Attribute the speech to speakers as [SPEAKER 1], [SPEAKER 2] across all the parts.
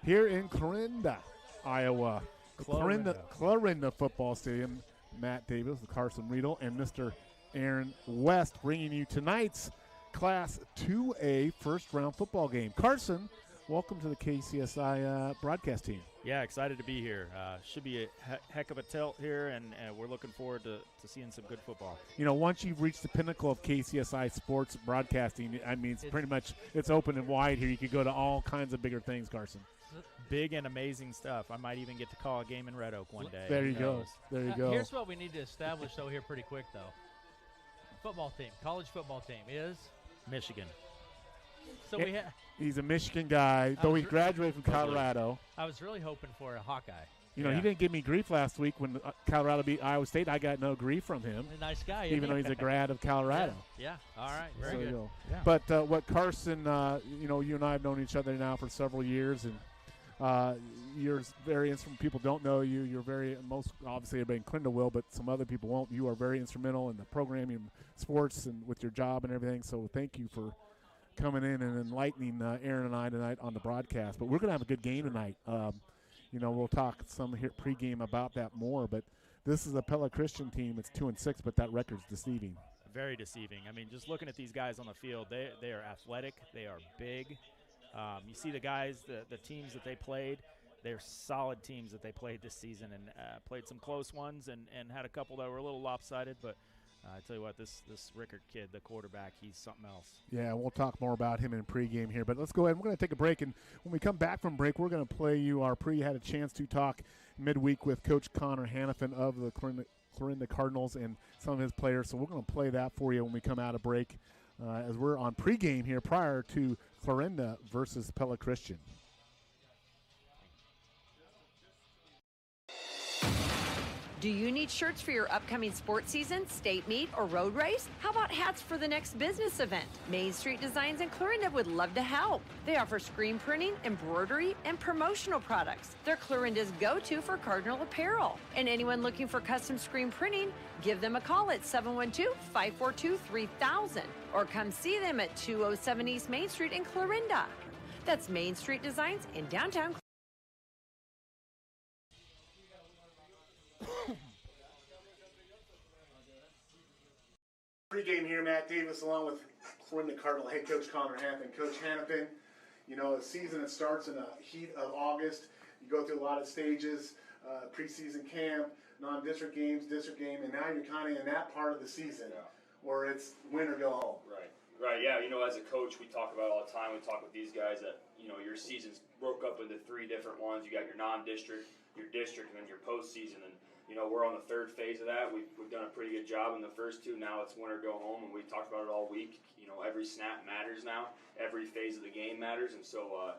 [SPEAKER 1] here in Clarinda, Iowa. Clarinda Football Stadium. Matt Davis, Carson Riedel, and Mr. Aaron West bringing you tonight's Class 2A first-round football game. Carson, welcome to the KCSI broadcast team.
[SPEAKER 2] Yeah, excited to be here. Should be a heck of a tilt here, and we're looking forward to seeing some good football.
[SPEAKER 1] You know, once you've reached the pinnacle of KCSI sports broadcasting, I mean, it's open and wide here. You could go to all kinds of bigger things, Carson.
[SPEAKER 2] Big and amazing stuff. I might even get to call a game in Red Oak one day.
[SPEAKER 1] There you go. There you go.
[SPEAKER 3] Here's what we need to establish, though, here pretty quick, though. Football team, college football team is?
[SPEAKER 2] Michigan.
[SPEAKER 3] So
[SPEAKER 1] he's a Michigan guy, though he graduated from Colorado.
[SPEAKER 3] I was really hoping for a Hawkeye.
[SPEAKER 1] You know, he didn't give me grief last week when Colorado beat Iowa State. I got no grief from him.
[SPEAKER 3] A nice guy,
[SPEAKER 1] even though he's a grad of Colorado.
[SPEAKER 3] Yeah. All right. Very good.
[SPEAKER 1] Yeah. But what Carson, you and I have known each other now for several years, and you're very instrumental. People don't know you. You're most obviously everybody in Clarinda will, but some other people won't. You are very instrumental in the programming, sports, and with your job and everything. So thank you for coming in and enlightening Aaron and I tonight on the broadcast. But we're going to have a good game tonight. We'll talk some here pregame about that more. But this is a Pella Christian team. It's 2-6, but that record's deceiving.
[SPEAKER 2] Very deceiving. I mean, just looking at these guys on the field, they are athletic. They are big. You see the guys, the teams that they played, they're solid teams that they played this season, and played some close ones and had a couple that were a little lopsided. But I tell you what, this Rickard kid, the quarterback, he's something else. Yeah,
[SPEAKER 1] we'll talk more about him in pregame here. But let's go ahead. We're going to take a break, and when we come back from break, we're going to play you our had a chance to talk midweek with Coach Connor Hannafin of the Clarinda Cardinals and some of his players. So we're going to play that for you when we come out of break. As we're on pregame here prior to Clarinda versus Pella Christian.
[SPEAKER 4] Do you need shirts for your upcoming sports season, state meet, or road race? How about hats for the next business event? Main Street Designs in Clarinda would love to help. They offer screen printing, embroidery, and promotional products. They're Clarinda's go-to for Cardinal apparel. And anyone looking for custom screen printing, give them a call at 712-542-3000 or come see them at 207 East Main Street in Clarinda. That's Main Street Designs in downtown Clarinda.
[SPEAKER 1] Pregame here, Matt Davis, along with Clarinda Cardinal head coach Connor Hannafin. Coach Hannafin, the season it starts in the heat of August. You go through a lot of stages, preseason camp, non-district games, district game, and now you're kind of in that part of the season where it's win or go home.
[SPEAKER 5] Right. Yeah. As a coach, we talk about it all the time. We talk with these guys that your season's broke up into three different ones. You got your non-district, your district, and then your postseason. And we're on the third phase of that. We've done a pretty good job in the first two. Now it's win or go home, and we talked about it all week. Every snap matters now. Every phase of the game matters, and so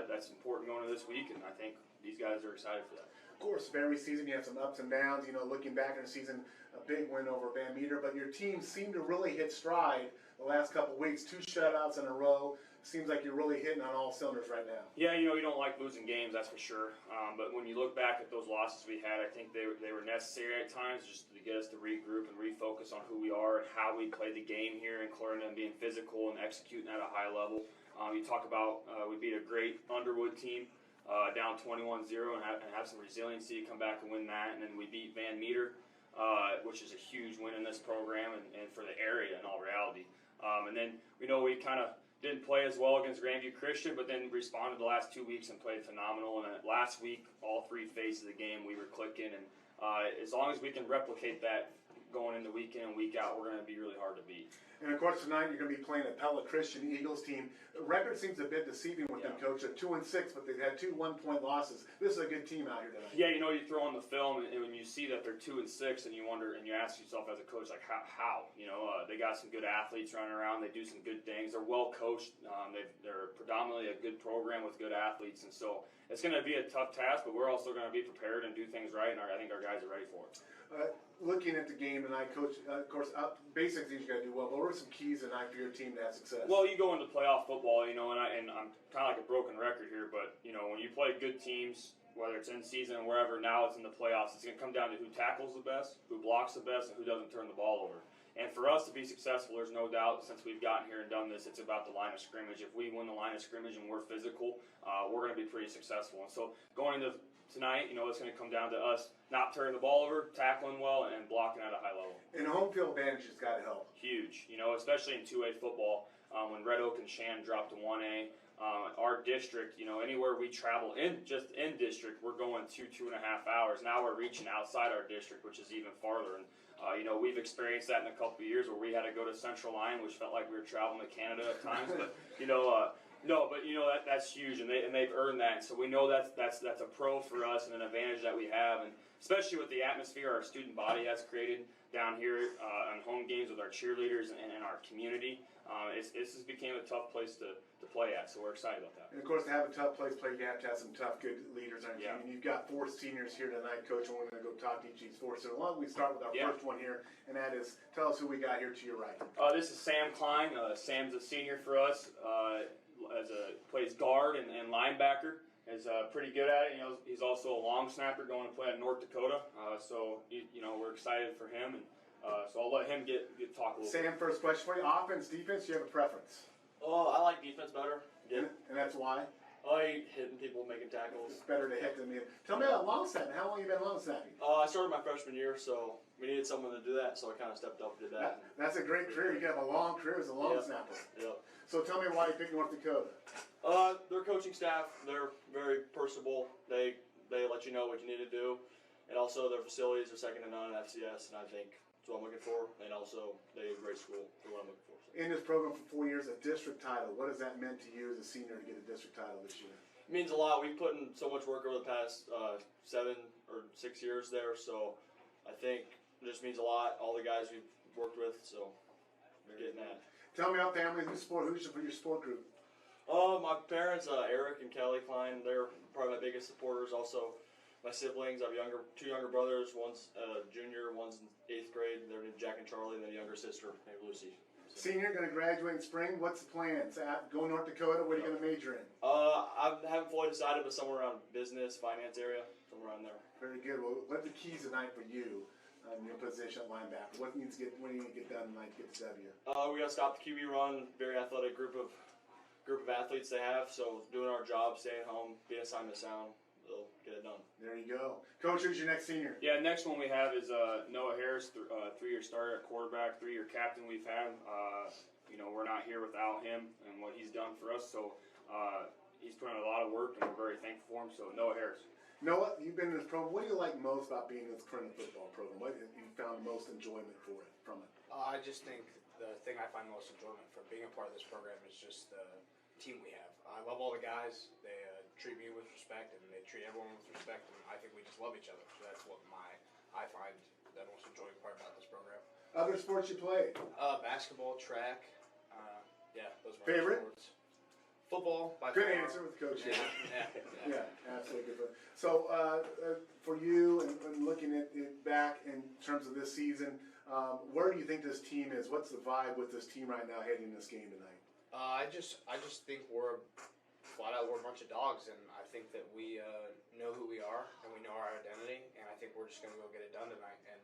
[SPEAKER 5] that's important going into this week. And I think these guys are excited for that.
[SPEAKER 1] Of course, every season you have some ups and downs. Looking back in the season, a big win over Van Meter, but your team seemed to really hit stride the last couple of weeks. 2 shutouts in a row. Seems like you're really hitting on all cylinders right now.
[SPEAKER 5] Yeah, you don't like losing games, that's for sure. But when you look back at those losses we had, I think they were necessary at times just to get us to regroup and refocus on who we are and how we play the game here in Clarinda and being physical and executing at a high level. You talk about we beat a great Underwood team down 21-0 and have some resiliency to come back and win that. And then we beat Van Meter, which is a huge win in this program and for the area in all reality. And then we kind of didn't play as well against Grandview Christian, but then responded the last 2 weeks and played phenomenal. And last week, all three phases of the game, we were clicking. And as long as we can replicate that going into week in and week out, we're going to be really hard to beat.
[SPEAKER 1] And, of course, tonight you're going to be playing a Pella Christian Eagles team. The record seems a bit deceiving with them, Coach. They're 2-6, but they've had 2 one-point losses. This is a good team out here tonight.
[SPEAKER 5] Yeah, you throw on the film, and when you see that they're 2-6, and you wonder, and you ask yourself as a coach, like, how? They got some good athletes running around. They do some good things. They're well coached. They're predominantly a good program with good athletes, and so it's going to be a tough task, but we're also going to be prepared and do things right, and I think our guys are ready for it.
[SPEAKER 1] Looking at the game tonight, Coach, of course, basic things you got to do well. But what are some keys tonight for your team to have success?
[SPEAKER 5] Well, you go into playoff football, and I'm kind of like a broken record here, but when you play good teams, whether it's in season or wherever, now it's in the playoffs. It's going to come down to who tackles the best, who blocks the best, and who doesn't turn the ball over. And for us to be successful, there's no doubt, since we've gotten here and done this, it's about the line of scrimmage. If we win the line of scrimmage and we're physical, we're going to be pretty successful. And so going into tonight, it's going to come down to us not turning the ball over, tackling well, and blocking at a high level.
[SPEAKER 6] And home field advantage has got to help.
[SPEAKER 5] Huge, especially in 2A football. When Red Oak and Shan dropped to 1A, our district, anywhere we travel in district, we're going 2.5 hours. Now we're reaching outside our district, which is even farther. And we've experienced that in a couple of years where we had to go to Central Line, which felt like we were traveling to Canada at times. But that's huge, and they've earned that. And so we know that's a pro for us and an advantage that we have, and especially with the atmosphere our student body has created down here on home games with our cheerleaders and in our community. This has became a tough place to play at, so we're excited about that.
[SPEAKER 6] And of course, to have a tough place to play, you have to have some tough, good leaders on your team. And you've got 4 seniors here tonight, Coach, and we're going to go talk to each of these 4. So why don't we start with our first one here, and that is, tell us who we got here to your right.
[SPEAKER 5] This is Sam Klein. Sam's a senior for us. Plays guard and linebacker. Is pretty good at it. He's also a long snapper going to play at North Dakota. So we're excited for him, and so I'll let him talk a little.
[SPEAKER 6] Sam, first question for you: offense, defense? Do you have a preference?
[SPEAKER 7] Oh, I like defense better.
[SPEAKER 6] Yeah. And that's why?
[SPEAKER 7] I like hitting people, making tackles.
[SPEAKER 6] It's better to hit than me. Tell me about long snapping. How long have you been long snapping?
[SPEAKER 7] I started my freshman year, so we needed someone to do that, so I kind of stepped up and did that.
[SPEAKER 6] That's a great career. You can have a long career as a long snapper.
[SPEAKER 7] Yep.
[SPEAKER 6] So tell me why you picked North Dakota.
[SPEAKER 7] Their coaching staff, they're very personable. They let you know what you need to do. And also their facilities are second to none at FCS, and I think that's what I'm looking for. And also they have a great school for what I'm looking for. So.
[SPEAKER 6] In this program for 4 years, a district title. What has that meant to you as a senior to get a district title this year?
[SPEAKER 7] It means a lot. We've put in so much work over the past 7 or 6 years there, so I think it just means a lot. All the guys we've worked with, so we're getting that.
[SPEAKER 6] Tell me about family. Who's your sport group?
[SPEAKER 7] My parents, Eric and Kelly Klein, they're probably my biggest supporters. Also, my siblings, I have 2 younger brothers. One's a junior, one's in 8th grade. They're named Jack and Charlie, and then a younger sister named Lucy. So.
[SPEAKER 6] Senior, going to graduate in spring. What's the plans? Go North Dakota. What are you going to major in?
[SPEAKER 7] I haven't fully decided, but somewhere around business, finance area, somewhere around there.
[SPEAKER 6] Very good. Well, what are the keys tonight for you? Your position at linebacker. What do you need to get done tonight to get the W?
[SPEAKER 7] We got to stop the QB run. Very athletic group of athletes they have. So doing our job, staying home, being assignment sound, they'll get it done.
[SPEAKER 6] There you go, Coach. Who's your next senior?
[SPEAKER 5] Yeah, next one we have is Noah Harris, 3-year starter at quarterback, 3-year captain we've had. We're not here without him and what he's done for us. So he's put in a lot of work, and we're very thankful for him. So Noah Harris.
[SPEAKER 6] Noah, you've been in this program. What do you like most about being in this Clarinda football program? What have you found the most enjoyment from it?
[SPEAKER 8] I just think the thing I find most enjoyment from being a part of this program is just the team we have. I love all the guys. They treat me with respect, and they treat everyone with respect, and I think we just love each other. So that's what I find the most enjoying part about this program.
[SPEAKER 6] Other sports you play?
[SPEAKER 8] Basketball, track. Those are my
[SPEAKER 6] favorite
[SPEAKER 8] sports. Football, by
[SPEAKER 6] good
[SPEAKER 8] far.
[SPEAKER 6] answer with Coach.
[SPEAKER 8] Yeah,
[SPEAKER 6] Absolutely good. So for you and looking at it back in terms of this season, where do you think this team is? What's the vibe with this team right now heading this game tonight?
[SPEAKER 8] I just think we're flat out we're a bunch of dogs, and I think that we know who we are and we know our identity, and I think we're just going to go get it done tonight. And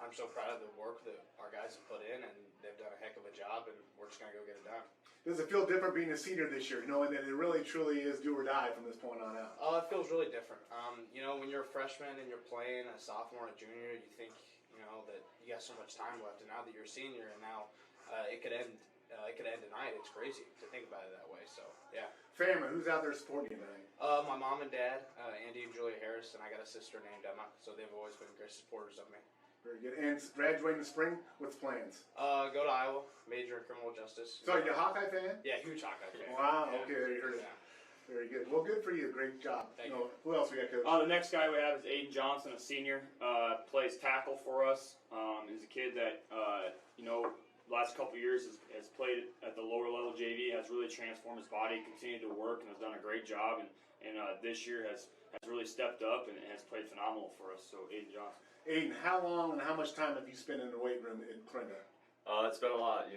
[SPEAKER 8] I'm so proud of the work that our guys have put in, and they've done a heck of a job, and we're just going to go get it done.
[SPEAKER 6] Does it feel different being a senior this year, knowing that it really truly is do or die from this point on out?
[SPEAKER 8] It feels really different. When you're a freshman and you're playing a sophomore and a junior, you think that you got so much time left, and now that you're a senior, and now it could end. It could end tonight. It's crazy to think about it that way. So yeah.
[SPEAKER 6] Family, who's out there supporting you tonight?
[SPEAKER 8] My mom and dad, Andy and Julia Harris, and I got a sister named Emma. So they've always been great supporters of me.
[SPEAKER 6] Very good. And graduating in the spring, what's plans?
[SPEAKER 8] Go to Iowa, major in criminal justice.
[SPEAKER 6] So you're a Hawkeye fan?
[SPEAKER 8] Yeah, huge Hawkeye fan.
[SPEAKER 6] Wow,
[SPEAKER 8] Yeah.
[SPEAKER 6] okay, there you heard it.
[SPEAKER 8] Yeah.
[SPEAKER 6] Very good. Well, good for you. Great job.
[SPEAKER 8] Thank you.
[SPEAKER 6] Who else we got, Coach?
[SPEAKER 5] The next guy we have is Aiden Johnson, a senior. Plays tackle for us. He's a kid that, last couple of years has played at the lower level JV, has really transformed his body, continued to work, and has done a great job. And this year has really stepped up and has played phenomenal for us. So Aiden Johnson.
[SPEAKER 6] Aiden, how long and how much time have you spent in the weight room in Clarinda?
[SPEAKER 9] It's been a lot.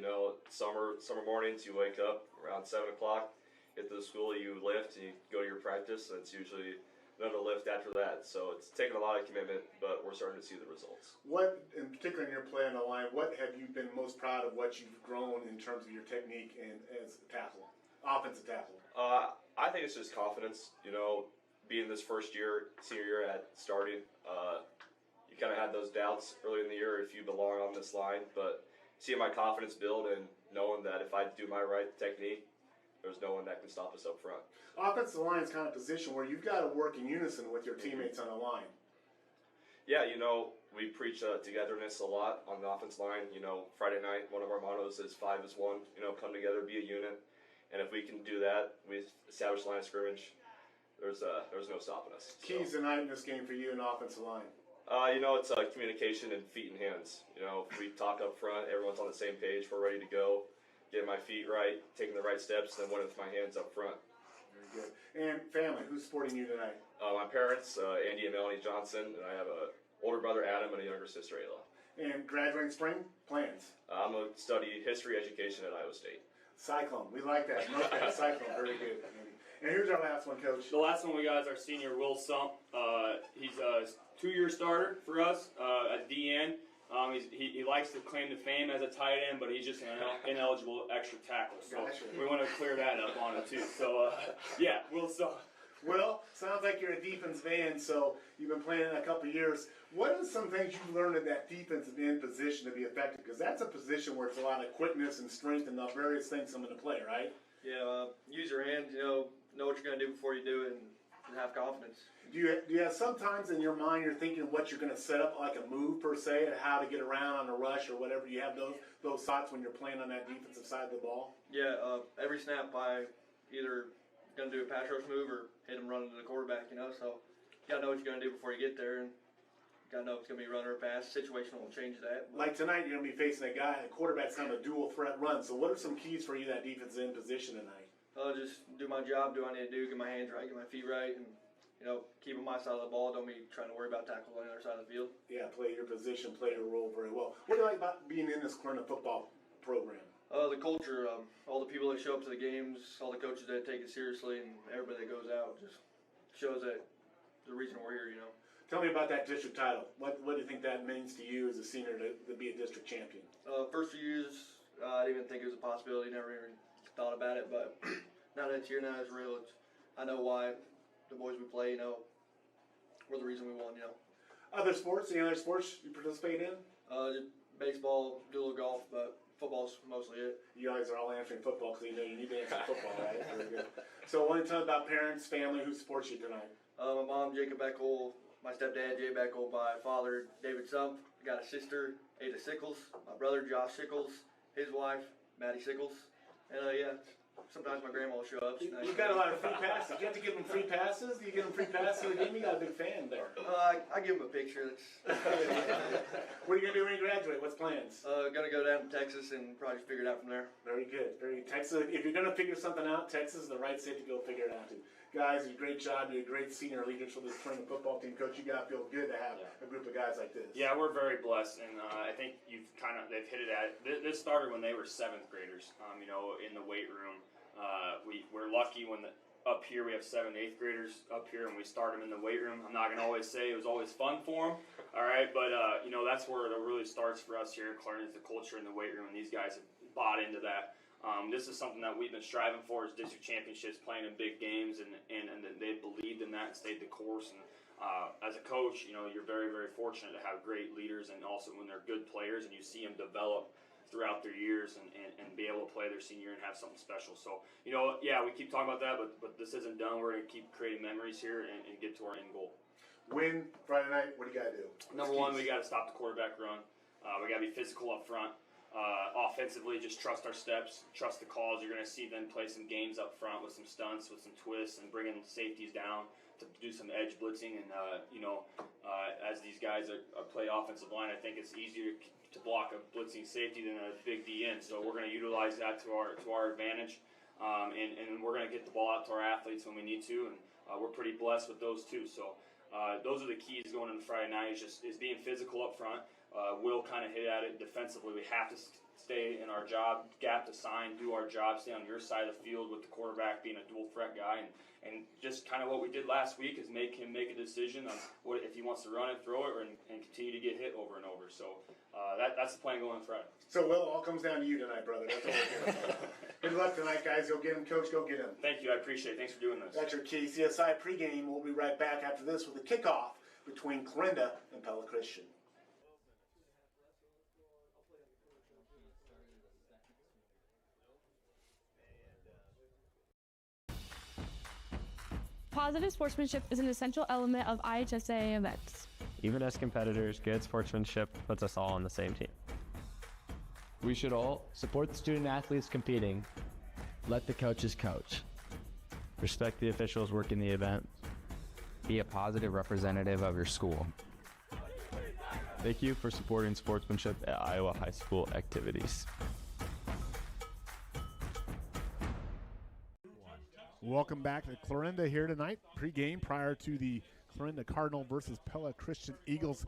[SPEAKER 9] Summer mornings, you wake up around 7 o'clock, get to the school, you lift, and you go to your practice. That's usually another lift after that. So it's taken a lot of commitment, but we're starting to see the results.
[SPEAKER 6] What, in particular in your play on the line, what have you been most proud of what you've grown in terms of your technique and as a tackle, offensive tackle?
[SPEAKER 9] I think it's just confidence. You know, being this senior year at starting, you kind of had those doubts early in the year if you belong on this line, but seeing my confidence build and knowing that if I do my right technique, there's no one that can stop us up front.
[SPEAKER 6] Offensive line is kind of a position where you've got to work in unison with your teammates on the line.
[SPEAKER 9] Yeah, you know, we preach togetherness a lot on the offense line. You know, Friday night, one of our mottos is 5 as 1. You know, come together, be a unit. And if we can do that, we establish line of scrimmage, there's no stopping us.
[SPEAKER 6] Keys tonight in this game for you in the offensive line?
[SPEAKER 9] You know, it's communication and feet and hands. You know, if we talk up front, everyone's on the same page, we're ready to go. Getting my feet right, taking the right steps, and then winning with my hands up front.
[SPEAKER 6] Very good. And family, who's supporting you tonight?
[SPEAKER 9] My parents, Andy and Melanie Johnson, and I have an older brother, Adam, and a younger sister, Ayla.
[SPEAKER 6] And graduating spring, plans?
[SPEAKER 9] I'm going to study history education at Iowa State.
[SPEAKER 6] Cyclone, we like that. Cyclone, very good. And here's our last one, Coach.
[SPEAKER 5] The last one we got is our senior, Will Sump. He's a 2-year starter for us at DN. He likes to claim to fame as a tight end, but he's just an ineligible extra tackle. So we want to clear that up on it too. So yeah, Will Sump.
[SPEAKER 6] Well, sounds like you're a defensive end, so you've been playing in a couple of years. What are some things you've learned in that defensive end position to be effective? Because that's a position where it's a lot of quickness and strength and the various things come into play, right?
[SPEAKER 7] Yeah, use your hands, know what you're going to do before you do it, and have confidence.
[SPEAKER 6] Do you have sometimes in your mind you're thinking what you're going to set up, like a move per se, and how to get around on a rush or whatever? Do you have those thoughts when you're playing on that defensive side of the ball?
[SPEAKER 7] Yeah, every snap I either going to do a pass rush move or hit him running to the quarterback, so you got to know what you're going to do before you get there, and you got to know if it's going to be a run or a pass. Situational will change that.
[SPEAKER 6] Like tonight, you're going to be facing a guy, a quarterback's kind of a dual threat run. So what are some keys for you that defensive end position tonight?
[SPEAKER 7] Just do my job, do what I need to do, get my hands right, get my feet right, and keep on my side of the ball. Don't be trying to worry about tackles on the other side of the field. Yeah, play your position, play your role very well. What do you like about being in this Clarinda football program? The culture, all the people that show up to the games, all the coaches that take it seriously, and everybody that goes out just shows that the reason we're here,
[SPEAKER 6] Tell me about that district title. What do you think that means to you as a senior to be a district champion?
[SPEAKER 7] First few years, I didn't even think it was a possibility. Never even thought about it. But now that it's here, now it's real. I know why the boys we play, we're the reason we won.
[SPEAKER 6] Other sports? Any other sports you participate in?
[SPEAKER 7] Just baseball, do a little golf, but football's mostly it.
[SPEAKER 6] You guys are all answering football because you need to answer football, right? Very good. So, why don't you tell me about parents, family, who supports you tonight?
[SPEAKER 7] My mom, Jacob Beckel. My stepdad, Jay Beckel. My father, David Sump. I got a sister, Ada Sickles. My brother, Josh Sickles. His wife, Maddie Sickles. And sometimes my grandma will show up.
[SPEAKER 6] You got a lot of free passes. You have to give them free passes? Do you give them free passes to the game? You got a big fan there.
[SPEAKER 7] I give them a picture.
[SPEAKER 6] What are you going to do when you graduate? What's plans?
[SPEAKER 7] Going to go down to Texas and probably just figure it out from there.
[SPEAKER 6] Very good. Texas. If you're going to figure something out, Texas is the right state to go figure it out to. Guys, you did a great job. You're great senior leaders for this Clarinda football team. Coach, you got to feel good to have a group of guys like this.
[SPEAKER 5] Yeah, we're very blessed, and I think they've hit it at. This started when they were 7th graders. In the weight room. We're lucky when up here we have 7th, 8th graders up here, and we start them in the weight room. I'm not going to always say it was always fun for them, all right, but that's where it really starts for us here in Clarinda, is the culture in the weight room, and these guys have bought into that. This is something that we've been striving for, is district championships, playing in big games, and they believed in that and stayed the course. And as a coach, you're very, very fortunate to have great leaders, and also when they're good players and you see them develop throughout their years and be able to play their senior and have something special. So, we keep talking about that, but this isn't done. We're going to keep creating memories here and get to our end goal.
[SPEAKER 6] Win Friday night, what do you got to do?
[SPEAKER 5] Number one, we got to stop the quarterback run. We got to be physical up front. Offensively, just trust our steps, trust the calls. You're going to see them play some games up front with some stunts, with some twists, and bringing safeties down to do some edge blitzing. And, as these guys play offensive line, I think it's easier to block a blitzing safety than a big D end. So we're going to utilize that to our advantage, and we're going to get the ball out to our athletes when we need to. And we're pretty blessed with those two. So Those are the keys going into Friday night. Is being physical up front. We'll kind of hit at it defensively. We have to stay in our job, gap to sign, do our job, stay on your side of the field with the quarterback being a dual threat guy, and just kind of what we did last week is make him make a decision on what if he wants to run it, throw it, and continue to get hit over and over. So that's the plan going Friday.
[SPEAKER 6] So, Will, it all comes down to you tonight, brother. That's all we're doing. Good luck tonight, guys. Go get him, Coach. Go get him.
[SPEAKER 5] Thank you. I appreciate it. Thanks for doing this.
[SPEAKER 6] That's your KCSI pregame. We'll be right back after this with a kickoff between Clarinda and Pella Christian.
[SPEAKER 10] Positive sportsmanship is an essential element of IHSA events.
[SPEAKER 11] Even as competitors, good sportsmanship puts us all on the same team.
[SPEAKER 12] We should all support the student athletes competing. Let the coaches coach.
[SPEAKER 11] Respect the officials working the event.
[SPEAKER 13] Be a positive representative of your school.
[SPEAKER 11] Thank you for supporting sportsmanship at Iowa High School activities.
[SPEAKER 1] Welcome back to Clarinda here tonight. Pre-game prior to the Clarinda Cardinal versus Pella Christian Eagles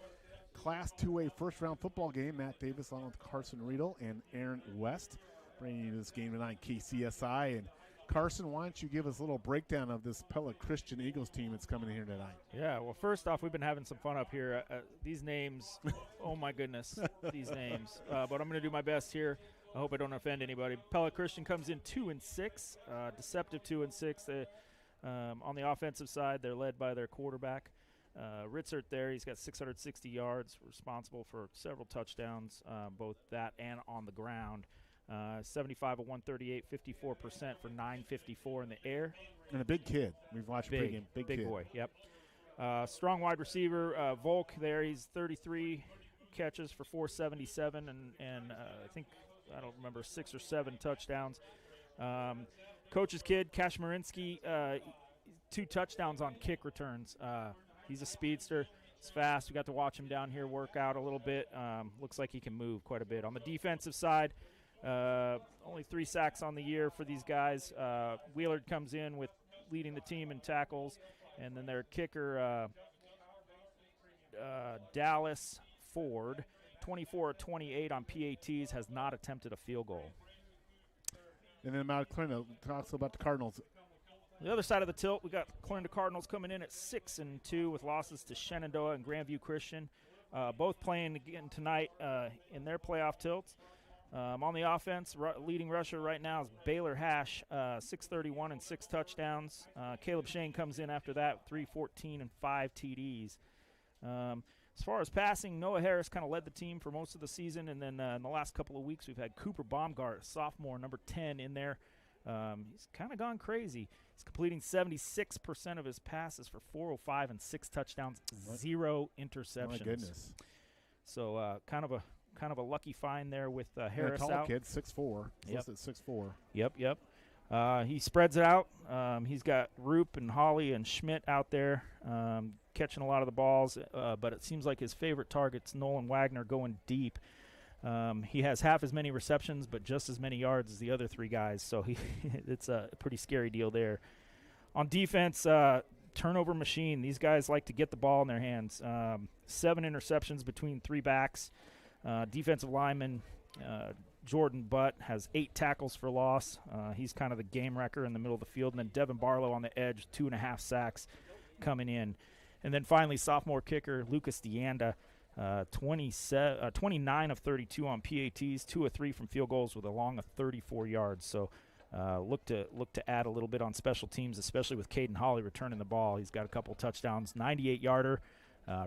[SPEAKER 1] Class 2A first-round football game. Matt Davis along with Carson Riedel and Aaron West bringing you this game tonight, KCSI. And Carson, why don't you give us a little breakdown of this Pella Christian Eagles team that's coming here tonight?
[SPEAKER 2] Yeah, well, first off, we've been having some fun up here. These names, oh my goodness, these names. But I'm going to do my best here. I hope I don't offend anybody. Pella Christian comes in 2-6, deceptive 2-6. On the offensive side, they're led by their quarterback, Ritzert. There, he's got 660 yards, responsible for several touchdowns, both that and on the ground. 75 of 138, 54% for 954 in the air.
[SPEAKER 1] And a big kid. We've watched pregame. Big kid.
[SPEAKER 2] Boy. Yep. Strong wide receiver, Volk. There, he's 33 catches for 477, and I think. I don't remember 6 or 7 touchdowns. Coach's kid, Kashmarinsky, 2 touchdowns on kick returns. He's a speedster. He's fast. We got to watch him down here work out a little bit. Looks like he can move quite a bit. On the defensive side, only 3 sacks on the year for these guys. Wheeler comes in with leading the team in tackles. And then their kicker, Dallas Ford, 24-28 on PATs, has not attempted a field goal.
[SPEAKER 1] And then Mount Clarinda talks about the Cardinals.
[SPEAKER 2] The other side of the tilt, we got Clarinda Cardinals coming in at 6-2 with losses to Shenandoah and Grandview Christian, both playing again tonight in their playoff tilts. On the offense, leading rusher right now is Baylor Hash, 631 and 6 touchdowns. Caleb Shane comes in after that, 314 and 5 TDs. As far as passing, Noah Harris kind of led the team for most of the season, and then in the last couple of weeks we've had Cooper Baumgart, sophomore, number 10, in there. He's kind of gone crazy. He's completing 76% of his passes for 405 and 6 touchdowns, 0 interceptions.
[SPEAKER 1] My goodness.
[SPEAKER 2] So kind of a lucky find there with Harris
[SPEAKER 1] tall
[SPEAKER 2] out.
[SPEAKER 1] Kid, 6'4".
[SPEAKER 2] Yep.
[SPEAKER 1] Listed 6'4".
[SPEAKER 2] Yep. He spreads it out. He's got Roop and Holly and Schmidt out there catching a lot of the balls, but it seems like his favorite target's Nolan Wagner going deep. He has half as many receptions, but just as many yards as the other 3 guys, so it's a pretty scary deal there. On defense, turnover machine. These guys like to get the ball in their hands. 7 interceptions between 3 backs. Defensive lineman Jordan Butt has 8 tackles for loss. He's kind of the game wrecker in the middle of the field. And then Devin Barlow on the edge, 2.5 sacks coming in. And then finally, sophomore kicker Lucas DeAnda, 29 of 32 on PATs, 2 of 3 from field goals with a long of 34 yards. So look to add a little bit on special teams, especially with Caden Holly returning the ball. He's got a couple touchdowns, 98-yarder.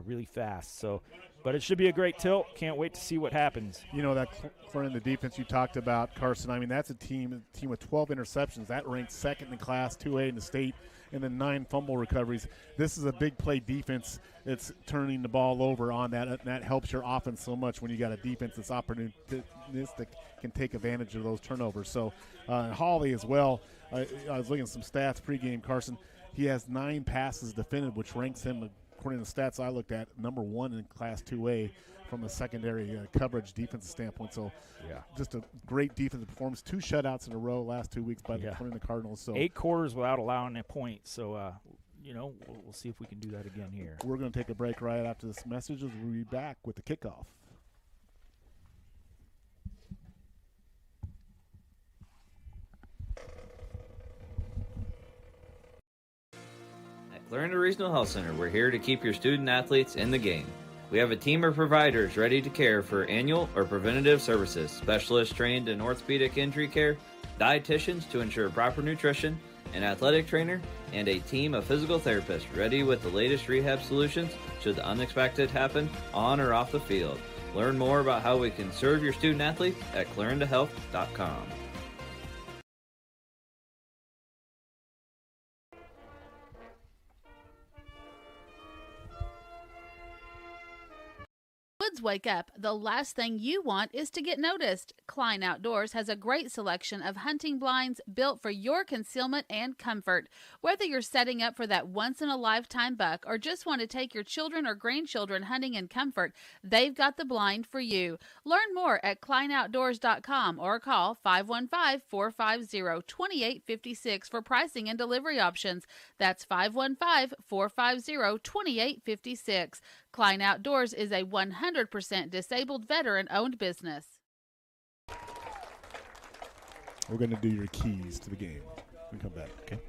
[SPEAKER 2] Really fast. So, but it should be a great tilt. Can't wait to see what happens.
[SPEAKER 1] You know, that Clarinda defense you talked about, Carson, I mean, that's a team with 12 interceptions. That ranks second in Class 2A in the state, and then 9 fumble recoveries. This is a big play defense. It's turning the ball over on that, and that helps your offense so much when you got a defense that's opportunistic, can take advantage of those turnovers. So, Holly as well, I was looking at some stats pregame, Carson. He has 9 passes defended, which ranks him, according to the stats I looked at, number 1 in Class 2A from a secondary coverage defensive standpoint. So, just a great defensive performance. 2 shutouts in a row last 2 weeks by the Clarinda Cardinals. So
[SPEAKER 2] 8 quarters without allowing a point. So, we'll see if we can do that again here.
[SPEAKER 1] We're going to take a break right after this message. We'll be back with the kickoff.
[SPEAKER 14] At Clarinda Regional Health Center, we're here to keep your student athletes in the game. We have a team of providers ready to care for annual or preventative services, specialists trained in orthopedic injury care, dietitians to ensure proper nutrition, an athletic trainer, and a team of physical therapists ready with the latest rehab solutions should the unexpected happen on or off the field. Learn more about how we can serve your student athletes at clarindahealth.com.
[SPEAKER 15] Woods wake up, the last thing you want is to get noticed. Klein Outdoors has a great selection of hunting blinds built for your concealment and comfort. Whether you're setting up for that once-in-a-lifetime buck or just want to take your children or grandchildren hunting in comfort, they've got the blind for you. Learn more at kleinoutdoors.com or call 515-450-2856 for pricing and delivery options. That's 515-450-2856. Klein Outdoors is a 100% disabled veteran-owned business.
[SPEAKER 1] We're going to do your keys to the game. We come back, okay?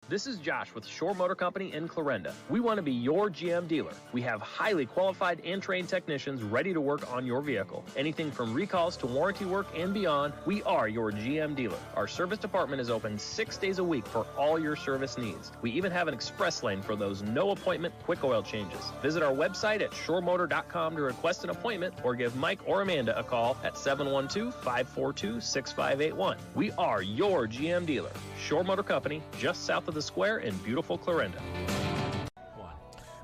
[SPEAKER 16] This is Josh with Shore Motor Company in Clarinda. We want to be your GM dealer. We have highly qualified and trained technicians ready to work on your vehicle. Anything from recalls to warranty work and beyond, we are your GM dealer. Our service department is open 6 days a week for all your service needs. We even have an express lane for those no-appointment quick oil changes. Visit our website at shoremotor.com to request an appointment or give Mike or Amanda a call at 712-542-6581. We are your GM dealer. Shore Motor Company, just south of the square in beautiful Clarinda.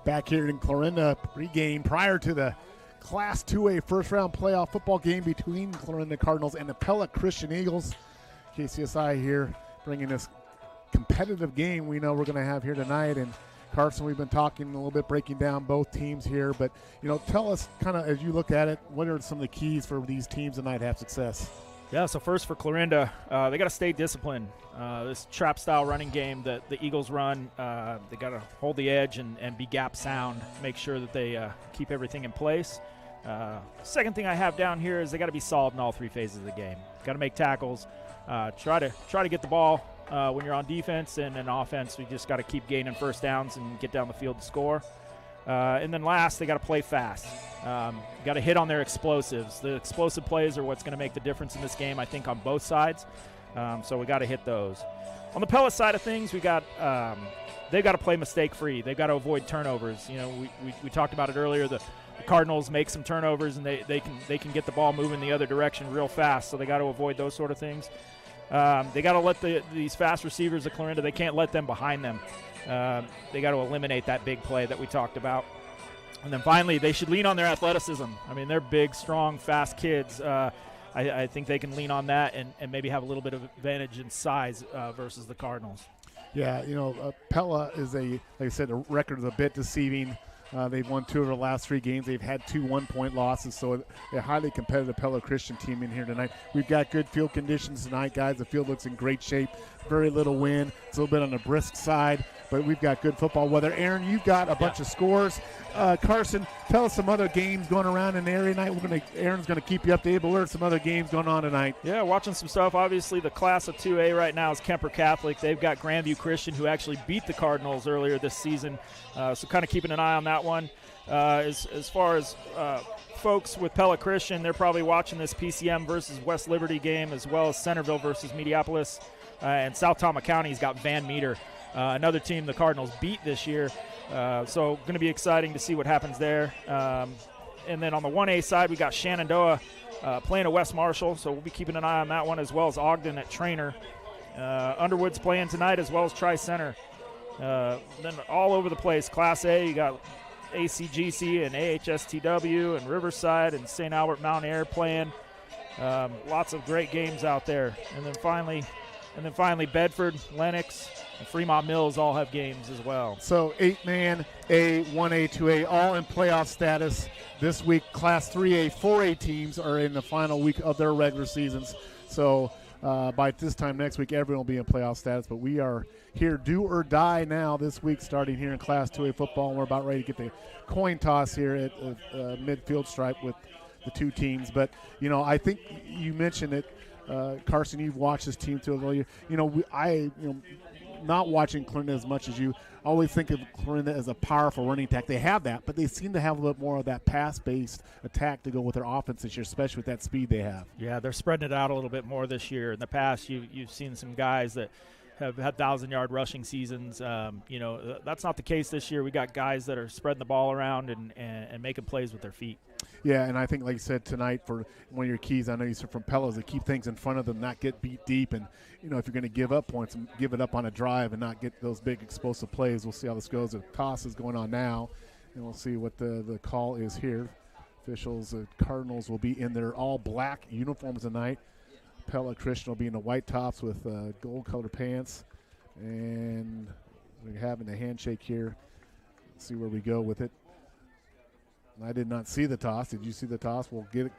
[SPEAKER 1] Back here in Clarinda, pregame prior to the Class 2A first-round playoff football game between Clarinda Cardinals and the Pella Christian Eagles. KCSI here bringing this competitive game we know we're going to have here tonight. And Carson, we've been talking a little bit, breaking down both teams here. But, tell us kind of as you look at it, what are some of the keys for these teams tonight to have success?
[SPEAKER 2] Yeah, so first for Clarinda, they got to stay disciplined. This trap-style running game that the Eagles run, they got to hold the edge and be gap sound, make sure that they keep everything in place. Second thing I have down here is they got to be solid in all three phases of the game. Got to make tackles, try to get the ball when you're on defense, and in offense, we just got to keep gaining first downs and get down the field to score. And then last, they got to play fast. Got to hit on their explosives. The explosive plays are what's going to make the difference in this game, I think, on both sides. So we got to hit those. On the Pella side of things, they've got to play mistake-free. They've got to avoid turnovers. We talked about it earlier. The Cardinals make some turnovers, and they can get the ball moving the other direction real fast. So they got to avoid those sort of things. They got to let these fast receivers of Clarinda, they can't let them behind them. They got to eliminate that big play that we talked about. And then finally, they should lean on their athleticism. I mean, they're big, strong, fast kids. I think they can lean on that and maybe have a little bit of advantage in size versus the Cardinals.
[SPEAKER 1] Yeah, Pella is like I said, the record is a bit deceiving. They've won 2 of their last 3 games. They've had 2 one-point losses, so a highly competitive Pella Christian team in here tonight. We've got good field conditions tonight, guys. The field looks in great shape. Very little wind. It's a little bit on the brisk side, but we've got good football weather. Aaron, you've got a bunch of scores. Carson, tell us some other games going around in the area tonight. Aaron's going to keep you updated, but what are some other games going on tonight?
[SPEAKER 2] Yeah, watching some stuff. Obviously, the class of 2A right now is Kemper Catholic. They've got Grandview Christian, who actually beat the Cardinals earlier this season. So kind of keeping an eye on that one. As far as folks with Pella Christian, they're probably watching this PCM versus West Liberty game, as well as Centerville versus Mediapolis. And South Tama County's got Van Meter, another team the Cardinals beat this year. So going to be exciting to see what happens there. And then on the 1A side, we got Shenandoah playing at West Marshall, so we'll be keeping an eye on that one, as well as Ogden at Trainer. Underwood's playing tonight, as well as Tri-Center. Then all over the place. Class A, you got ACGC and AHSTW and Riverside and St. Albert Mount Air playing. Lots of great games out there. And then finally Bedford, Lenox, and Fremont Mills all have games as well.
[SPEAKER 1] So 8-man A, 1A, 2A, all in playoff status this week. Class 3A, 4A teams are in the final week of their regular seasons. So by this time next week, everyone will be in playoff status. But we are here, do or die now this week, starting here in Class 2A football. And we're about ready to get the coin toss here at midfield stripe with the two teams. But, I think you mentioned it, Carson, you've watched this team too. Not watching Clarinda as much as you, I always think of Clarinda as a powerful running attack. They have that, but they seem to have a little bit more of that pass-based attack to go with their offense this year, especially with that speed they have.
[SPEAKER 2] Yeah, they're spreading it out a little bit more this year. In the past, you've seen some guys that have had 1,000-yard rushing seasons. That's not the case this year. We got guys that are spreading the ball around and making plays with their feet.
[SPEAKER 1] Yeah, and I think, like you said tonight, for one of your keys, I know you said from Pella, is to keep things in front of them, not get beat deep. And, if you're going to give up points, give it up on a drive and not get those big explosive plays. We'll see how this goes. The toss is going on now, and we'll see what the call is here. Officials, Cardinals will be in their all-black uniforms tonight. Pella Christian will be in the white tops with gold-colored pants. And we're having a handshake here. Let's see where we go with it. I did not see the toss. Did you see the toss? We'll get it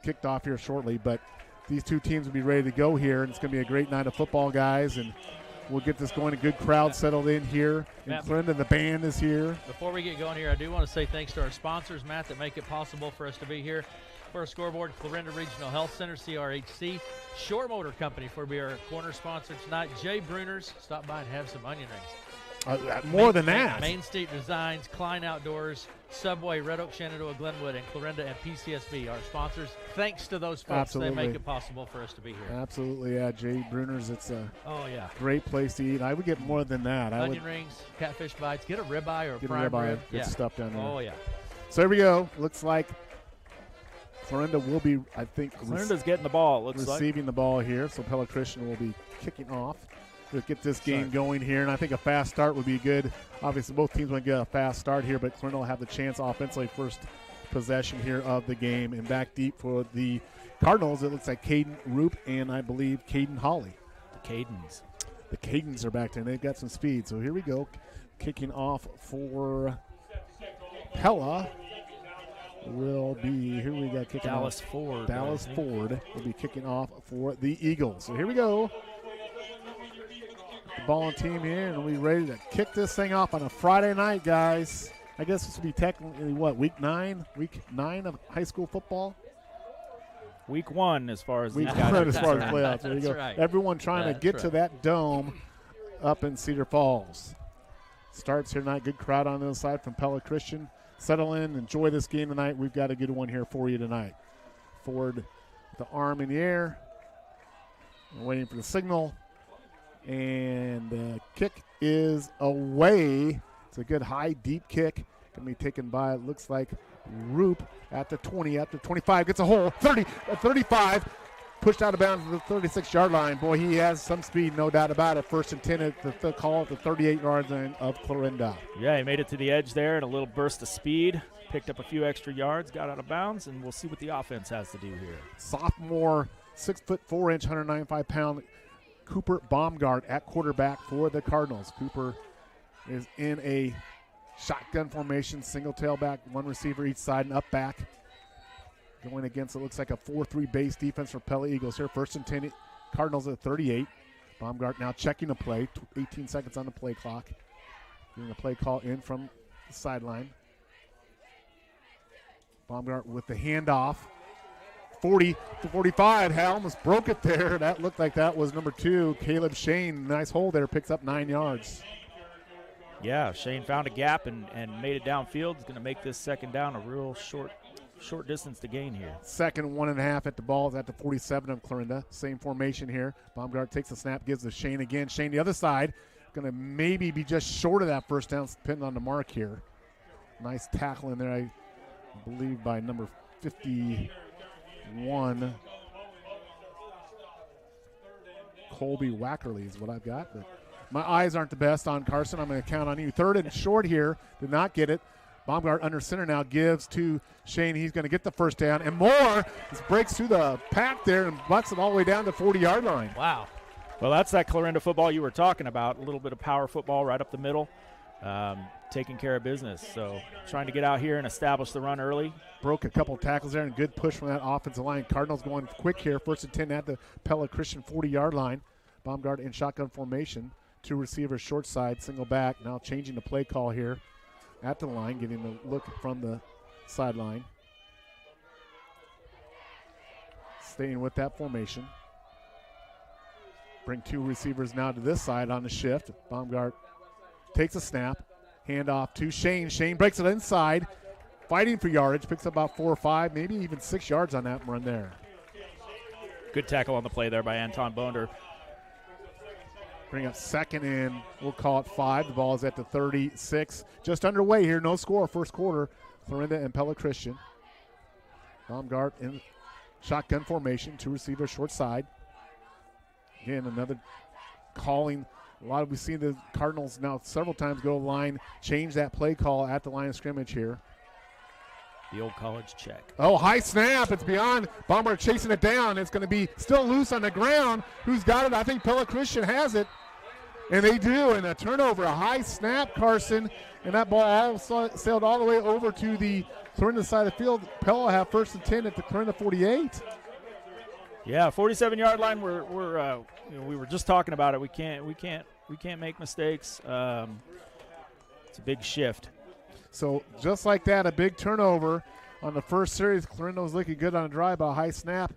[SPEAKER 1] kicked off here shortly. But these two teams will be ready to go here, and it's going to be a great night of football, guys. And we'll get this going. A good crowd settled in here. And Clarinda, the band is here.
[SPEAKER 3] Before we get going here, I do want to say thanks to our sponsors, Matt, that make it possible for us to be here. For our scoreboard, Clarinda Regional Health Center, CRHC. Shore Motor Company for being our corner sponsor tonight. Jay Bruners, stop by and have some onion rings.
[SPEAKER 1] More than that.
[SPEAKER 3] Main Street Designs, Klein Outdoors, Subway, Red Oak, Shenandoah, Glenwood, and Clarinda and PCSB, our sponsors. Thanks to those folks.
[SPEAKER 1] Absolutely.
[SPEAKER 3] They make it possible for us to be here.
[SPEAKER 1] Absolutely, yeah. Jay Bruners, it's a
[SPEAKER 3] great
[SPEAKER 1] place to eat. I would get more than that.
[SPEAKER 3] Onion rings, catfish bites, get a ribeye or a prime rib.
[SPEAKER 1] Good stuff down there.
[SPEAKER 3] Oh, yeah.
[SPEAKER 1] So here we go. Looks like Clarinda will be, I think,
[SPEAKER 2] Clarinda's getting the ball.
[SPEAKER 1] Receiving the ball here. So Pella Christian will be kicking off to get this game going here. And I think a fast start would be good. Obviously, both teams want to get a fast start here, but Clarinda will have the chance offensively first possession here of the game. And back deep for the Cardinals, it looks like Caden Roop and I believe Caden Hawley. The Cadens are back there, and they've got some speed. So here we go. Kicking off for Pella will be, who we got kicking
[SPEAKER 2] Dallas
[SPEAKER 1] off?
[SPEAKER 2] Ford.
[SPEAKER 1] Dallas Ford will be kicking off for the Eagles. So here we go. The ball and team here, and we're ready to kick this thing off on a Friday night, guys. I guess this will be technically, week 9 of high school football?
[SPEAKER 2] Week 1 as far as
[SPEAKER 1] week 1 as far as playoffs. There you go.
[SPEAKER 3] Right.
[SPEAKER 1] Everyone trying to get to that dome up in Cedar Falls. Starts here tonight. Good crowd on the other side from Pella Christian. Settle in. Enjoy this game tonight. We've got a good one here for you tonight. Ford with the arm in the air. We're waiting for the signal. And the kick is away. It's a good high, deep kick. Going to be taken by, it looks like, Roop at the 20, at the 25. Gets a hole. 30, 35. Pushed out of bounds to the 36-yard line. Boy, he has some speed, no doubt about it. First and 10 at the call at the 38-yard line of Clarinda.
[SPEAKER 2] Yeah, he made it to the edge there in a little burst of speed. Picked up a few extra yards, got out of bounds, and we'll see what the offense has to do here.
[SPEAKER 1] Sophomore, 6'4", 195-pound Cooper Baumgart at quarterback for the Cardinals. Cooper is in a shotgun formation, single tailback, one receiver each side and up back. Going against, it looks like a 4-3 base defense for Pella Eagles here. First and 10, Cardinals at 38. Baumgart now checking the play, 18 seconds on the play clock. Getting the play call in from the sideline. Baumgart with the handoff. 40 to 45. Hal almost broke it there. That looked like that was number 2, Caleb Shane. Nice hold there. Picks up 9 yards.
[SPEAKER 2] Yeah, Shane found a gap and made it downfield. He's going to make this second down a real short distance to gain here.
[SPEAKER 1] Second 1.5 at the ball is at the 47 of Clarinda. Same formation here. Baumgart takes the snap, gives to Shane again. Shane the other side. Going to maybe be just short of that first down, depending on the mark here. Nice tackle in there, I believe, by number 51. Colby Wackerly is what I've got. But my eyes aren't the best on Carson. I'm going to count on you. Third and short here. Did not get it. Baumgart under center now gives to Shane. He's going to get the first down. And more. This breaks through the pack there and butts it all the way down to the 40-yard line.
[SPEAKER 3] Wow.
[SPEAKER 2] Well, that's that Clarinda football you were talking about. A little bit of power football right up the middle. taking care of business. So trying to get out here and establish the run early.
[SPEAKER 1] Broke a couple tackles there, and good push from that offensive line. Cardinals going quick here. 1st and 10 at the Pella Christian 40-yard line. Baumgart in shotgun formation. 2 receivers short side, single back. Now changing the play call here at the line, getting the look from the sideline. Staying with that formation. Bring 2 receivers now to this side on the shift. Baumgart takes a snap. Handoff to Shane. Shane breaks it inside. Fighting for yardage. Picks up about 4 or 5, maybe even 6 yards on that run there.
[SPEAKER 2] Good tackle on the play there by Anton Bonder.
[SPEAKER 1] Bring up 2nd and we'll call it 5. The ball is at the 36. Just underway here. No score. First quarter. Clarinda and Pella Christian. Baumgart in shotgun formation. 2 receivers short side. Again, another calling. We've seen the Cardinals now several times go line, change that play call at the line of scrimmage here.
[SPEAKER 2] The old college check.
[SPEAKER 1] Oh, high snap. It's beyond. Baumgart chasing it down. It's going to be still loose on the ground. Who's got it? I think Pella Christian has it. And they do. And a turnover, a high snap, Carson. And that ball sailed all the way over to the Clarinda side of the field. Pella have 1st and 10 at the Clarinda 48.
[SPEAKER 2] Yeah, 47-yard line. We were just talking about it. We can't make mistakes. It's a big shift.
[SPEAKER 1] So just like that, a big turnover on the first series. Clarinda was looking good on a drive, a high snap,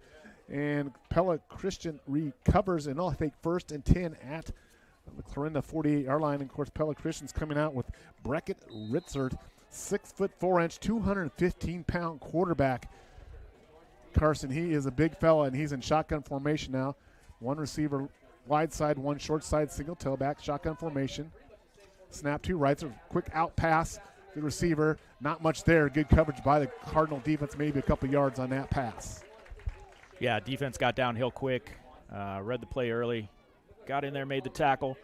[SPEAKER 1] and Pella Christian recovers, and I think 1st and 10 at the Clarinda 48-yard line. And of course, Pella Christian's coming out with Breckett Ritzert, 6'4", 215-pound quarterback. Carson, he is a big fella, and he's in shotgun formation now. 1 receiver wide side, 1 short side, single tailback, shotgun formation. Snap to right, so quick out pass. The receiver, not much there. Good coverage by the Cardinal defense, maybe a couple yards on that pass.
[SPEAKER 2] Yeah, defense got downhill quick, read the play early, got in there, made the tackle.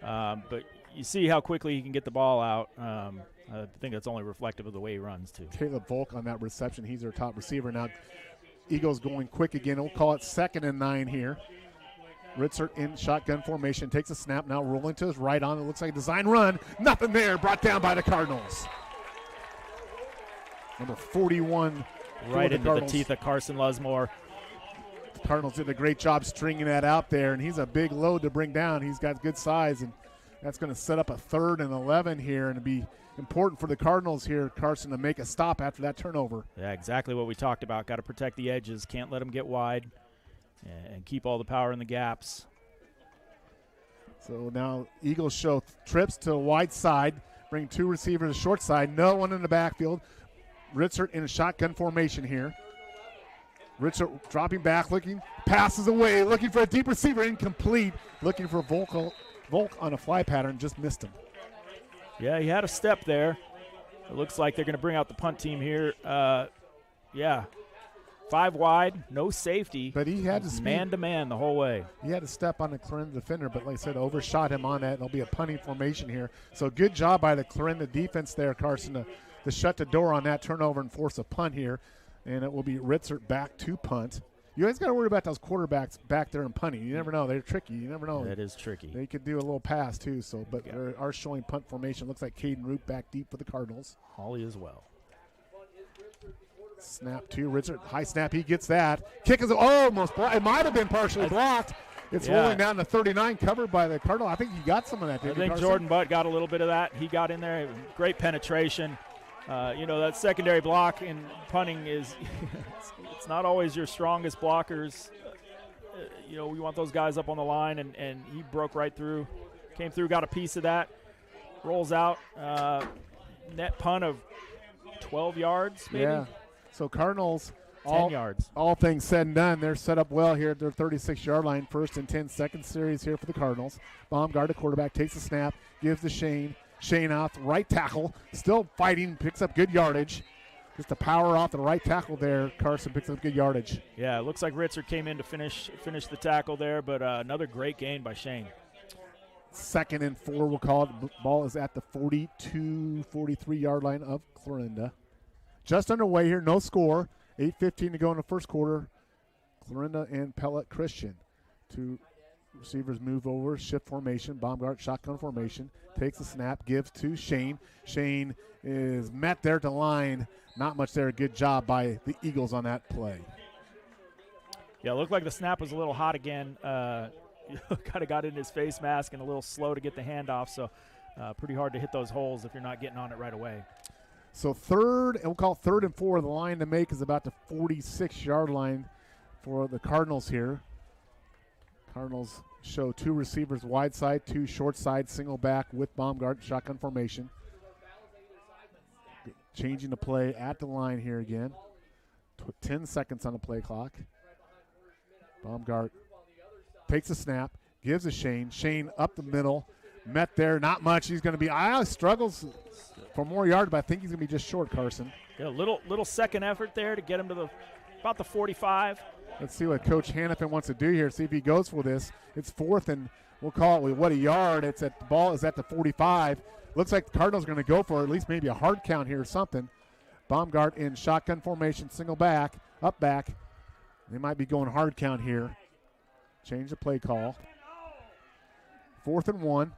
[SPEAKER 2] But you see how quickly he can get the ball out. I think that's only reflective of the way he runs, too.
[SPEAKER 1] Caleb Volk on that reception. He's their top receiver now. Eagles going quick again. We'll call it 2nd and 9 here. Ritzert in shotgun formation, takes a snap, now rolling to his right on. It looks like a design run. Nothing there, brought down by the Cardinals. Number 41.
[SPEAKER 2] Right into the teeth of Carson Lusmore.
[SPEAKER 1] The Cardinals did a great job stringing that out there, and he's a big load to bring down. He's got good size, and that's going to set up a 3rd and 11 here, and it'd be important for the Cardinals here, Carson, to make a stop after that turnover.
[SPEAKER 2] Yeah, exactly what we talked about. Got to protect the edges, can't let them get wide, and keep all the power in the gaps.
[SPEAKER 1] So now Eagles show trips to the wide side, bring 2 receivers to short side, no one in the backfield. Ritzert in a shotgun formation here. Ritzert dropping back, looking, passes away, looking for a deep receiver, incomplete, looking for Volk on a fly pattern, just missed him.
[SPEAKER 2] Yeah, he had a step there. It looks like they're going to bring out the punt team here. Yeah, 5 wide, no safety.
[SPEAKER 1] But he had to
[SPEAKER 2] man-to-man the whole way.
[SPEAKER 1] He had to step on the Clarinda defender, but like I said, overshot him on that. It'll be a punting formation here. So good job by the Clarinda defense there, Carson, to shut the door on that turnover and force a punt here. And it will be Ritzert back to punt. You always got to worry about those quarterbacks back there and punting. You never know. They're tricky. You never know.
[SPEAKER 2] That is tricky.
[SPEAKER 1] They could do a little pass, too. So, but they are showing punt formation. Looks like Caden Root back deep for the Cardinals.
[SPEAKER 2] Holly as well.
[SPEAKER 1] Snap to Ritzert. High snap. He gets that. Kick is almost blocked. It might have been partially blocked. It's rolling down to 39, covered by the Cardinal. I think he got some of that, didn't he,
[SPEAKER 2] I think
[SPEAKER 1] Carson?
[SPEAKER 2] Jordan Butt got a little bit of that. He got in there. Great penetration. That secondary block in punting is it's not always your strongest blockers. We want those guys up on the line, and he broke right through, came through, got a piece of that, rolls out, net punt of 12 yards maybe.
[SPEAKER 1] Yeah. So Cardinals,
[SPEAKER 2] 10 yards.
[SPEAKER 1] All things said and done, they're set up well here at their 36-yard line. 1st and 10, second series here for the Cardinals. Baumgart, the quarterback, takes the snap, gives to Shane. Shane out, right tackle, still fighting, picks up good yardage. Just a power off the right tackle there. Carson picks up good yardage.
[SPEAKER 2] Yeah, it looks like Ritzert came in to finish the tackle there, but another great gain by Shane.
[SPEAKER 1] 2nd and 4, we'll call it. Ball is at the 42, 43-yard line of Clarinda. Just underway here, no score. 8:15 to go in the first quarter. Clarinda and Pella Christian. To Receivers move over, shift formation. Baumgart shotgun formation. Takes a snap, gives to Shane. Shane is met there at the line. Not much there. Good job by the Eagles on that play.
[SPEAKER 2] Yeah, it looked like the snap was a little hot again. Kind of got in his face mask and a little slow to get the handoff, so pretty hard to hit those holes if you're not getting on it right away.
[SPEAKER 1] So third, and we'll call it 3rd and 4. The line to make is about the 46-yard line for the Cardinals here. Cardinals show 2 receivers wide side, 2 short side, single back with Baumgart, shotgun formation. Changing the play at the line here again. 10 seconds on the play clock. Baumgart takes a snap, gives a Shane. Shane up the middle, met there, not much. He's going to be, struggles for more yards, but I think he's going to be just short, Carson.
[SPEAKER 2] Yeah, little second effort there to get him to about the 45.
[SPEAKER 1] Let's see what Coach Hannafin wants to do here, see if he goes for this. It's 4th and we'll call it, a yard. It's at the ball is at the 45. Looks like the Cardinals are going to go for at least maybe a hard count here or something. Baumgart in shotgun formation, single back, up back. They might be going hard count here. Change the play call. 4th and 1.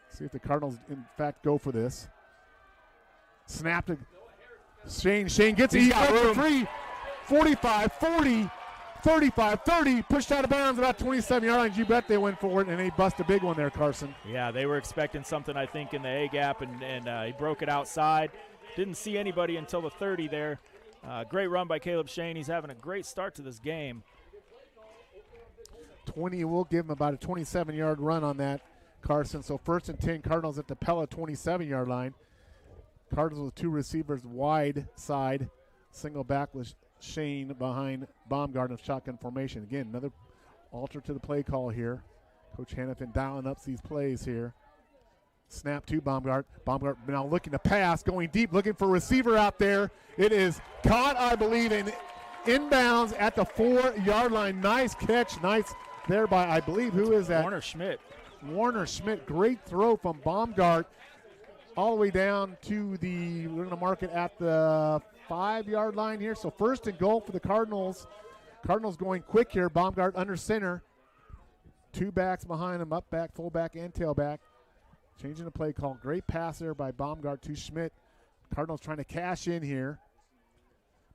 [SPEAKER 1] See if the Cardinals, in fact, go for this. Snap to Shane. Shane gets it. He's got room. 3, 45, 40, 35, 30. Pushed out of bounds about 27-yard lines. You bet they went for it, and they bust a big one there, Carson.
[SPEAKER 2] Yeah, they were expecting something, I think, in the A-gap, and he broke it outside. Didn't see anybody until the 30 there. Great run by Caleb Shane. He's having a great start to this game.
[SPEAKER 1] 20, we'll give him about a 27-yard run on that, Carson. So 1st and 10, Cardinals at the Pella 27-yard line. Cardinals with 2 receivers wide side. Single back with Shane behind Baumgart of shotgun formation. Again, another alter to the play call here. Coach Hannafin dialing up these plays here. Snap to Baumgart. Baumgart now looking to pass, going deep, looking for a receiver out there. It is caught, I believe, in inbounds at the 4-yard line. Nice catch, nice there by, I believe, who is that?
[SPEAKER 2] Warner Schmidt.
[SPEAKER 1] Warner Schmidt, great throw from Baumgart all the way down to the, we're going to mark it at the 5-yard line here. So 1st and goal for the Cardinals. Cardinals going quick here. Baumgart under center. 2 backs behind him, up back, fullback, and tailback. Changing the play call. Great pass there by Baumgart to Schmidt. Cardinals trying to cash in here.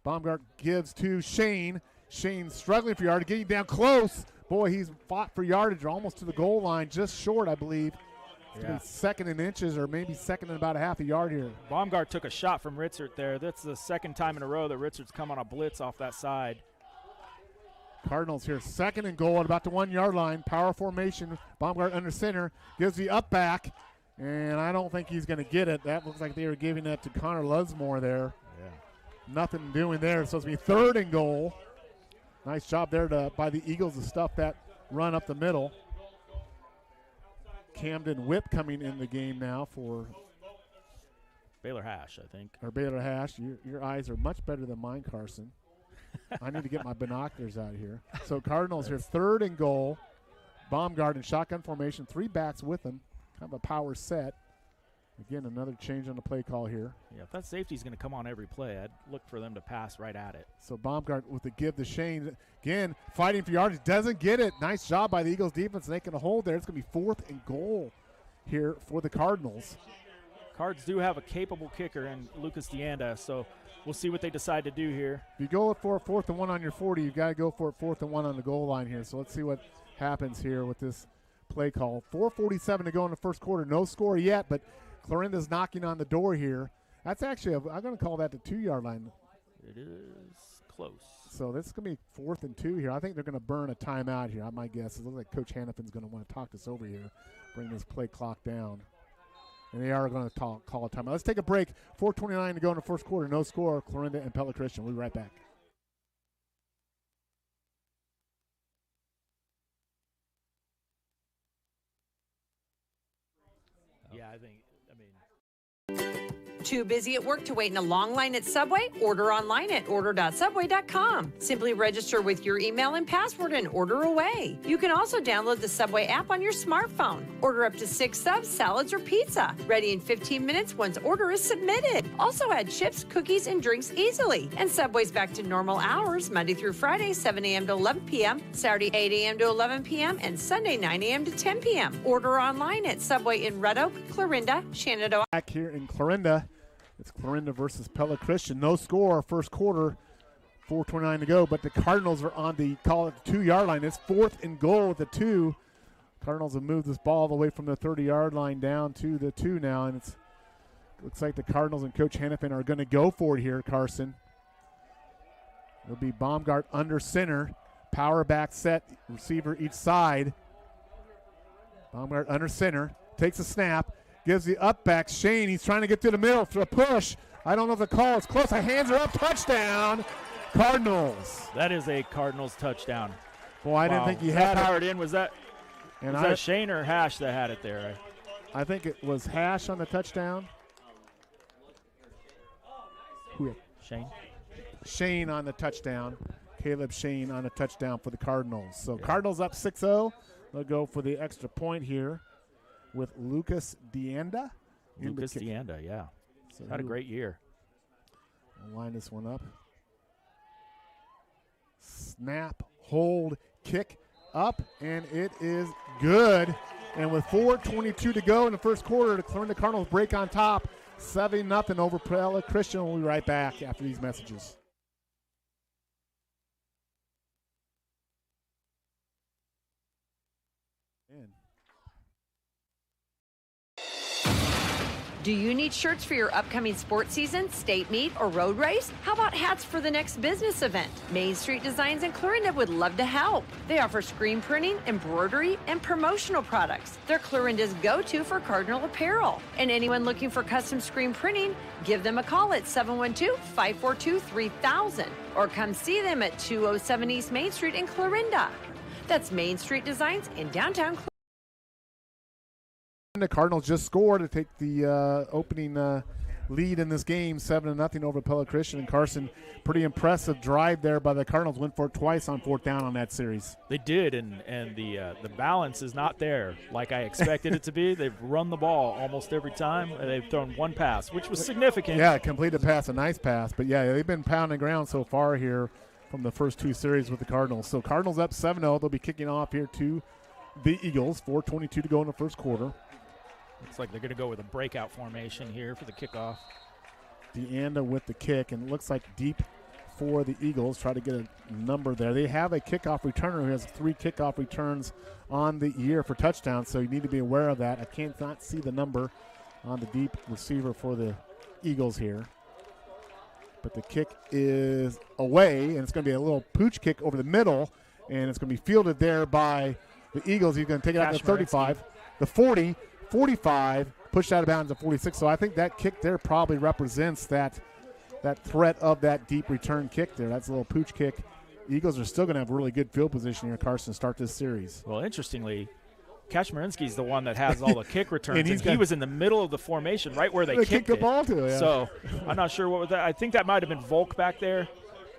[SPEAKER 1] Baumgart gives to Shane. Shane struggling for yardage, getting down close. Boy, he's fought for yardage almost to the goal line, just short, I believe.
[SPEAKER 2] Yeah.
[SPEAKER 1] 2nd in inches or maybe 2nd in about a half a yard here.
[SPEAKER 2] Baumgart took a shot from Ritzert there. That's the 2nd time in a row that Ritzert's come on a blitz off that side.
[SPEAKER 1] Cardinals here, 2nd and goal at about the 1-yard line. Power formation. Baumgart under center. Gives the up back. And I don't think he's going to get it. That looks like they were giving that to Connor Lusmore there.
[SPEAKER 2] Yeah.
[SPEAKER 1] Nothing doing there. So it's going to be 3rd and goal. Nice job there by the Eagles to stuff that run up the middle. Camden Whip coming in the game now for
[SPEAKER 2] Baylor Hash, I think.
[SPEAKER 1] Or Baylor Hash. Your eyes are much better than mine, Carson. I need to get my binoculars out here. So Cardinals here, 3rd and goal. Baumgart in shotgun formation, 3 backs with him. Kind of a power set. Again, another change on the play call here.
[SPEAKER 2] Yeah, if that safety's going to come on every play, I'd look for them to pass right at it.
[SPEAKER 1] So Baumgart with the give to Shane. Again, fighting for yardage. Doesn't get it. Nice job by the Eagles defense. They can hold there. It's going to be 4th and goal here for the Cardinals.
[SPEAKER 2] Cards do have a capable kicker in Lucas Deanda, so we'll see what they decide to do here.
[SPEAKER 1] If you go for 4th and 1 on your 40, you've got to go for it 4th and 1 on the goal line here. So let's see what happens here with this play call. 4:47 to go in the first quarter. No score yet, but Clarinda's knocking on the door here. That's actually, I'm going to call that the 2-yard line.
[SPEAKER 2] It is close.
[SPEAKER 1] So this is going to be 4th and 2 here. I think they're going to burn a timeout here. My guess. It looks like Coach Hannafin's going to want to talk this over here, bring this play clock down. And they are going to call a timeout. Let's take a break. 4:29 to go in the first quarter. No score. Clarinda and Pella Christian. We'll be right back.
[SPEAKER 2] Yeah, I mean.
[SPEAKER 4] Too busy at work to wait in a long line at Subway? Order online at order.subway.com. Simply register with your email and password and order away. You can also download the Subway app on your smartphone. Order up to 6 subs, salads, or pizza. Ready in 15 minutes once order is submitted. Also add chips, cookies, and drinks easily. And Subway's back to normal hours Monday through Friday, 7 a.m. to 11 p.m., Saturday, 8 a.m. to 11 p.m., and Sunday, 9 a.m. to 10 p.m. Order online at Subway in Red Oak, Clarinda, Shenandoah.
[SPEAKER 1] Back here in Clarinda, it's Clarinda versus Pella Christian. No score, first quarter, 4:29 to go, but the Cardinals are on the, call it the 2-yard line. It's 4th and goal with the 2. Cardinals have moved this ball all the way from the 30-yard line down to the 2 now, and it looks like the Cardinals and Coach Hennepin are going to go for it here, Carson. It'll be Baumgart under center, power back set, receiver each side. Baumgart under center, takes a snap, gives the up back. Shane, he's trying to get to the middle for a push. I don't know if the call is close. The hands are up, touchdown, Cardinals.
[SPEAKER 2] That is a Cardinals touchdown.
[SPEAKER 1] Boy, I didn't think he had
[SPEAKER 2] powered in. Was that
[SPEAKER 1] and
[SPEAKER 2] that Shane or Hash that had it there?
[SPEAKER 1] I think it was Hash on the touchdown. Who?
[SPEAKER 2] Shane.
[SPEAKER 1] Shane on the touchdown. Caleb Shane on a touchdown for the Cardinals. So Cardinals up 6-0. They'll go for the extra point here with Lucas Deanda.
[SPEAKER 2] Lucas Deanda, yeah. So had a great year.
[SPEAKER 1] I'll line this one up. Snap, hold, kick up, and it is good. And with 4:22 to go in the first quarter, the Clarinda Cardinals break on top, 7-0 over Pella Christian. We'll be right back after these messages.
[SPEAKER 4] Do you need shirts for your upcoming sports season, state meet, or road race? How about hats for the next business event? Main Street Designs in Clarinda would love to help. They offer screen printing, embroidery, and promotional products. They're Clarinda's go-to for Cardinal apparel. And anyone looking for custom screen printing, give them a call at 712-542-3000 or come see them at 207 East Main Street in Clarinda. That's Main Street Designs in downtown Clarinda.
[SPEAKER 1] The Cardinals just scored to take the opening lead in this game, 7-0 over Pella Christian. And Carson, pretty impressive drive there by the Cardinals. Went for it twice on 4th down on that series.
[SPEAKER 2] They did, and the balance is not there like I expected it to be. They've run the ball almost every time. They've thrown one pass, which was significant.
[SPEAKER 1] Yeah, completed pass, a nice pass. But, yeah, they've been pounding ground so far here from the first 2 series with the Cardinals. So Cardinals up 7-0. They'll be kicking off here to the Eagles. 4:22 to go in the first quarter.
[SPEAKER 2] Looks like they're going to go with a breakout formation here for the kickoff.
[SPEAKER 1] Deanda with the kick, and it looks like deep for the Eagles. Try to get a number there. They have a kickoff returner who has 3 kickoff returns on the year for touchdowns, so you need to be aware of that. I can't not see the number on the deep receiver for the Eagles here. But the kick is away, and it's going to be a little pooch kick over the middle, and it's going to be fielded there by the Eagles. He's going to take it out to the 35, the 40, 45, pushed out of bounds at 46. So I think that kick there probably represents that threat of that deep return kick there. That's a little pooch kick. Eagles are still going to have really good field position here, Carson, to start this series.
[SPEAKER 2] Well, interestingly, Kashmarinsky's the one that has all the kick returns, and he was in the middle of the formation right where they kicked
[SPEAKER 1] the ball to. Yeah.
[SPEAKER 2] So I'm not sure what was that. I think that might have been Volk back there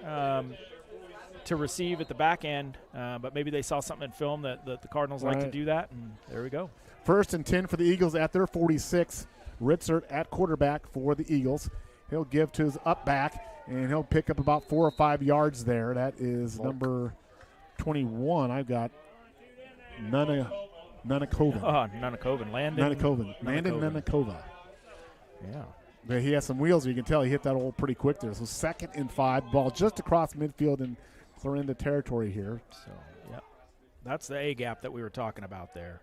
[SPEAKER 2] to receive at the back end, but maybe they saw something in film that the Cardinals like to do that, and there we go.
[SPEAKER 1] 1st and 10 for the Eagles at their 46. Ritzert at quarterback for the Eagles. He'll give to his up back, and he'll pick up about 4 or 5 yards there. That is number 21. I've got Nunakoven.
[SPEAKER 2] Landon
[SPEAKER 1] Nunakova.
[SPEAKER 2] Yeah.
[SPEAKER 1] But he has some wheels. You can tell he hit that hole pretty quick there. So 2nd and 5. Ball just across midfield in Clarinda territory here.
[SPEAKER 2] So, yep. That's the A gap that we were talking about there.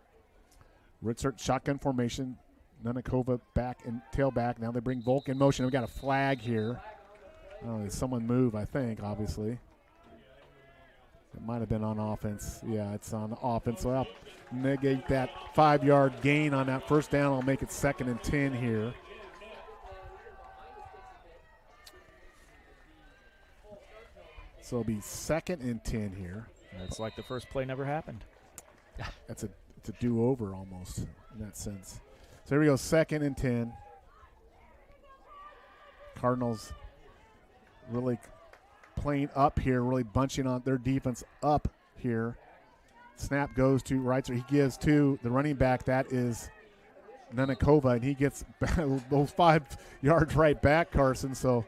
[SPEAKER 1] Ritzert shotgun formation. Nunakova back and tailback. Now they bring Volk in motion. We've got a flag here. Oh, there's someone move, I think, obviously. It might have been on offense. Yeah, it's on offense. So I'll negate that 5-yard gain on that first down. I'll make it 2nd and 10 here. So it'll be 2nd and 10 here.
[SPEAKER 2] It's like the first play never happened.
[SPEAKER 1] It's a do-over almost in that sense. So here we go, 2nd and 10. Cardinals really playing up here, really bunching on their defense up here. Snap goes to Reitzer. He gives to the running back. That is Nenekova, and he gets those 5 yards right back, Carson. So,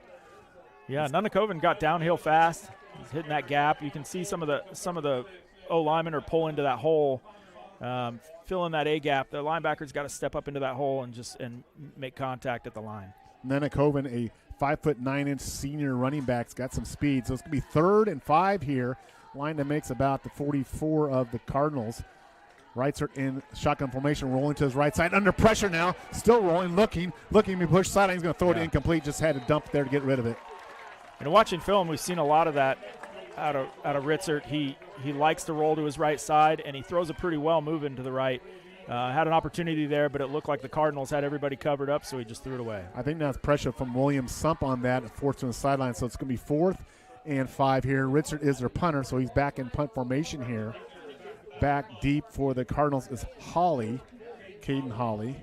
[SPEAKER 2] yeah, Nenekoven got downhill fast. He's hitting that gap. You can see some of the O linemen are pulling into that hole, filling that A gap. The linebacker's got to step up into that hole and make contact at the line.
[SPEAKER 1] Nenekoven, a 5'9" senior running back, has got some speed. So it's going to be 3rd and 5 here. Line that makes about the 44 of the Cardinals. Reitzer in shotgun formation, rolling to his right side. Under pressure now, still rolling, looking to be pushed sideline. He's going to throw it incomplete. Just had to dump there to get rid of it.
[SPEAKER 2] And watching film, we've seen a lot of that out of Ritzert. He likes to roll to his right side, and he throws it pretty well moving to the right. Had an opportunity there, but it looked like the Cardinals had everybody covered up, so he just threw it away.
[SPEAKER 1] I think that's pressure from William Sump on that, forced to the sideline. So it's going to be 4th and 5 here. Ritzert is their punter, so he's back in punt formation here. Back deep for the Cardinals is Hawley, Caden Hawley.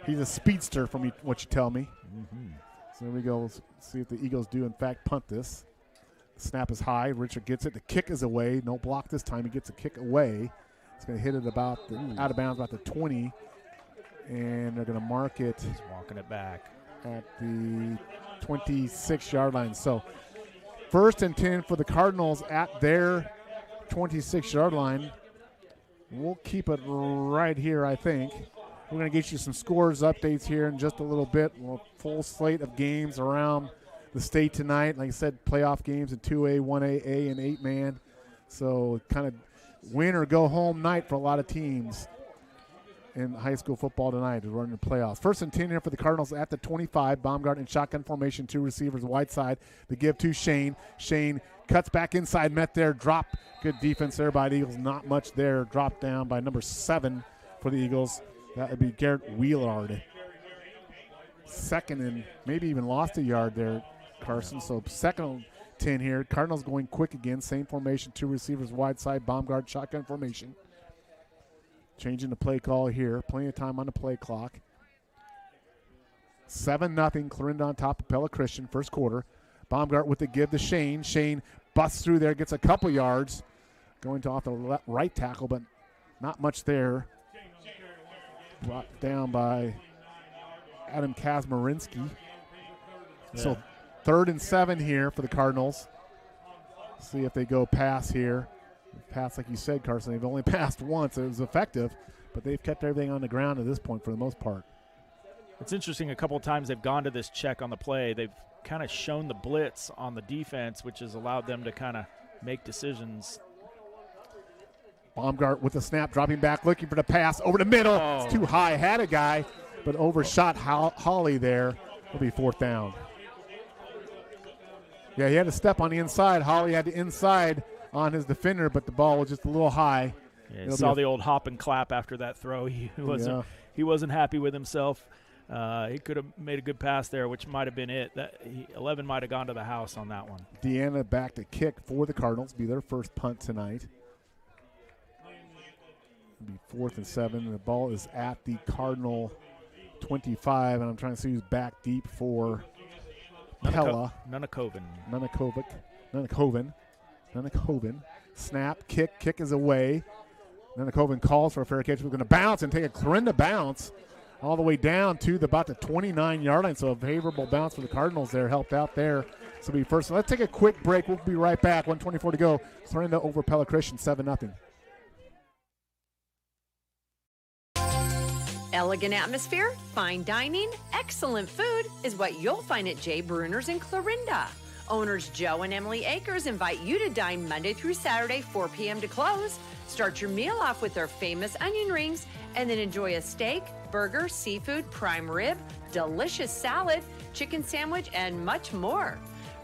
[SPEAKER 1] He's a speedster from what you tell me.
[SPEAKER 2] Mm-hmm.
[SPEAKER 1] So there we go. Let's see if the Eagles do, in fact, punt this. Snap is high. Richard gets it. The kick is away. No block this time. He gets a kick away. It's going to hit it about out of bounds, about the 20. And they're going to mark it.
[SPEAKER 2] He's walking it back
[SPEAKER 1] at the 26-yard line. So 1st and 10 for the Cardinals at their 26-yard line. We'll keep it right here, I think. We're going to get you some scores updates here in just a little bit. We'll full slate of games around the state tonight. Like I said, playoff games in 2A, 1A, A, and 8-man. So kind of win or go home night for a lot of teams in high school football tonight to run the playoffs. 1st and 10 here for the Cardinals at the 25. Baumgart in shotgun formation, 2 receivers wide side. The give to Shane. Shane cuts back inside, met there, drop. Good defense there by the Eagles. Not much there. Dropped down by number 7 for the Eagles. That would be Garrett Wheelard. 2nd and maybe even lost a yard there, Carson. So 2nd and 10 here. Cardinals going quick again. Same formation, 2 receivers wide side. Baumgart shotgun formation. Changing the play call here. Plenty of time on the play clock. 7-0. Clarinda on top of Pella Christian. First quarter. Baumgart with the give to Shane. Shane busts through there, gets a couple yards. Going to off the right tackle, but not much there. Brought down by Adam Kazmarinsky. Yeah. So 3rd and 7 here for the Cardinals. See if they go pass here. Pass, like you said, Carson, they've only passed once. It was effective, but they've kept everything on the ground at this point for the most part.
[SPEAKER 2] It's interesting, a couple of times they've gone to this check on the play. They've kind of shown the blitz on the defense, which has allowed them to kind of make decisions.
[SPEAKER 1] Baumgart with the snap, dropping back, looking for the pass over the middle. Oh. It's too high. Had a guy, but overshot Hawley there. It'll be 4th down. Yeah, he had to step on the inside. Hawley had the inside on his defender, but the ball was just a little high.
[SPEAKER 2] Yeah, he saw the old hop and clap after that throw. He wasn't happy with himself. He could have made a good pass there, which might have been it. 11 might have gone to the house on that one.
[SPEAKER 1] Deanna back to kick for the Cardinals. Be their first punt tonight. It'll be 4th and 7. The ball is at the Cardinal 25, and I'm trying to see who's back deep for Pella. Nenekoven. Snap, kick is away. Nenekoven calls for a fair catch. We're going to bounce and take a Clarinda bounce all the way down to about the 29-yard line. So a favorable bounce for the Cardinals there, helped out there. So it'll be first. So let's take a quick break. We'll be right back. 1:24 to go. Clarinda over Pella Christian, 7-0.
[SPEAKER 4] Elegant atmosphere, fine dining, excellent food is what you'll find at Jay Bruner's in Clarinda. Owners Joe and Emily Akers invite you to dine Monday through Saturday, 4 p.m. to close. Start your meal off with their famous onion rings and then enjoy a steak, burger, seafood, prime rib, delicious salad, chicken sandwich, and much more.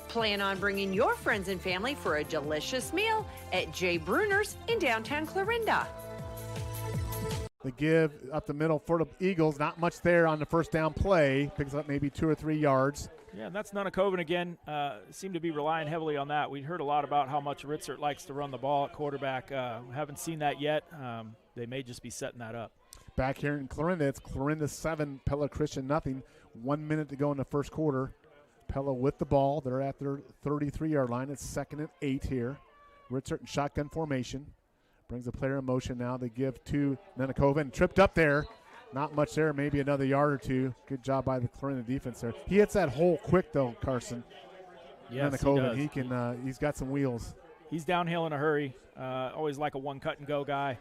[SPEAKER 4] Plan on bringing your friends and family for a delicious meal at Jay Bruner's in downtown Clarinda.
[SPEAKER 1] The give up the middle for the Eagles. Not much there on the first down play. Picks up maybe 2 or 3 yards.
[SPEAKER 2] Yeah, and that's Nenekoven again. Seemed to be relying heavily on that. We heard a lot about how much Ritzert likes to run the ball at quarterback. Haven't seen that yet. They may just be setting that up.
[SPEAKER 1] Back here in Clarinda, it's Clarinda 7, Pella Christian nothing. 1 minute to go in the first quarter. Pella with the ball. They're at their 33-yard line. It's 2nd and 8 here. Richard in shotgun formation. Brings the player in motion now. They give to Nenakova and tripped up there. Not much there, maybe another yard or two. Good job by the Clarinda defense there. He hits that hole quick, though, Carson.
[SPEAKER 2] Yes,
[SPEAKER 1] Nenakova,
[SPEAKER 2] he does.
[SPEAKER 1] He's got some wheels.
[SPEAKER 2] He's downhill in a hurry. Always like a one cut and go guy.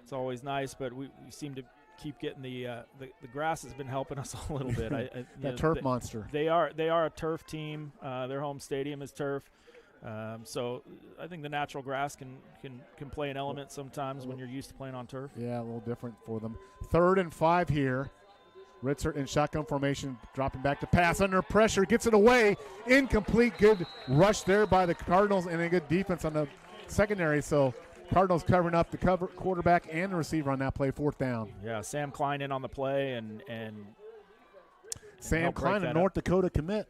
[SPEAKER 2] It's always nice, but we seem to keep getting the grass has been helping us a little bit.
[SPEAKER 1] That turf monster.
[SPEAKER 2] They are a turf team. Their home stadium is turf. So I think the natural grass can play an element sometimes when you're used to playing on turf.
[SPEAKER 1] Yeah, a little different for them. 3rd and 5 here. Ritzert in shotgun formation, dropping back to pass under pressure, gets it away. Incomplete. Good rush there by the Cardinals and a good defense on the secondary. So Cardinals covering up the quarterback and the receiver on that play, 4th down.
[SPEAKER 2] Yeah, Sam Klein in on the play and
[SPEAKER 1] Sam Klein, a North Dakota commit.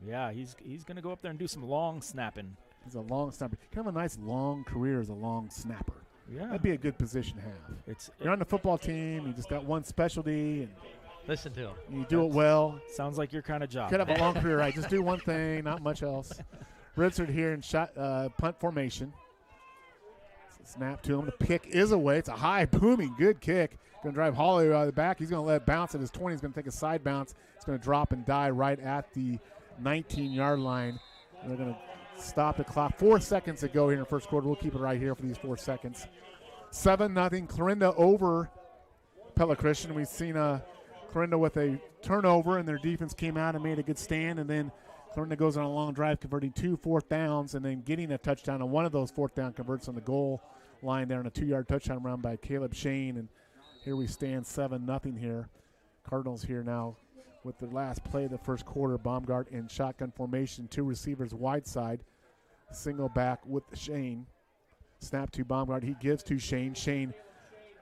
[SPEAKER 2] Yeah, he's going to go up there and do some long snapping.
[SPEAKER 1] He's a long snapper. Kind of a nice long career as a long snapper.
[SPEAKER 2] Yeah.
[SPEAKER 1] That'd be a good position to have. You're on the football team. You just got one specialty. And
[SPEAKER 3] listen to him.
[SPEAKER 1] You do it well.
[SPEAKER 2] Sounds like your kind of job.
[SPEAKER 1] Could have a long career, right? Just do one thing, not much else. Ritzert here in punt formation. Snap to him. The pick is away. It's a high, booming, good kick. Going to drive Holloway out of the back. He's going to let it bounce at his 20. He's going to take a side bounce. It's going to drop and die right at the 19-yard line. They're going to stop the clock. 4 seconds to go here in the first quarter. We'll keep it right here for these 4 seconds. 7-0. Clarinda over Pella Christian. We've seen Clarinda with a turnover, and their defense came out and made a good stand. And then Clarinda goes on a long drive, converting 2 4th downs and then getting a touchdown. And one of those 4th down converts on the goal line there on a 2-yard touchdown run by Caleb Shane. And here we stand 7-0 here. Cardinals here now with the last play of the first quarter. Baumgart in shotgun formation, 2 receivers wide side. Single back with Shane. Snap to Baumgart. He gives to Shane. Shane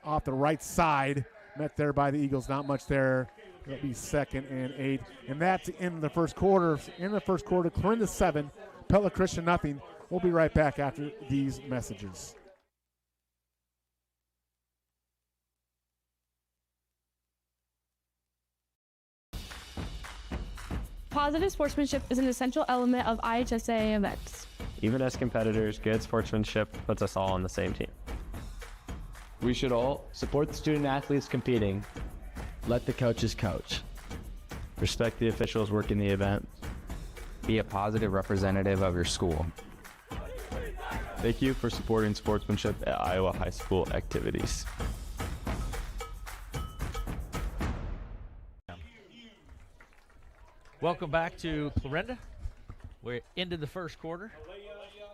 [SPEAKER 1] off the right side. Met there by the Eagles. Not much there. It'll be 2nd and 8. And that's the end of the first quarter. In the first quarter, Clarinda 7, Pella Christian nothing. We'll be right back after these messages.
[SPEAKER 10] Positive sportsmanship is an essential element of IHSA events.
[SPEAKER 11] Even as competitors, good sportsmanship puts us all on the same team.
[SPEAKER 12] We should all support the student athletes competing. Let the coaches coach.
[SPEAKER 11] Respect the officials working the event.
[SPEAKER 13] Be a positive representative of your school.
[SPEAKER 11] Thank you for supporting sportsmanship at Iowa high school activities.
[SPEAKER 3] Welcome back to Clarinda. We're into the first quarter,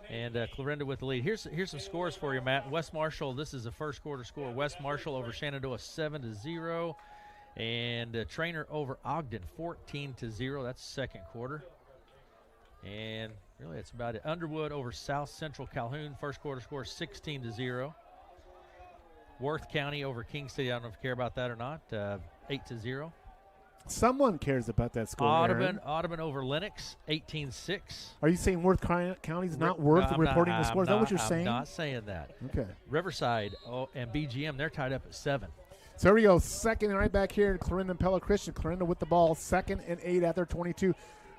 [SPEAKER 3] and Clarinda with the lead. Here's some scores for you, Matt. West Marshall, this is the first quarter score. West Marshall over Shenandoah 7-0, and Trainer over Ogden 14-0. That's second quarter. And really, that's about it. Underwood over South Central Calhoun. First quarter score 16-0. Worth County over King City. I don't know if you care about that or not. 8-0.
[SPEAKER 1] Someone cares about that score.
[SPEAKER 3] Audubon over Lennox, 18-6.
[SPEAKER 1] Are you saying Worth County's not worth reporting the score? Is that what you're saying?
[SPEAKER 3] I'm not saying that.
[SPEAKER 1] Okay.
[SPEAKER 3] Riverside and BGM, they're tied up at 7.
[SPEAKER 1] So here we go. 2nd and right back here. Clarinda and Pella Christian. Clarinda with the ball. 2nd and 8 at their 22.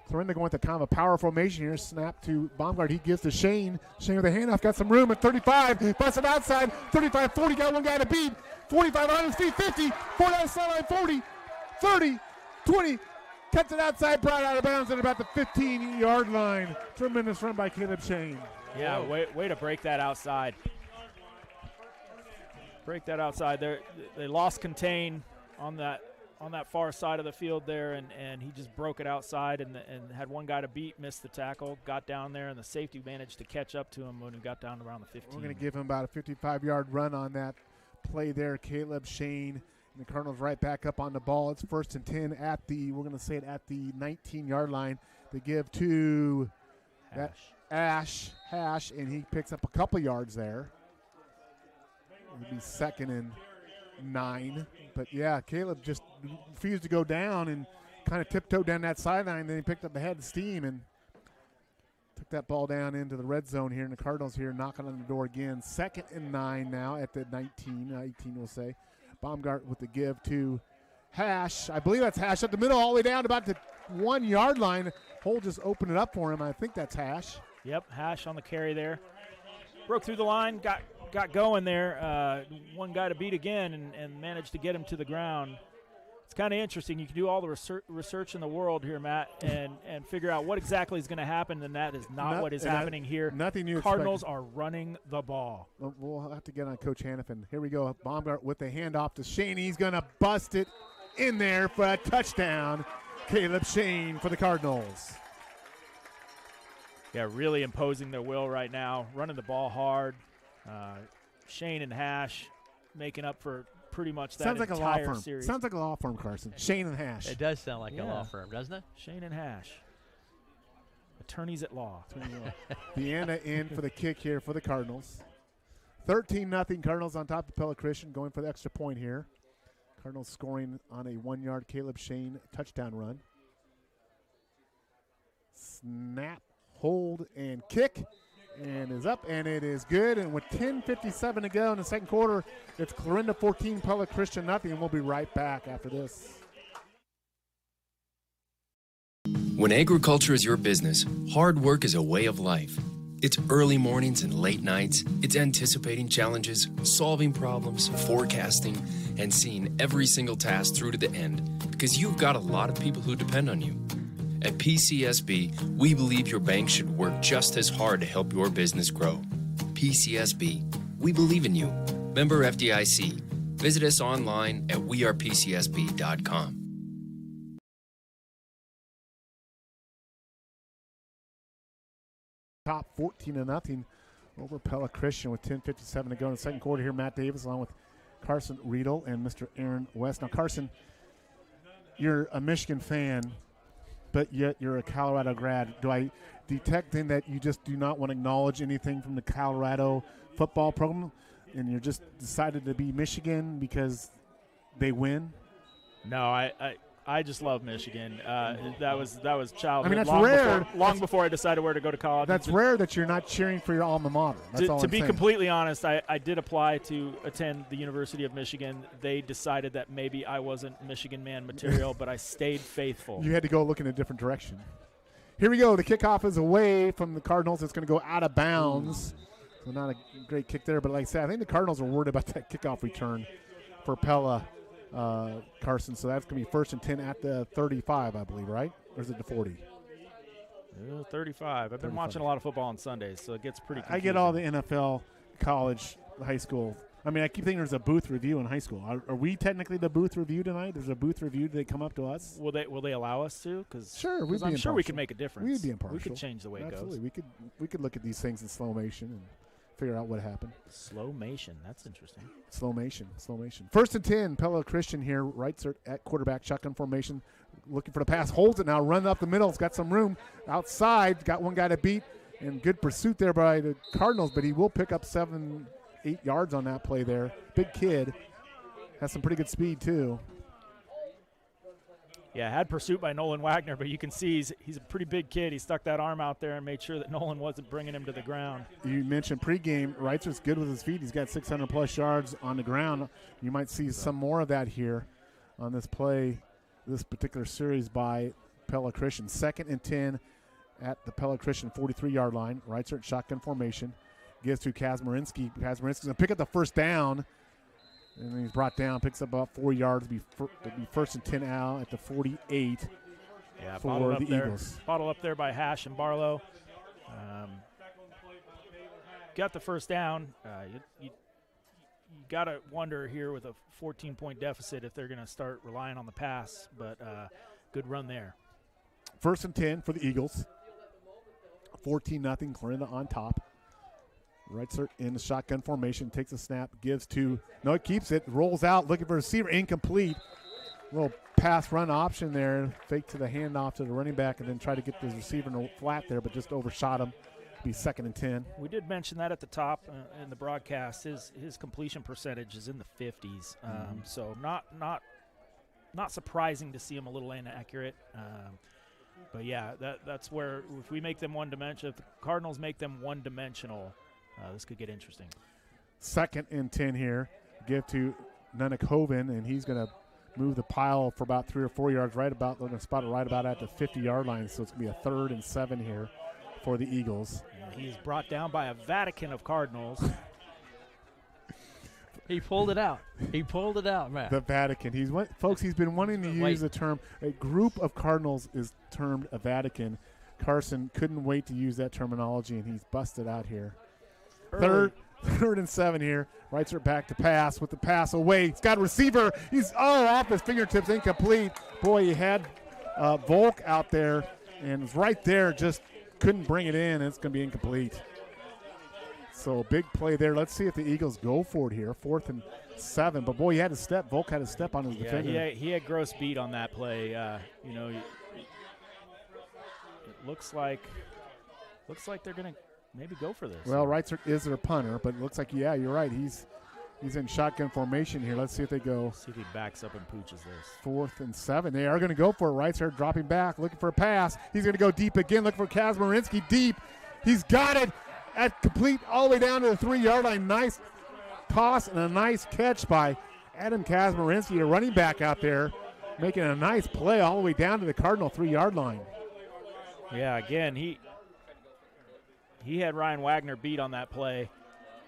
[SPEAKER 1] Clarinda going with kind of a power formation here. Snap to Baumgart. He gives to Shane. Shane with a handoff. Got some room at 35. Busts it outside. 35, 40. Got one guy to beat. 45 on his feet. 50. 4 down the sideline. 40. 30. 20. Cuts it outside. Brought out of bounds at about the 15-yard line. Tremendous run by Caleb Shane.
[SPEAKER 2] Yeah, way to break that outside. Break that outside. They lost contain on that far side of the field there, and he just broke it outside and had one guy to beat, missed the tackle, got down there, and the safety managed to catch up to him when he got down around the 15.
[SPEAKER 1] We're going to give him about a 55-yard run on that play there. Caleb Shane. And the Cardinals right back up on the ball. It's 1st and 10 at the 19-yard line. They give to Hash, and he picks up a couple yards there. It'll be 2nd and 9. But, yeah, Caleb just refused to go down and kind of tiptoed down that sideline. Then he picked up a head of steam and took that ball down into the red zone here. And the Cardinals here knocking on the door again. 2nd and 9 now at the 18 we'll say. Baumgart with the give to Hash. I believe that's Hash up the middle all the way down about the 1 yard line. Hole just opened it up for him. I think that's Hash.
[SPEAKER 2] Yep, Hash on the carry there. Broke through the line, got going there. One guy to beat again and managed to get him to the ground. It's kind of interesting. You can do all the research in the world here, Matt, and figure out what exactly is going to happen, and that is not what is happening here.
[SPEAKER 1] Nothing you
[SPEAKER 2] Cardinals
[SPEAKER 1] expect.
[SPEAKER 2] are running the ball.
[SPEAKER 1] We'll have to get on Coach Hannafin. Here we go. Baumgart with the handoff to Shane. He's going to bust it in there for a touchdown. Caleb Shane for the Cardinals.
[SPEAKER 2] Yeah, really imposing their will right now, running the ball hard. Shane and Hash making up for pretty much that entire
[SPEAKER 1] law firm.
[SPEAKER 2] series.
[SPEAKER 1] Sounds like a law firm, Carson. Shane and Hash.
[SPEAKER 3] It does sound like a law firm, doesn't it?
[SPEAKER 2] Shane and Hash. Attorneys at law.
[SPEAKER 1] Deanna in for the kick here for the Cardinals. 13-0 Cardinals on top of Pella Christian, going for the extra point here. Cardinals scoring on a 1-yard Caleb Shane touchdown run. Snap, hold, and kick. And is up, and it is good. And with 10:57 to go in the second quarter, it's Clarinda 14, Pella Christian nothing. And we'll be right back after this.
[SPEAKER 17] When agriculture is your business, hard work is a way of life. It's early mornings and late nights. It's anticipating challenges, solving problems, forecasting, and seeing every single task through to the end, because you've got a lot of people who depend on you. At PCSB, we believe your bank should work just as hard to help your business grow. PCSB, we believe in you. Member FDIC. Visit us online at wearepcsb.com.
[SPEAKER 1] Top 14-0 over Pella Christian with 10:57 to go in the second quarter here. Matt Davis along with Carson Riedel and Mr. Aaron West. Now, Carson, you're a Michigan fan, but yet you're a Colorado grad. Do I detect then that you just do not want to acknowledge anything from the Colorado football program, and you're just decided to be Michigan because they win?
[SPEAKER 2] No, I just love Michigan. That was childhood.
[SPEAKER 1] I mean, that's rare.
[SPEAKER 2] Long before I decided where to go to college.
[SPEAKER 1] That's rare that you're not cheering for your alma mater. That's all
[SPEAKER 2] To
[SPEAKER 1] I'm
[SPEAKER 2] be
[SPEAKER 1] saying.
[SPEAKER 2] completely honest, I did apply to attend the University of Michigan. They decided that maybe I wasn't Michigan man material, but I stayed faithful.
[SPEAKER 1] You had to go look in a different direction. Here we go. The kickoff is away from the Cardinals. It's going to go out of bounds. So not a great kick there, but like I said, I think the Cardinals are worried about that kickoff return for Pella Carson. So that's going to be 1st and 10 at the 35, I believe, right? Or is it the 40?
[SPEAKER 2] 35. I've been watching a lot of football on Sundays, so it gets pretty confusing.
[SPEAKER 1] I get all the NFL, college, high school. I mean, I keep thinking there's a booth review in high school. Are we technically the booth review tonight? There's a booth review. Do they come up to us?
[SPEAKER 2] Will they allow us to? Cause,
[SPEAKER 1] sure, we'd be
[SPEAKER 2] I'm sure we
[SPEAKER 1] impartial.
[SPEAKER 2] can make a difference.
[SPEAKER 1] We'd be impartial.
[SPEAKER 2] We could change the way it goes.
[SPEAKER 1] Absolutely. We could look at these things in slow motion and figure out what happened.
[SPEAKER 2] Slow-mation. That's interesting.
[SPEAKER 1] Slow-mation. 1st and 10. Pella Christian here. Right at quarterback. Shotgun formation. Looking for the pass. Holds it now. Run up the middle. It's got some room. Outside. Got one guy to beat. And good pursuit there by the Cardinals. But he will pick up 7-8 yards on that play there. Big kid. Has some pretty good speed too.
[SPEAKER 2] Yeah, had pursuit by Nolan Wagner, but you can see he's a pretty big kid. He stuck that arm out there and made sure that Nolan wasn't bringing him to the ground.
[SPEAKER 1] You mentioned pregame. Reitzer's good with his feet. He's got 600-plus yards on the ground. You might see some more of that here on this play, this particular series by Pella Christian. 2nd and 10 at the Pella Christian 43-yard line. Reitzer at shotgun formation. Gives to Kazmarinsky. Kazmarinsky's going to pick up the first down. And then he's brought down, picks up about 4 yards. It'll be 1st and 10 out at the 48 for the Eagles.
[SPEAKER 2] Bottled up there by Hash and Barlow. Got the first down. You got to wonder here with a 14-point deficit if they're going to start relying on the pass, but good run there.
[SPEAKER 1] 1st and 10 for the Eagles. 14-0, Clarinda on top. Reitzer in the shotgun formation, takes a snap, gives to, no, it keeps it, rolls out, looking for a receiver, incomplete. Little pass run option there, fake to the handoff to the running back, and then try to get the receiver in the flat there, but just overshot him. Be 2nd and 10.
[SPEAKER 2] We did mention that at the top in the broadcast. His completion percentage is in the 50s, so not surprising to see him a little inaccurate. But yeah, that's where if we make them one-dimensional, if the Cardinals make them one-dimensional, this could get interesting.
[SPEAKER 1] 2nd and 10 here. Give to Nunnik Hoven, and he's going to move the pile for about 3 or 4 yards, they're going to spot it right about at the 50-yard line, so it's going to be a 3rd and 7 here for the Eagles.
[SPEAKER 2] He's brought down by a Vatican of Cardinals.
[SPEAKER 3] He pulled it out. He pulled it out, Matt.
[SPEAKER 1] The Vatican. He's been wanting to use the term. A group of Cardinals is termed a Vatican. Carson couldn't wait to use that terminology, and he's busted out here. Third and 7 here. Reitzert back to pass with the pass away. He's got a receiver. He's off his fingertips, incomplete. Boy, he had Volk out there, and was right there, just couldn't bring it in, and it's going to be incomplete. So big play there. Let's see if the Eagles go for it here. 4th and 7. But, boy, he had a step. Volk had a step on his defender.
[SPEAKER 2] He had gross beat on that play. It looks like they're going to maybe go for this.
[SPEAKER 1] Well, Reitzert is their punter, but it looks like, you're right. He's in shotgun formation here. Let's see if they go.
[SPEAKER 2] See if he backs up and pooches this.
[SPEAKER 1] 4th and 7. They are going to go for it. Reitzert dropping back, looking for a pass. He's going to go deep again, looking for Kazmarinsky deep. He's got it. At complete all the way down to the 3-yard line. Nice toss and a nice catch by Adam Kazmarinsky, a running back out there, making a nice play all the way down to the Cardinal 3-yard line.
[SPEAKER 2] Yeah, again, he had Ryan Wagner beat on that play.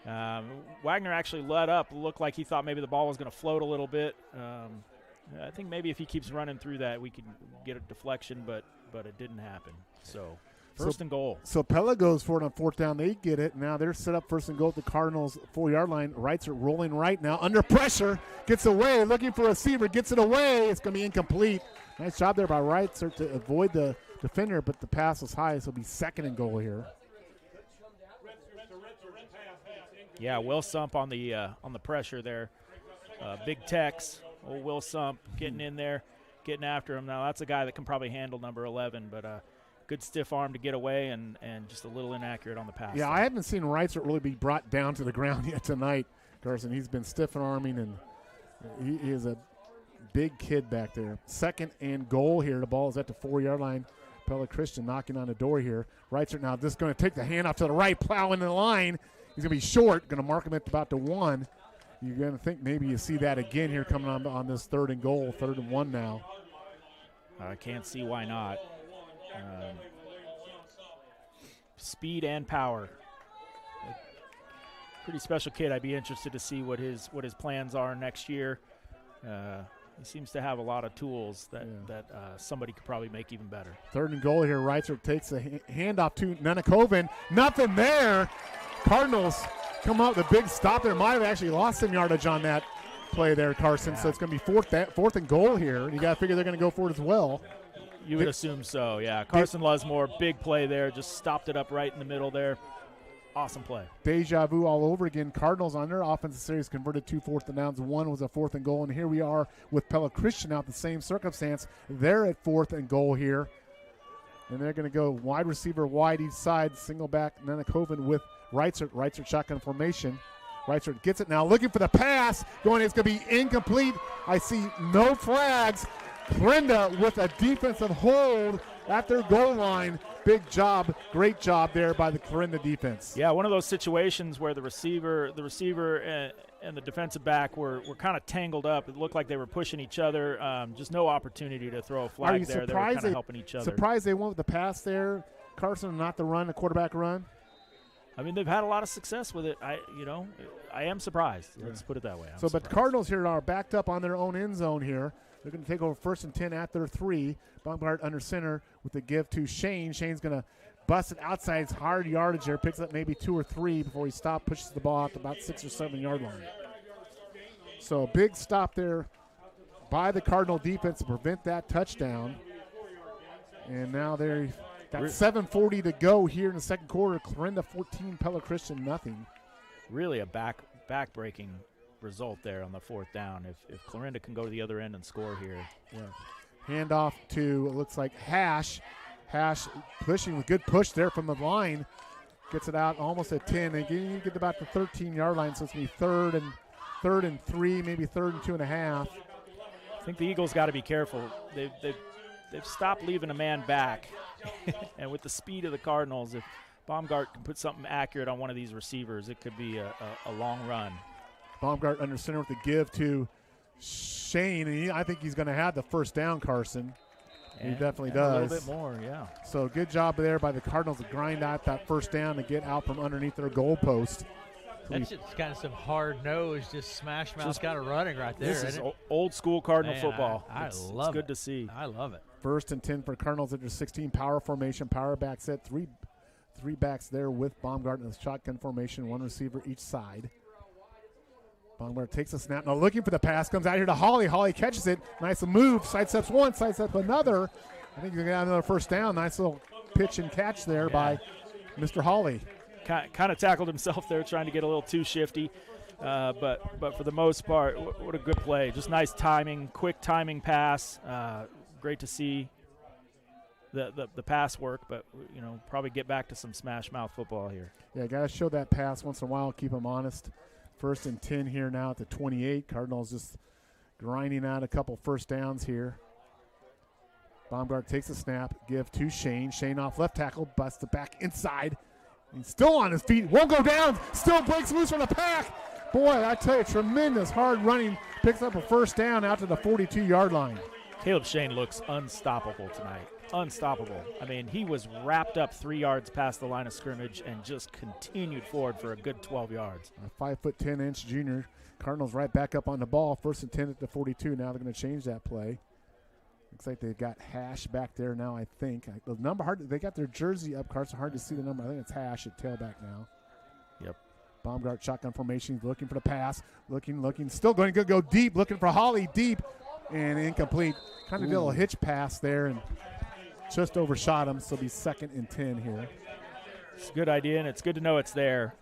[SPEAKER 2] Wagner actually let up. Looked like he thought maybe the ball was going to float a little bit. I think maybe if he keeps running through that, we could get a deflection, but it didn't happen. So first and goal.
[SPEAKER 1] So Pella goes for it on 4th down. They get it. Now they're set up 1st and goal at the Cardinals 4-yard line. Reitzert rolling right now. Under pressure. Gets away. Looking for a receiver. Gets it away. It's going to be incomplete. Nice job there by Reitzert to avoid the defender, but the pass was high, so it'll be 2nd and goal here.
[SPEAKER 2] Yeah, Will Sump on the pressure there. Big Tex. Old Will Sump getting in there, getting after him. Now that's a guy that can probably handle number 11, but good stiff arm to get away and just a little inaccurate on the pass.
[SPEAKER 1] Yeah, I haven't seen Reitzert really be brought down to the ground yet tonight, Carson. He's been stiff arming, and he is a big kid back there. 2nd and goal here. The ball is at the 4-yard line. Pella Christian knocking on the door here. Reitzert now just going to take the handoff to the right, plow in the line. He's going to be short, going to mark him at about the 1. You're going to think maybe you see that again here coming on this 3rd and goal, 3rd and 1 now.
[SPEAKER 2] I can't see why not. Speed and power. Pretty special kid. I'd be interested to see what his plans are next year. He seems to have a lot of tools that somebody could probably make even better.
[SPEAKER 1] 3rd and goal here. Reitzert takes the handoff to Nenakoven. Nothing there. Cardinals come out with a big stop there. Might have actually lost some yardage on that play there, Carson. Yeah. So it's going to be 4th and goal here. You got to figure they're going to go for it as well.
[SPEAKER 2] You would assume so, yeah. Carson Lusmore, big play there. Just stopped it up right in the middle there. Awesome play.
[SPEAKER 1] Deja vu all over again. Cardinals on their offensive series converted 2 4th and downs. 1 was a 4th and goal. And here we are with Pella Christian out the same circumstance. They're at 4th and goal here. And they're going to go wide receiver, wide each side, single back, Nenakoven with Reitzert. Reitzert shotgun formation. Reitzert gets it now, looking for the pass. It's going to be incomplete. I see no flags. Clarinda with a defensive hold at their goal line. Big job, great job there by the Clarinda defense.
[SPEAKER 2] Yeah, one of those situations where the receiver and the defensive back were kind of tangled up. It looked like they were pushing each other. Just no opportunity to throw a flag there. They were kind of helping each other.
[SPEAKER 1] Surprised they went with the pass there, Carson, not the run, the quarterback run?
[SPEAKER 2] I mean, they've had a lot of success with it. I am surprised. Let's put it that way.
[SPEAKER 1] But the Cardinals here are backed up on their own end zone here. They're going to take over 1st and 10 at their 3. Baumgart under center with the give to Shane. Shane's going to bust it outside. It's hard yardage there. Picks up maybe 2 or 3 before he stops, pushes the ball out to about 6 or 7 yard line. So big stop there by the Cardinal defense to prevent that touchdown. And now they've got 7:40 to go here in the 2nd quarter. Clarinda 14, Pella Christian nothing.
[SPEAKER 2] Really a back-breaking result there on the 4th down. If Clarinda can go to the other end and score here.
[SPEAKER 1] Yeah. Handoff to, it looks like Hash. Hash pushing with good push there from the line. Gets it out almost at 10. And you get about the 13-yard line, so it's going to be 3rd and 3, maybe 3rd and 2.5.
[SPEAKER 2] I think the Eagles got to be careful. They've stopped leaving a man back. And with the speed of the Cardinals, if Baumgart can put something accurate on one of these receivers, it could be a long run.
[SPEAKER 1] Baumgart under center with the give to Shane, and I think he's going to have the first down, Carson. He definitely
[SPEAKER 2] and
[SPEAKER 1] does.
[SPEAKER 2] A little bit more, yeah.
[SPEAKER 1] So good job there by the Cardinals to grind out that first down to get out from underneath their goal post.
[SPEAKER 3] That's just kind of some hard-nosed, just smash-mouth kind of running right there.
[SPEAKER 2] This is old-school Cardinal football.
[SPEAKER 3] I
[SPEAKER 2] it's
[SPEAKER 3] love it.
[SPEAKER 2] Good to see.
[SPEAKER 3] I love it.
[SPEAKER 1] 1st and 10 for Cardinals at their 16 power formation. Power back set. Three backs there with Baumgart in the shotgun formation. 1 receiver each side. Baumgart takes a snap. Now looking for the pass. Comes out here to Holly. Holly catches it. Nice move. Sidesteps one. Sidesteps another. I think he's going to get another first down. Nice little pitch and catch there by Mr. Holly.
[SPEAKER 2] Kind of tackled himself there, trying to get a little too shifty. But for the most part, what a good play. Just nice timing, quick timing pass. Great to see the pass work, but, probably get back to some smash mouth football here.
[SPEAKER 1] Yeah, got to show that pass once in a while, keep them honest. 1st and 10 here now at the 28. Cardinals just grinding out a couple first downs here. Baumgart takes a snap, give to Shane. Shane off left tackle, busts it back inside. He's still on his feet, won't go down, still breaks loose from the pack. Boy, I tell you, tremendous hard running, picks up a first down out to the 42-yard line.
[SPEAKER 2] Caleb Shane looks unstoppable tonight. Unstoppable. I mean, he was wrapped up 3 yards past the line of scrimmage and just continued forward for a good 12 yards.
[SPEAKER 1] A 5'10" junior. Cardinals right back up on the ball. 1st and 10 at the 42. Now they're going to change that play. Looks like they've got Hash back there now, I think. The number hard. They got their jersey up, Carson. Hard to see the number. I think it's Hash at tailback now.
[SPEAKER 2] Yep.
[SPEAKER 1] Baumgart shotgun formation. He's looking for the pass. Looking. Still going to go deep. Looking for Holly deep. And incomplete. Kind of did a little hitch pass there and just overshot him. So it'll be 2nd and 10 here.
[SPEAKER 2] It's a good idea, and it's good to know it's there.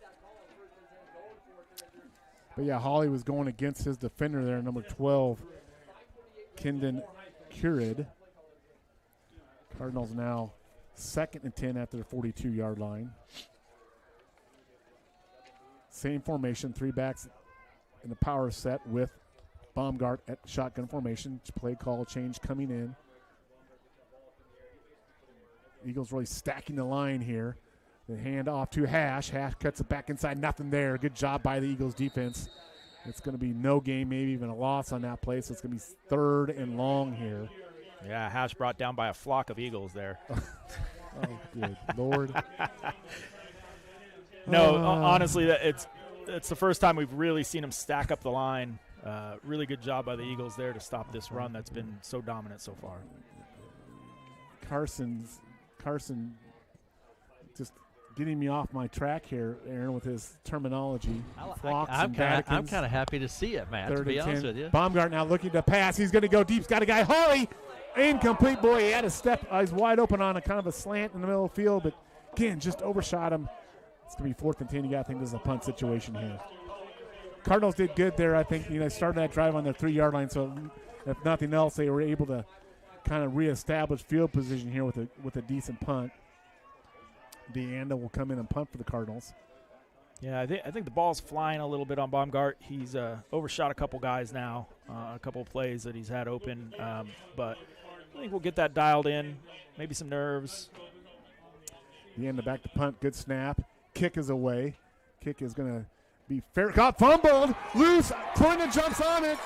[SPEAKER 1] But, yeah, Holly was going against his defender there, number 12, Kendon Curid. Cardinals now 2nd and 10 after the 42-yard line. Same formation, 3 backs in the power set with Baumgart at shotgun formation. Play call change coming in. Eagles really stacking the line here. The hand off to Hash. Hash cuts it back inside. Nothing there. Good job by the Eagles defense. It's going to be no gain, maybe even a loss on that play. So it's going to be 3rd and long here.
[SPEAKER 2] Yeah, Hash brought down by a flock of Eagles there.
[SPEAKER 1] Oh, good Lord.
[SPEAKER 2] No, honestly, it's the first time we've really seen him stack up the line. Really good job by the Eagles there to stop this run that's been so dominant so far.
[SPEAKER 1] Carson just getting me off my track here, Aaron, with his terminology.
[SPEAKER 3] I'm kind of happy to see it, Matt, to be honest with you.
[SPEAKER 1] Baumgart now looking to pass. He's going to go deep. He's got a guy, Holly. Incomplete. Boy, he had a step. He's wide open on a kind of a slant in the middle of the field, but, again, just overshot him. It's going to be 4th and 10. You got to think this is a punt situation here. Cardinals did good there, I think. Started that drive on their 3-yard line, so if nothing else, they were able to kind of reestablish field position here with a decent punt. Deanda will come in and punt for the Cardinals.
[SPEAKER 2] Yeah, I think the ball's flying a little bit on Baumgart. He's overshot a couple guys now, a couple of plays that he's had open. But I think we'll get that dialed in, maybe some nerves.
[SPEAKER 1] Deanda back to punt, good snap. Kick is away. Kick is going to be fair. Got fumbled, loose. Clarinda jumps on it.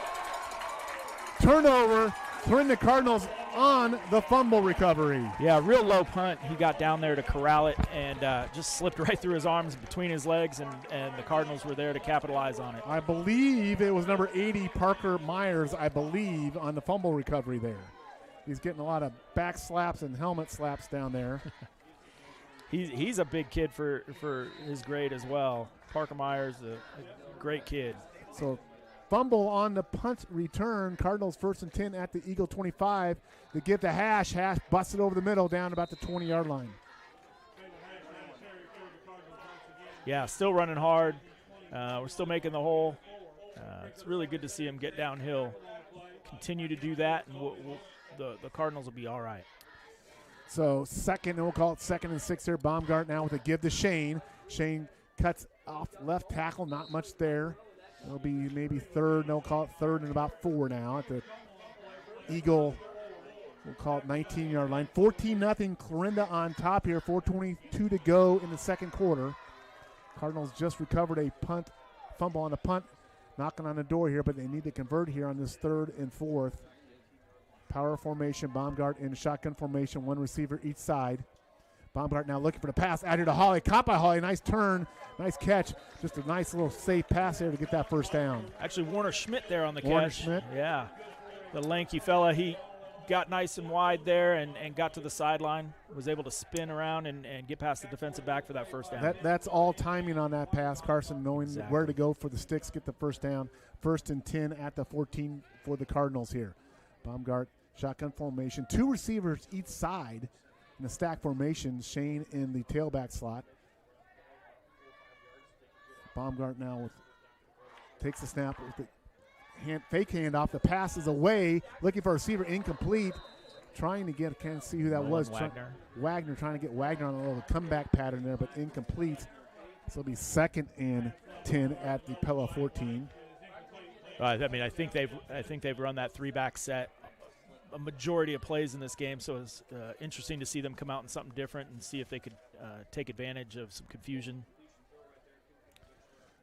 [SPEAKER 1] Turnover. Clarinda Cardinals on the fumble recovery.
[SPEAKER 2] Yeah, real low punt. He got down there to corral it and just slipped right through his arms between his legs, and the Cardinals were there to capitalize on it.
[SPEAKER 1] I believe it was number 80, Parker Myers, on the fumble recovery there. He's getting a lot of back slaps and helmet slaps down there.
[SPEAKER 2] He's a big kid for his grade as well. Parker Myers, a great kid.
[SPEAKER 1] So fumble on the punt return. Cardinals 1st and 10 at the Eagle 25. They give to Hash. Hash busted over the middle down about the 20-yard line.
[SPEAKER 2] Yeah, still running hard. We're still making the hole. It's really good to see him get downhill. Continue to do that, and the Cardinals will be all right.
[SPEAKER 1] So we'll call it 2nd and 6 here. Baumgart now with a give to Shane. Shane cuts off left tackle, not much there. It'll be maybe 3rd. They'll call it 3rd and about 4 now at the Eagle. We'll call it 19-yard line. 14-0 Clarinda on top here. 4:22 to go in the second quarter. Cardinals just recovered a fumble on the punt. knocking on the door here, but they need to convert here on this 3rd and 4th. Power formation, Baumgart in shotgun formation, one receiver each side. Baumgart now looking for the pass, out here to Hawley, caught by Hawley, nice turn, nice catch. Just a nice little safe pass there to get that first down.
[SPEAKER 2] Actually, Warner Schmidt there on the catch.
[SPEAKER 1] Warner Schmidt.
[SPEAKER 2] Yeah, the lanky fella, he got nice and wide there and got to the sideline, was able to spin around and get past the defensive back for that first down.
[SPEAKER 1] That's all timing on that pass, Carson, knowing where to go for the sticks, get the first down. 1st and 10 at the 14 for the Cardinals here. Baumgart, shotgun formation, 2 receivers each side in the stack formation, Shane in the tailback slot. Baumgart now takes the snap with the fake handoff. The pass is away, looking for a receiver, incomplete. Trying to get, can't see who that was. Wagner trying to get Wagner on a little comeback pattern there, but incomplete. So it'll be 2nd and 10 at the Pella 14.
[SPEAKER 2] I mean, I think they've run that 3-back set a majority of plays in this game, so it's interesting to see them come out in something different and see if they could take advantage of some confusion.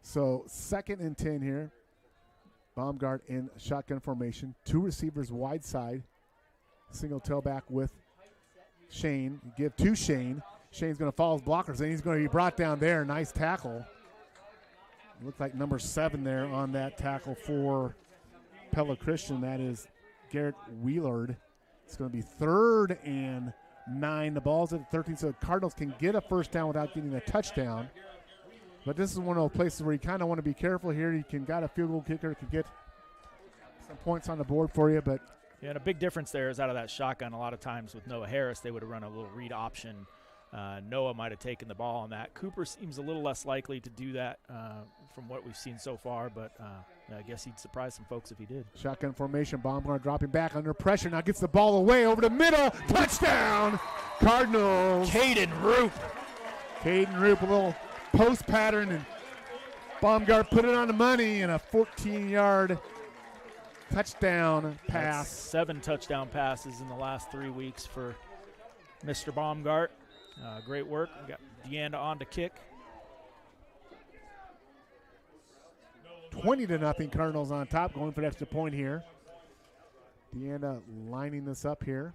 [SPEAKER 1] So 2nd and 10 here. Baumgart in shotgun formation. 2 receivers wide side. Single tailback with Shane. Give to Shane. Shane's going to follow his blockers, and he's going to be brought down there. Nice tackle. Looks like number 7 there on that tackle for Pella Christian. That is Garrett Wheelard. It's going to be 3rd and 9. The ball's at 13, so the Cardinals can get a first down without getting a touchdown. But this is one of those places where you kind of want to be careful here. You got a field goal kicker could get some points on the board for you. But
[SPEAKER 2] yeah, and a big difference there is out of that shotgun. A lot of times with Noah Harris, they would have run a little read option. Noah might have taken the ball on that. Cooper seems a little less likely to do that from what we've seen so far, but I guess he'd surprise some folks if he did.
[SPEAKER 1] Shotgun formation, Baumgart dropping back under pressure. Now gets the ball away over the middle. Touchdown, Cardinals.
[SPEAKER 2] Caden Roop.
[SPEAKER 1] Caden Roop, a little post pattern, and Baumgart put it on the money in a 14-yard touchdown pass.
[SPEAKER 2] That's 7 touchdown passes in the last 3 weeks for Mr. Baumgart. Great work. We got Deanda on to kick.
[SPEAKER 1] 20-0 Cardinals on top, going for the extra point here. Deanda lining this up here.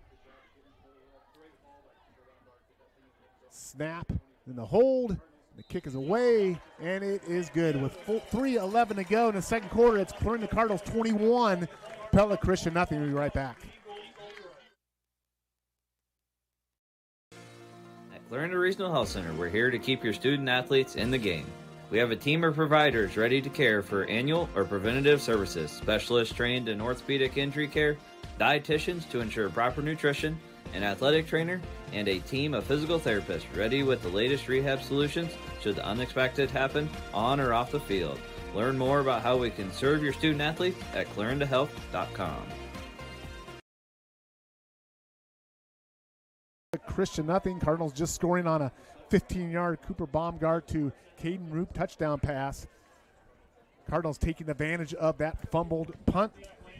[SPEAKER 1] Snap, and the hold. The kick is away, and it is good. With 3:11 to go in the second quarter, it's Clarinda Cardinals 21, Pella Christian nothing. We'll be right back.
[SPEAKER 14] At Clarinda Regional Health Center, we're here to keep your student athletes in the game. We have a team of providers ready to care for annual or preventative services, specialists trained in orthopedic injury care, dietitians to ensure proper nutrition, an athletic trainer, and a team of physical therapists ready with the latest rehab solutions should the unexpected happen on or off the field. Learn more about how we can serve your student athletes at clarindahealth.com.
[SPEAKER 1] Christian nothing. Cardinals just scoring on a 15-yard Cooper Baumgart to Caden Roop touchdown pass. Cardinals taking advantage of that fumbled punt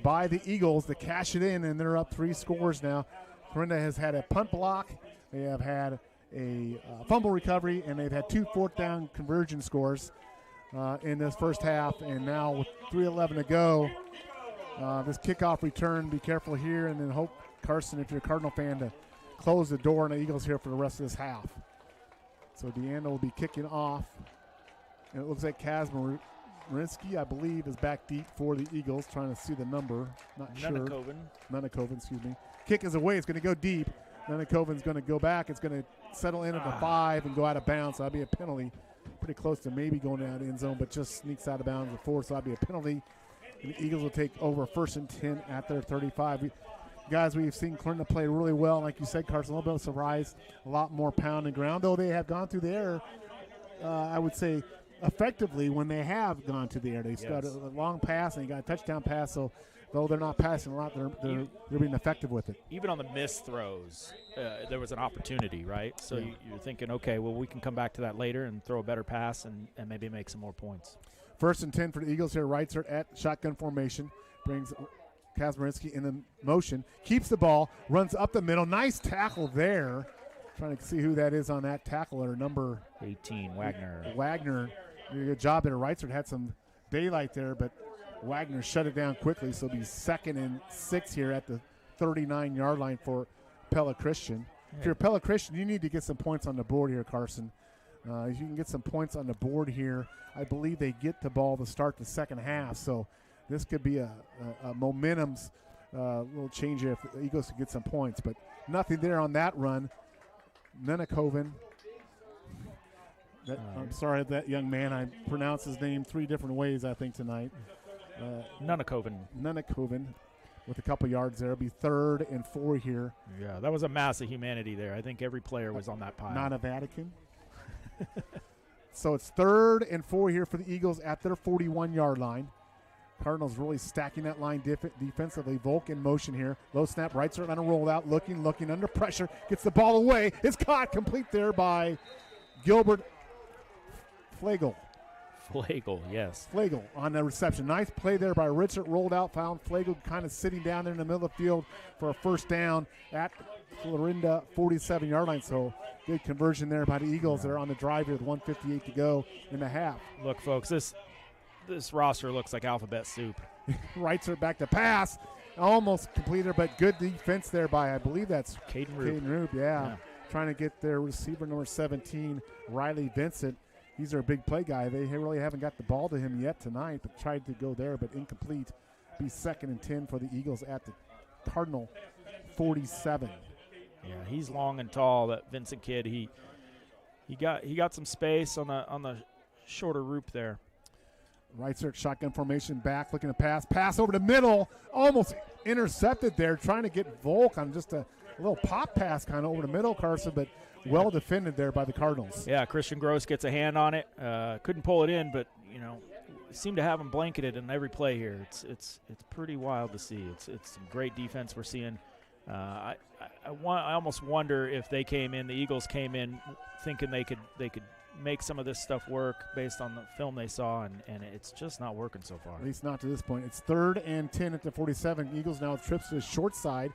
[SPEAKER 1] by the Eagles to cash it in, and they're up 3 scores now. Clarinda has had a punt block, they have had a fumble recovery, and they've had 2 fourth-down conversion scores in this first half. And now with 3:11 to go, this kickoff return, be careful here, and then hope, Carson, if you're a Cardinal fan, to close the door on the Eagles here for the rest of this half. So Deanda will be kicking off, and it looks like Kazmarinsky, I believe, is back deep for the Eagles, trying to see the number. Not sure. Nunakoven, excuse me. Kick is away. It's going to go deep. Nunakoven's going to go back. It's going to settle in at the 5 and go out of bounds. So that'll be a penalty. Pretty close to maybe going out of the end zone, but just sneaks out of bounds at 4. So that'll be a penalty. And the Eagles will take over 1st and 10 at their 35. Guys, we've seen Clarinda play really well. Like you said, Carson, a little bit of surprise, a lot more pound and ground, though they have gone through the air, I would say, effectively when they have gone to the air. They've got a long pass and they got a touchdown pass, so though they're not passing a lot, they're being effective with it.
[SPEAKER 2] Even on the missed throws, there was an opportunity, right? So you're thinking, okay, well, we can come back to that later and throw a better pass and maybe make some more points.
[SPEAKER 1] 1st and 10 for the Eagles here. Reitzer at shotgun formation. Brings Kazmarinsky in the motion. Keeps the ball. Runs up the middle. Nice tackle there. Trying to see who that is on that tackle, or number
[SPEAKER 2] 18, Wagner.
[SPEAKER 1] Wagner. Did a good job there. Reitzer had some daylight there, but Wagner shut it down quickly, so it'll be 2nd and 6 here at the 39-yard line for Pella Christian. If you're Pella Christian, you need to get some points on the board here, Carson. If you can get some points on the board here, I believe they get the ball to start the second half. So this could be a momentum's little change if the Eagles could get some points. But nothing there on that run. Nenakoven. I'm sorry, that young man. I pronounced his name 3 different ways, I think, tonight. Nenakoven with a couple yards there. It'll be 3rd and 4 here.
[SPEAKER 2] Yeah, that was a mass of humanity there. I think every player was on that pile.
[SPEAKER 1] Not a Vatican. So it's 3rd and 4 here for the Eagles at their 41-yard line. Cardinals really stacking that line defensively. Volk in motion here. Low snap, right side on a rollout. Looking under pressure. Gets the ball away. It's caught complete there by Gilbert Flagel.
[SPEAKER 2] Yes.
[SPEAKER 1] Flagel on the reception. Nice play there by Richard. Rolled out, found Flagel kind of sitting down there in the middle of the field for a first down at Clarinda 47-yard line. So good conversion there by the Eagles. They're on the drive here with 1:58 to go in the half.
[SPEAKER 2] Look, folks, this roster looks like alphabet soup.
[SPEAKER 1] Reitzert back to pass. Almost completed, but good defense there by, I believe that's
[SPEAKER 2] Caden Roop.
[SPEAKER 1] Yeah. Trying to get their receiver number 17, Riley Vincent. He's their big play guy. They really haven't got the ball to him yet tonight, but tried to go there, but incomplete. Be 2nd and 10 for the Eagles at the Cardinal 47.
[SPEAKER 2] Yeah, he's long and tall. That Vincent kid, he got some space on the shorter Roop there.
[SPEAKER 1] Right circle shotgun formation back, looking to pass over the middle, almost intercepted there, trying to get Volk on just a little pop pass kind of over the middle, Carson, but well defended there by the Cardinals.
[SPEAKER 2] Yeah, Christian Gross gets a hand on it. Couldn't pull it in, but seem to have him blanketed in every play here. It's pretty wild to see. It's some great defense we're seeing. I almost wonder if the Eagles came in thinking they could make some of this stuff work based on the film they saw, and it's just not working so far.
[SPEAKER 1] At least not to this point. It's 3rd and 10 at the 47. Eagles now trips to the short side.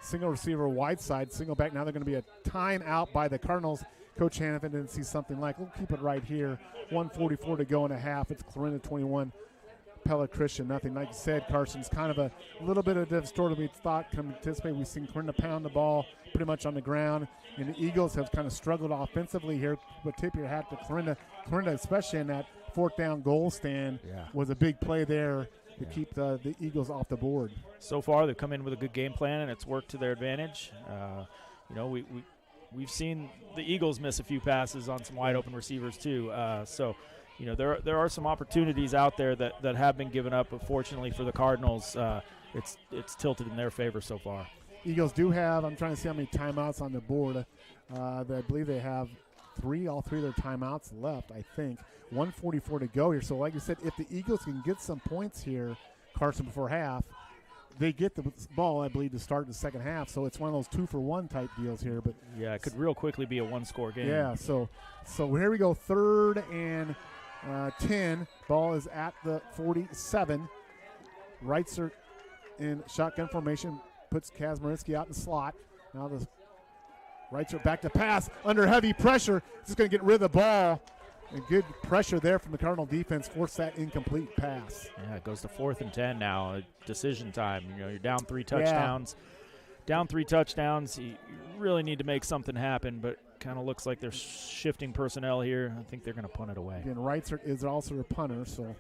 [SPEAKER 1] Single receiver, wide side, single back. Now they're going to be a timeout by the Cardinals. Coach Hannafin didn't see something like, we'll keep it right here. 1:44 to go in a half. It's Clarinda 21, Pella Christian nothing. Like you said, Carson's kind of a little bit of distorted. We thought, come anticipate, we've seen Clarinda pound the ball pretty much on the ground. And the Eagles have kind of struggled offensively here. But tip your hat to Clarinda. Clarinda, especially in that 4th down goal stand, was a big play there to keep the Eagles off the board.
[SPEAKER 2] So far, they've come in with a good game plan, and it's worked to their advantage. We've seen the Eagles miss a few passes on some wide open receivers too. There are some opportunities out there that have been given up, but fortunately for the Cardinals, it's tilted in their favor so far.
[SPEAKER 1] Eagles do have, I'm trying to see how many timeouts on the board. I believe they have all three of their timeouts left, I think. 1:44 to go here. So like you said, if the Eagles can get some points here, Carson, before half, they get the ball, I believe, to start the second half. So it's one of those 2-for-1 type deals here. But
[SPEAKER 2] yeah, it could real quickly be a one-score game.
[SPEAKER 1] Yeah, so here we go, 3rd and 10. Ball is at the 47. Reitzert in shotgun formation, puts Kazmierski out in the slot. Now the Reitzert back to pass under heavy pressure. Just going to get rid of the ball. And good pressure there from the Cardinal defense, forced that incomplete pass.
[SPEAKER 2] Yeah, it goes to 4th and 10 now. Decision time. You're down 3 touchdowns. Down 3 touchdowns. You really need to make something happen, but kind of looks like they're shifting personnel here. I think they're going to punt it away.
[SPEAKER 1] Again, Reitzert is also a punter, so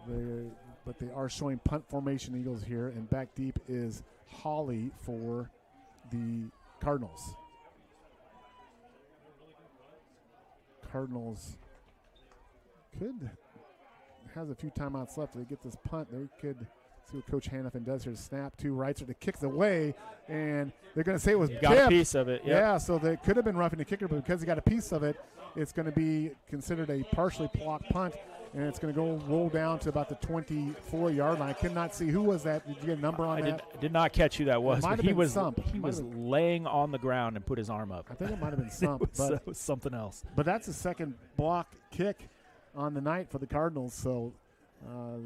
[SPEAKER 1] they are showing punt formation, Eagles here, and back deep is Hawley for the Cardinals. Cardinals has a few timeouts left. They get this punt. They could see what Coach Hannafin does here. Snap to Reitzert to kick away, and they're going to say it was
[SPEAKER 2] got a piece of it. Yep.
[SPEAKER 1] Yeah, so they could have been roughing the kicker, but because he got a piece of it, it's going to be considered a partially blocked punt, and it's going to go roll down to about the 24-yard line. I could not see who was that. Did you get a number on that?
[SPEAKER 2] I did not catch who that was.
[SPEAKER 1] It might have been Sump.
[SPEAKER 2] He was laying on the ground and put his arm up.
[SPEAKER 1] I think it might have been Sump.
[SPEAKER 2] It was something else.
[SPEAKER 1] But that's the second blocked kick on the night for the Cardinals, so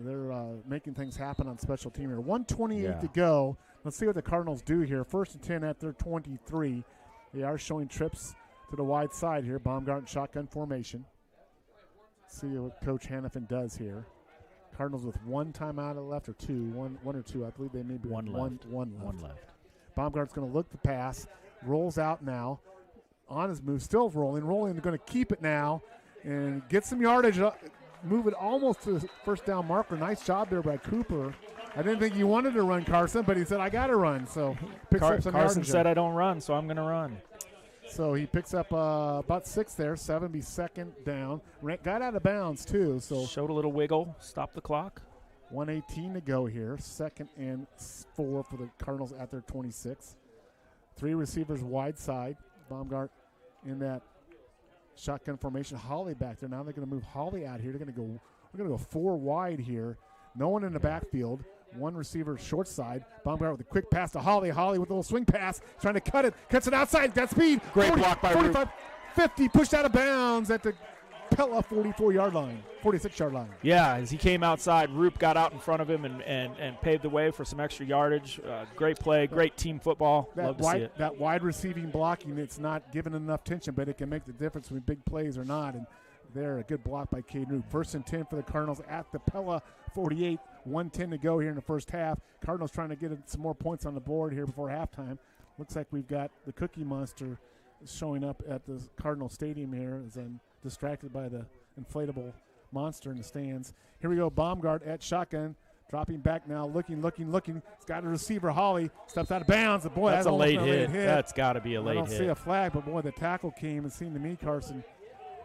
[SPEAKER 1] they're making things happen on special team here. 1:28 to go. Let's see what the Cardinals do here. 1st and 10 at their 23. They are showing trips to the wide side here. Baumgarten shotgun formation. See what Coach Hannafin does here. Cardinals with one timeout left or two, one or two. I believe they may be
[SPEAKER 2] one left.
[SPEAKER 1] One left. Baumgart's going to look the pass, rolls out now, on his move, still rolling. They're going to keep it now and get some yardage, move it almost to the first down marker. Nice job there by Cooper. I didn't think he wanted to run, Carson, but he said, I got to run. So picks up some
[SPEAKER 2] Carson
[SPEAKER 1] yardage.
[SPEAKER 2] said, I don't run, so I'm going to run.
[SPEAKER 1] So he picks up about 6 there. 7 be second down. Got out of bounds, too. So
[SPEAKER 2] showed a little wiggle. Stop the clock.
[SPEAKER 1] 1:18 to go here. 2nd and 4 for the Cardinals at their 26. 3 receivers wide side. Baumgart in that shotgun formation. Holly back there. Now they're going to move Holly out here. We're going to go 4 wide here. No one in the backfield. 1 receiver short side. Baumgart with a quick pass to Holly. Holly with a little swing pass. Trying to cut it. Cuts it outside. Got speed.
[SPEAKER 2] Great block by
[SPEAKER 1] 45, 50. Pushed out of bounds at the Pella 44-yard line. 46-yard line.
[SPEAKER 2] Yeah, as he came outside, Roop got out in front of him and paved the way for some extra yardage. Great play. Great team football. Love to see it.
[SPEAKER 1] That wide receiving blocking, it's not given enough tension, but it can make the difference between big plays or not. And there, a good block by Cade Roop. 1st and 10 for the Cardinals at the Pella 48. 1:10 to go here in the first half. Cardinals trying to get some more points on the board here before halftime. Looks like we've got the Cookie Monster showing up at the Cardinal Stadium here as I'm distracted by the inflatable monster in the stands. Here we go. Baumgart at shotgun. Dropping back now, looking. He's got a receiver, Holly. Steps out of bounds. Boy,
[SPEAKER 2] that's a late hit. That's got to be a late hit.
[SPEAKER 1] I don't see a flag, but boy, the tackle came. It seemed to me, Carson,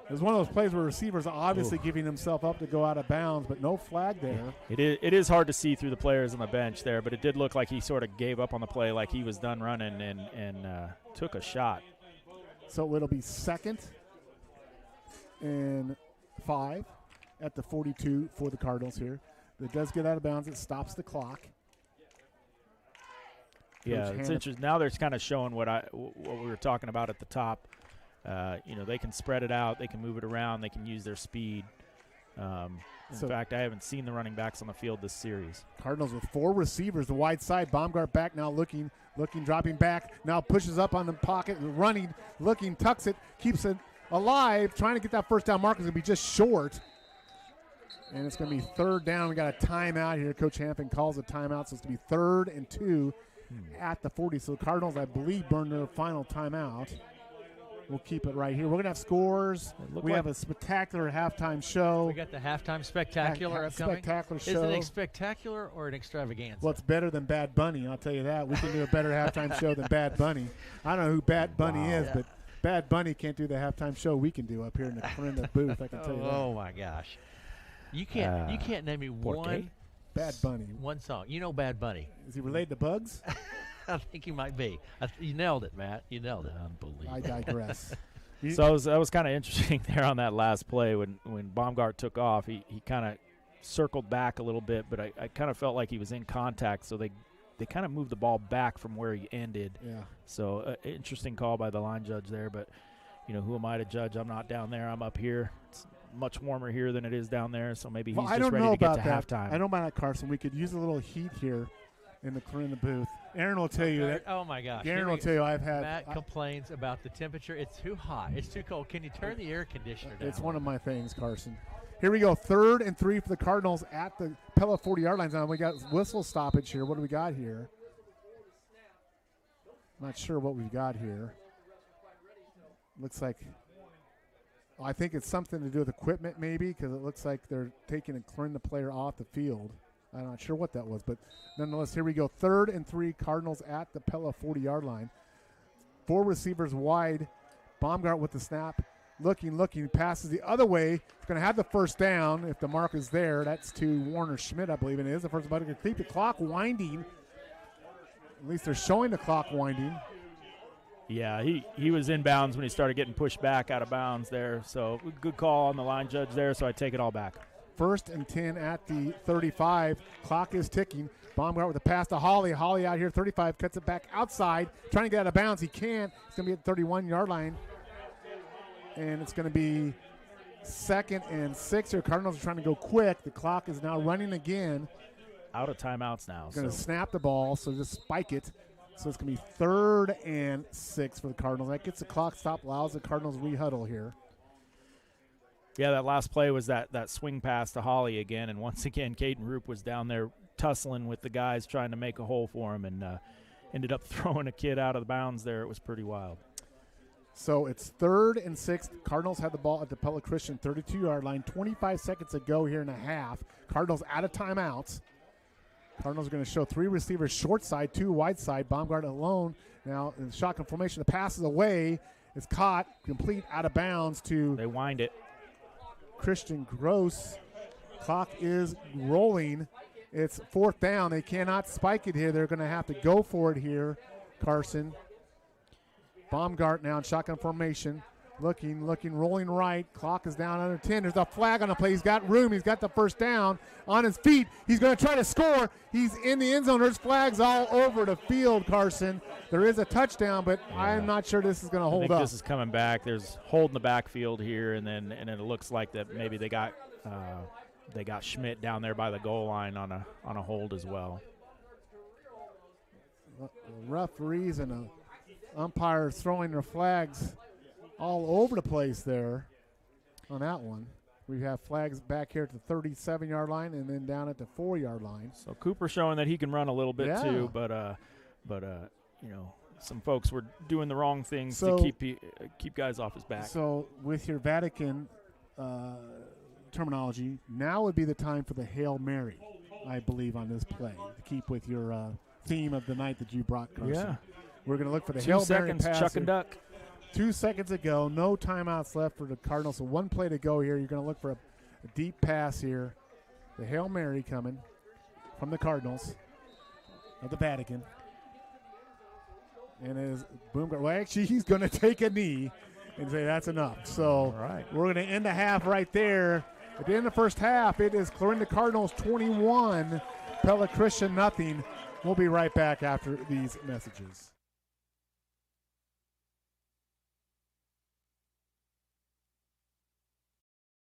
[SPEAKER 1] it was one of those plays where receivers are obviously giving himself up to go out of bounds, but no flag there.
[SPEAKER 2] It is hard to see through the players on the bench there, but it did look like he sort of gave up on the play, like he was done running and took a shot.
[SPEAKER 1] So it'll be 2nd and 5 at the 42 for the Cardinals here. It does get out of bounds. It stops the clock.
[SPEAKER 2] Yeah, it's interesting. Now they're kind of showing what we were talking about at the top. They can spread it out. They can move it around. They can use their speed. In fact, I haven't seen the running backs on the field this series.
[SPEAKER 1] Cardinals with 4 receivers. The wide side. Baumgart back now looking, dropping back. Now pushes up on the pocket, running, looking, tucks it, keeps it alive, trying to get that first down marker. It's going to be just short. And it's going to be 3rd down. We got a timeout here. Coach Hampton calls a timeout, so it's going to be 3rd and 2 at the 40. So the Cardinals, I believe, burned their final timeout. We'll keep it right here. We're going to have scores. We have a spectacular halftime show.
[SPEAKER 3] We got the halftime spectacular upcoming.
[SPEAKER 1] Spectacular show.
[SPEAKER 3] Is it a spectacular or an extravaganza?
[SPEAKER 1] Well, it's better than Bad Bunny, I'll tell you that. We can do a better halftime show than Bad Bunny. I don't know who Bad Bunny is, but Bad Bunny can't do the halftime show we can do up here in the Clarinda booth, I can tell you that.
[SPEAKER 3] Oh, my gosh. You can't name me one
[SPEAKER 1] Bad Bunny.
[SPEAKER 3] One song. You know Bad Bunny.
[SPEAKER 1] Is he related to Bugs?
[SPEAKER 3] I think he might be. You nailed it, Matt. You nailed it. Unbelievable.
[SPEAKER 1] I digress.
[SPEAKER 2] So that was kind of interesting there on that last play when Baumgart took off. He kind of circled back a little bit, but I kind of felt like he was in contact, so they kind of moved the ball back from where he ended.
[SPEAKER 1] Yeah.
[SPEAKER 2] So interesting call by the line judge there, but who am I to judge? I'm not down there. I'm up here. It's much warmer here than it is down there, so maybe he's just ready to get to halftime.
[SPEAKER 1] I don't know about that, Carson. We could use a little heat here in the Clarinda booth. Aaron will tell you that.
[SPEAKER 3] Oh, my gosh.
[SPEAKER 1] Aaron will tell you
[SPEAKER 3] Matt complains about the temperature. It's too hot. It's too cold. Can you turn the air conditioner down?
[SPEAKER 1] It's one of my things, Carson. Here we go. 3rd and 3 for the Cardinals at the Pella 40-yard line. Now we got whistle stoppage here. What do we got here? Not sure what we've got here. Looks like, I think it's something to do with equipment maybe, because it looks like they're taking a Clarinda player off the field. I'm not sure what that was, but nonetheless, here we go. 3rd and 3, Cardinals at the Pella 40-yard line. 4 receivers wide. Baumgart with the snap. Looking, passes the other way. He's going to have the first down if the mark is there. That's to Warner Schmidt, I believe it is. The first about to keep the clock winding. At least they're showing the clock winding.
[SPEAKER 2] Yeah, he was in bounds when he started getting pushed back out of bounds there. So good call on the line judge there, so I take it all back.
[SPEAKER 1] 1st and 10 at the 35. Clock is ticking. Baumgart with a pass to Holly. Holly out here, 35, cuts it back outside. Trying to get out of bounds. He can't. It's going to be at the 31-yard line. And it's going to be 2nd and 6 here. Cardinals are trying to go quick. The clock is now running again.
[SPEAKER 2] Out of timeouts now.
[SPEAKER 1] Going to snap the ball, so just spike it. So it's going to be 3rd and 6 for the Cardinals. That gets the clock stopped, allows the Cardinals rehuddle here.
[SPEAKER 2] Yeah, that last play was that swing pass to Holly again, and once again, Caden Roop was down there tussling with the guys trying to make a hole for him, and ended up throwing a kid out of the bounds there. It was pretty wild.
[SPEAKER 1] So it's 3rd and 6. Cardinals had the ball at the Pella Christian 32-yard line. 25 seconds to go here in a half. Cardinals out of timeouts. Cardinals are going to show 3 receivers short side, 2 wide side. Baumgart alone. Now in shotgun formation, the pass is away. It's caught, complete out of bounds to.
[SPEAKER 2] They wind it.
[SPEAKER 1] Christian Gross. Clock is rolling. It's 4th down. They cannot spike it here. They're going to have to go for it here, Carson. Baumgart now in shotgun formation. Looking, rolling right. Clock is down under 10. There's a flag on the play. He's got room. He's got the first down on his feet. He's going to try to score. He's in the end zone. There's flags all over the field, Carson. There is a touchdown, but I'm not sure this is going to hold up.
[SPEAKER 2] This is coming back. There's hold in the backfield here, and it looks like that maybe they got Schmidt down there by the goal line on a hold as well.
[SPEAKER 1] Referees and umpires throwing their flags all over the place there on that one. We have flags back here at the 37-yard line and then down at the 4-yard line.
[SPEAKER 2] So Cooper showing that he can run a little bit too, but some folks were doing the wrong things to keep guys off his back.
[SPEAKER 1] So with your Vatican terminology, now would be the time for the Hail Mary, I believe, on this play, to keep with your theme of the night that you brought, Carson.
[SPEAKER 2] Yeah.
[SPEAKER 1] We're going to look for the
[SPEAKER 2] 2
[SPEAKER 1] Hail
[SPEAKER 2] seconds,
[SPEAKER 1] Mary pass.
[SPEAKER 2] chuck and duck.
[SPEAKER 1] 2 seconds to go. No timeouts left for the Cardinals. So 1 play to go here. You're going to look for a deep pass here. The Hail Mary coming from the Cardinals of the Vatican. And as Baumgart, well, actually, he's going to take a knee and say that's enough. So we're going to end the half right there. At the end of the first half, it is Clarinda Cardinals 21, Pella Christian nothing. We'll be right back after these messages.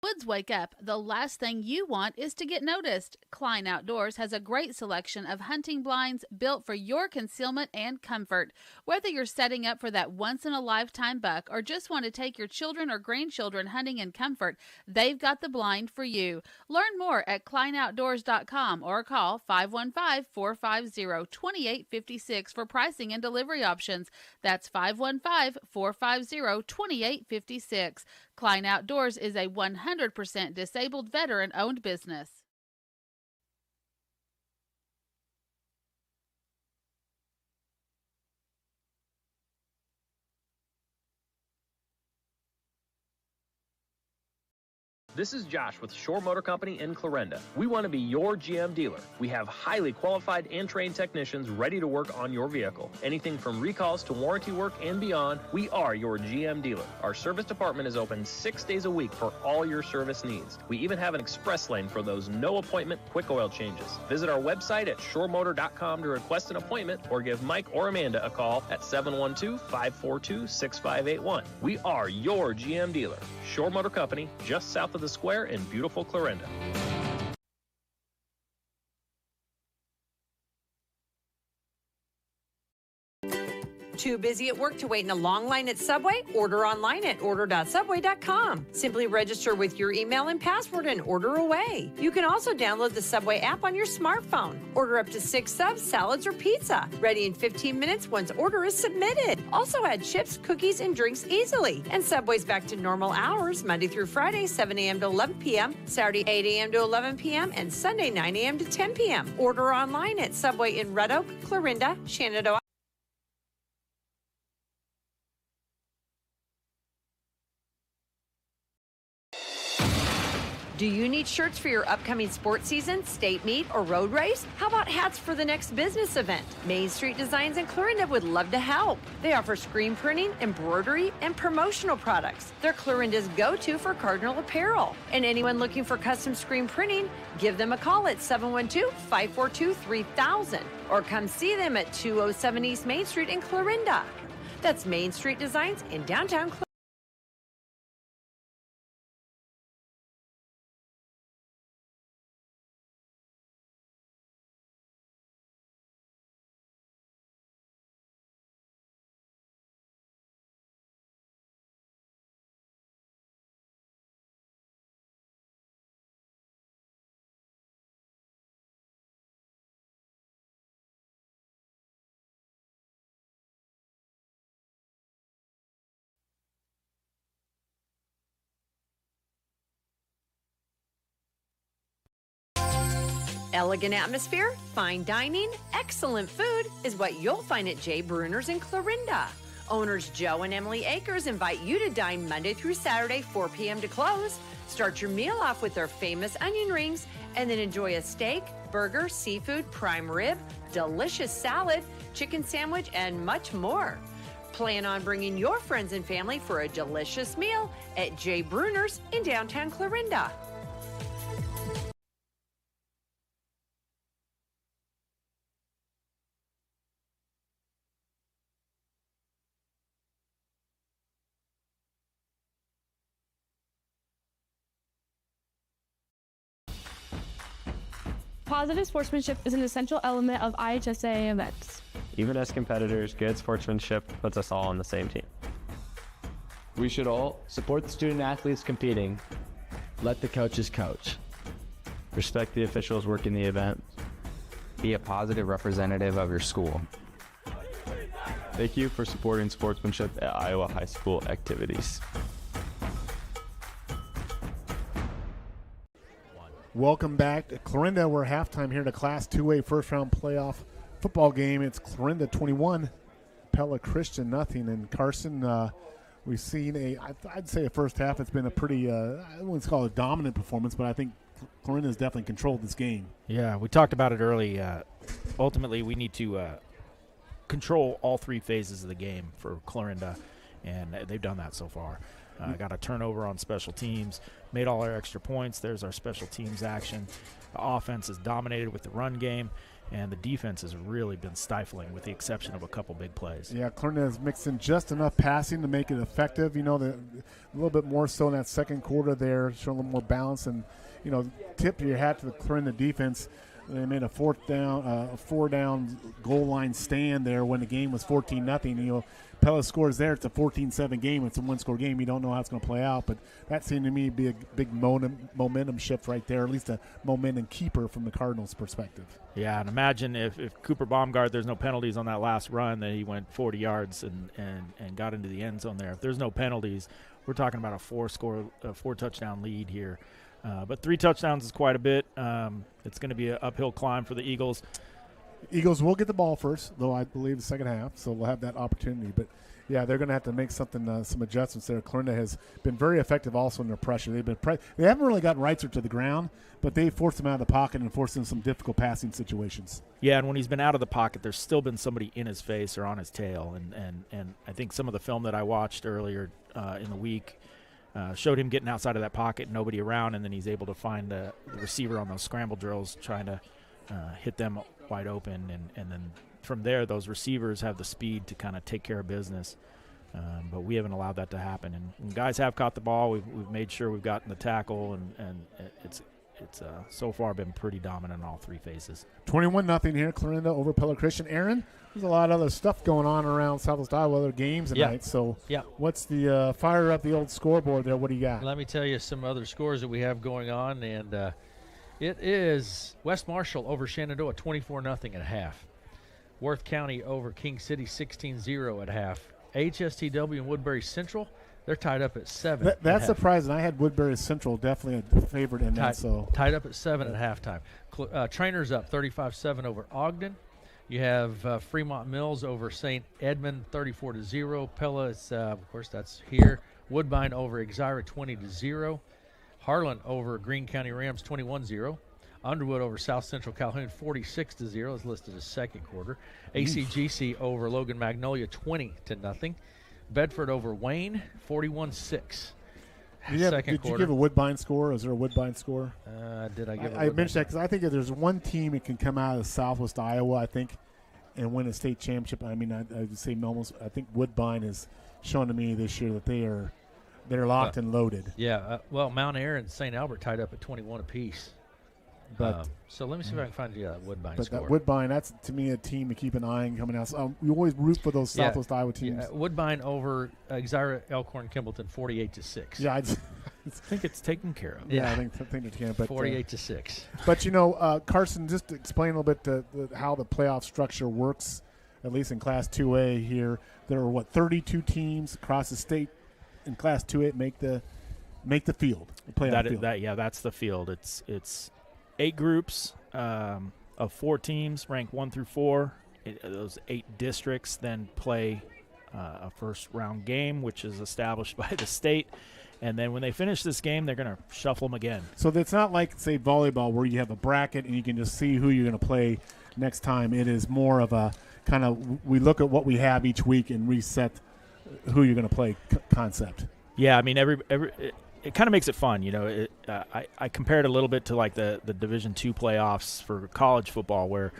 [SPEAKER 15] Woods wake up, the last thing you want is to get noticed. Klein Outdoors has a great selection of hunting blinds built for your concealment and comfort. Whether you're setting up for that once-in-a-lifetime buck or just want to take your children or grandchildren hunting in comfort, they've got the blind for you. Learn more at kleinoutdoors.com or call 515-450-2856 for pricing and delivery options. That's 515-450-2856. Klein Outdoors is a 100% disabled veteran-owned business.
[SPEAKER 16] This is Josh with Shore Motor Company in Clarinda. We want to be your GM dealer. We have highly qualified and trained technicians ready to work on your vehicle. Anything from recalls to warranty work and beyond, we are your GM dealer. Our service department is open 6 days a week for all your service needs. We even have an express lane for those no-appointment quick oil changes. Visit our website at shoremotor.com to request an appointment or give Mike or Amanda a call at 712-542-6581. We are your GM dealer. Shore Motor Company, just south of the Square in beautiful Clarinda.
[SPEAKER 4] Too busy at work to wait in a long line at Subway? Order online at order.subway.com. Simply register with your email and password and order away. You can also download the Subway app on your smartphone. Order up to 6 subs, salads, or pizza. Ready in 15 minutes once order is submitted. Also add chips, cookies, and drinks easily. And Subway's back to normal hours Monday through Friday, 7 a.m. to 11 p.m., Saturday, 8 a.m. to 11 p.m., and Sunday, 9 a.m. to 10 p.m. Order online at Subway in Red Oak, Clarinda, Shenandoah. Do you need shirts for your upcoming sports season, state meet, or road race? How about hats for the next business event? Main Street Designs and Clarinda would love to help. They offer screen printing, embroidery, and promotional products. They're Clarinda's go-to for Cardinal apparel. And anyone looking for custom screen printing, give them a call at 712-542-3000 or come see them at 207 East Main Street in Clarinda. That's Main Street Designs in downtown Clarinda. Elegant atmosphere, fine dining, excellent food is what you'll find at Jay Bruner's in Clarinda. Owners Joe and Emily Akers invite you to dine Monday through Saturday, 4 p.m. to close. Start your meal off with their famous onion rings and then enjoy a steak, burger, seafood, prime rib, delicious salad, chicken sandwich, and much more. Plan on bringing your friends and family for a delicious meal at Jay Bruner's in downtown Clarinda.
[SPEAKER 10] Positive sportsmanship is an essential element of IHSA events.
[SPEAKER 11] Even as competitors, good sportsmanship puts us all on the same team.
[SPEAKER 12] We should all support the student athletes competing. Let the coaches coach.
[SPEAKER 11] Respect the officials working the event.
[SPEAKER 13] Be a positive representative of your school.
[SPEAKER 11] Thank you for supporting sportsmanship at Iowa high school activities.
[SPEAKER 1] Welcome back to Clarinda. We're halftime here in the Class 2A first-round playoff football game. It's Clarinda 21, Pella Christian nothing. And Carson, we've seen I'd say a first half. It's been a pretty, I wouldn't call it a dominant performance, but I think Clarinda has definitely controlled this game.
[SPEAKER 2] Yeah, we talked about it early. Ultimately, we need to control all three phases of the game for Clarinda, and they've done that so far. Got a turnover on special teams, made all our extra points. There's our special teams action. The offense is dominated with the run game, and the defense has really been stifling with the exception of a couple big plays.
[SPEAKER 1] Yeah, Clarinda has mixed in just enough passing to make it effective. You know, a little bit more so in that second quarter there, showing a little more balance. And, you know, tip your hat to the Clarinda defense. They made a four-down goal line stand there when the game was 14-0. You know, Pella scores there. It's a 14-7 game. It's a one-score game. You don't know how it's going to play out, but that seemed to me to be a big momentum shift right there, at least a momentum keeper from the Cardinals' perspective.
[SPEAKER 2] Yeah, and imagine if Cooper Baumgart, there's no penalties on that last run, that he went 40 yards and got into the end zone there. If there's no penalties, we're talking about a four-touchdown lead here. But 3 touchdowns is quite a bit. It's going to be an uphill climb for the Eagles.
[SPEAKER 1] Eagles will get the ball first, though I believe the second half, so we'll have that opportunity. But, yeah, they're going to have to make some adjustments there. Clarinda has been very effective also in their pressure. They haven't really gotten Reitzer to the ground, but they forced him out of the pocket and forced him some difficult passing situations.
[SPEAKER 2] Yeah, and when he's been out of the pocket, there's still been somebody in his face or on his tail. And I think some of the film that I watched earlier in the week showed him getting outside of that pocket, nobody around, and then he's able to find the receiver on those scramble drills, trying to hit them wide open. And then from there, those receivers have the speed to kind of take care of business. But we haven't allowed that to happen. And when guys have caught the ball, we've made sure we've gotten the tackle, and it's so far been pretty dominant in all 3 phases.
[SPEAKER 1] 21-0 here, Clarinda over Pella Christian. Aaron, there's a lot of other stuff going on around Southwest Iowa, other games tonight. So what's the fire up the old scoreboard there? What do you got?
[SPEAKER 3] Let me tell you some other scores that we have going on. And it is West Marshall over Shenandoah 24-0 at half. Worth County over King City 16-0 at half. HSTW and Woodbury Central, they're tied up at 7.
[SPEAKER 1] That's surprising. I had Woodbury Central definitely a favorite in that. So
[SPEAKER 3] tied up at 7 at halftime. Trainers up 35-7 over Ogden. You have Fremont Mills over St. Edmund 34-0. Pella is, of course, that's here. Woodbine over Exira 20-0. Harlan over Greene County Rams 21-0. Underwood over South Central Calhoun 46-0 is listed as second quarter. ACGC over Logan Magnolia 20-0. Bedford over Wayne 41-6.
[SPEAKER 1] Did you give a Woodbine score? Is there a Woodbine score?
[SPEAKER 3] Did I give
[SPEAKER 1] I mentioned that because I think if there's one team that can come out of Southwest Iowa, I think, and win a state championship, I mean, I would say almost. I think Woodbine has shown to me this year that they're locked and loaded.
[SPEAKER 3] Yeah, well, Mount Air and St. Albert tied up at 21 apiece.
[SPEAKER 1] But
[SPEAKER 3] so let me see if I can find you that Woodbine
[SPEAKER 1] but
[SPEAKER 3] score.
[SPEAKER 1] That Woodbine, that's to me a team to keep an eye on coming out. So, we always root for those Southwest Iowa teams.
[SPEAKER 3] Yeah, Woodbine over Exira Elkhorn Kimballton 48-6.
[SPEAKER 1] Yeah,
[SPEAKER 2] I think it's taken care of.
[SPEAKER 1] Yeah, I think it can. But
[SPEAKER 3] 48-6.
[SPEAKER 1] But you know, Carson, just to explain a little bit how the playoff structure works, at least in Class 2A here. There are 32 teams across the state in Class 2A make the field, the playoff field.
[SPEAKER 2] That's the field. It's 8 groups of 4 teams ranked 1 through 4. Those 8 districts then play a first-round game, which is established by the state. And then when they finish this game, they're going to shuffle them again.
[SPEAKER 1] So it's not like, say, volleyball where you have a bracket and you can just see who you're going to play next time. It is more of a kind of we look at what we have each week and reset who you're going to play concept.
[SPEAKER 2] Yeah, I mean, it kind of makes it fun. I compared it a little bit to like the Division II playoffs for college football where,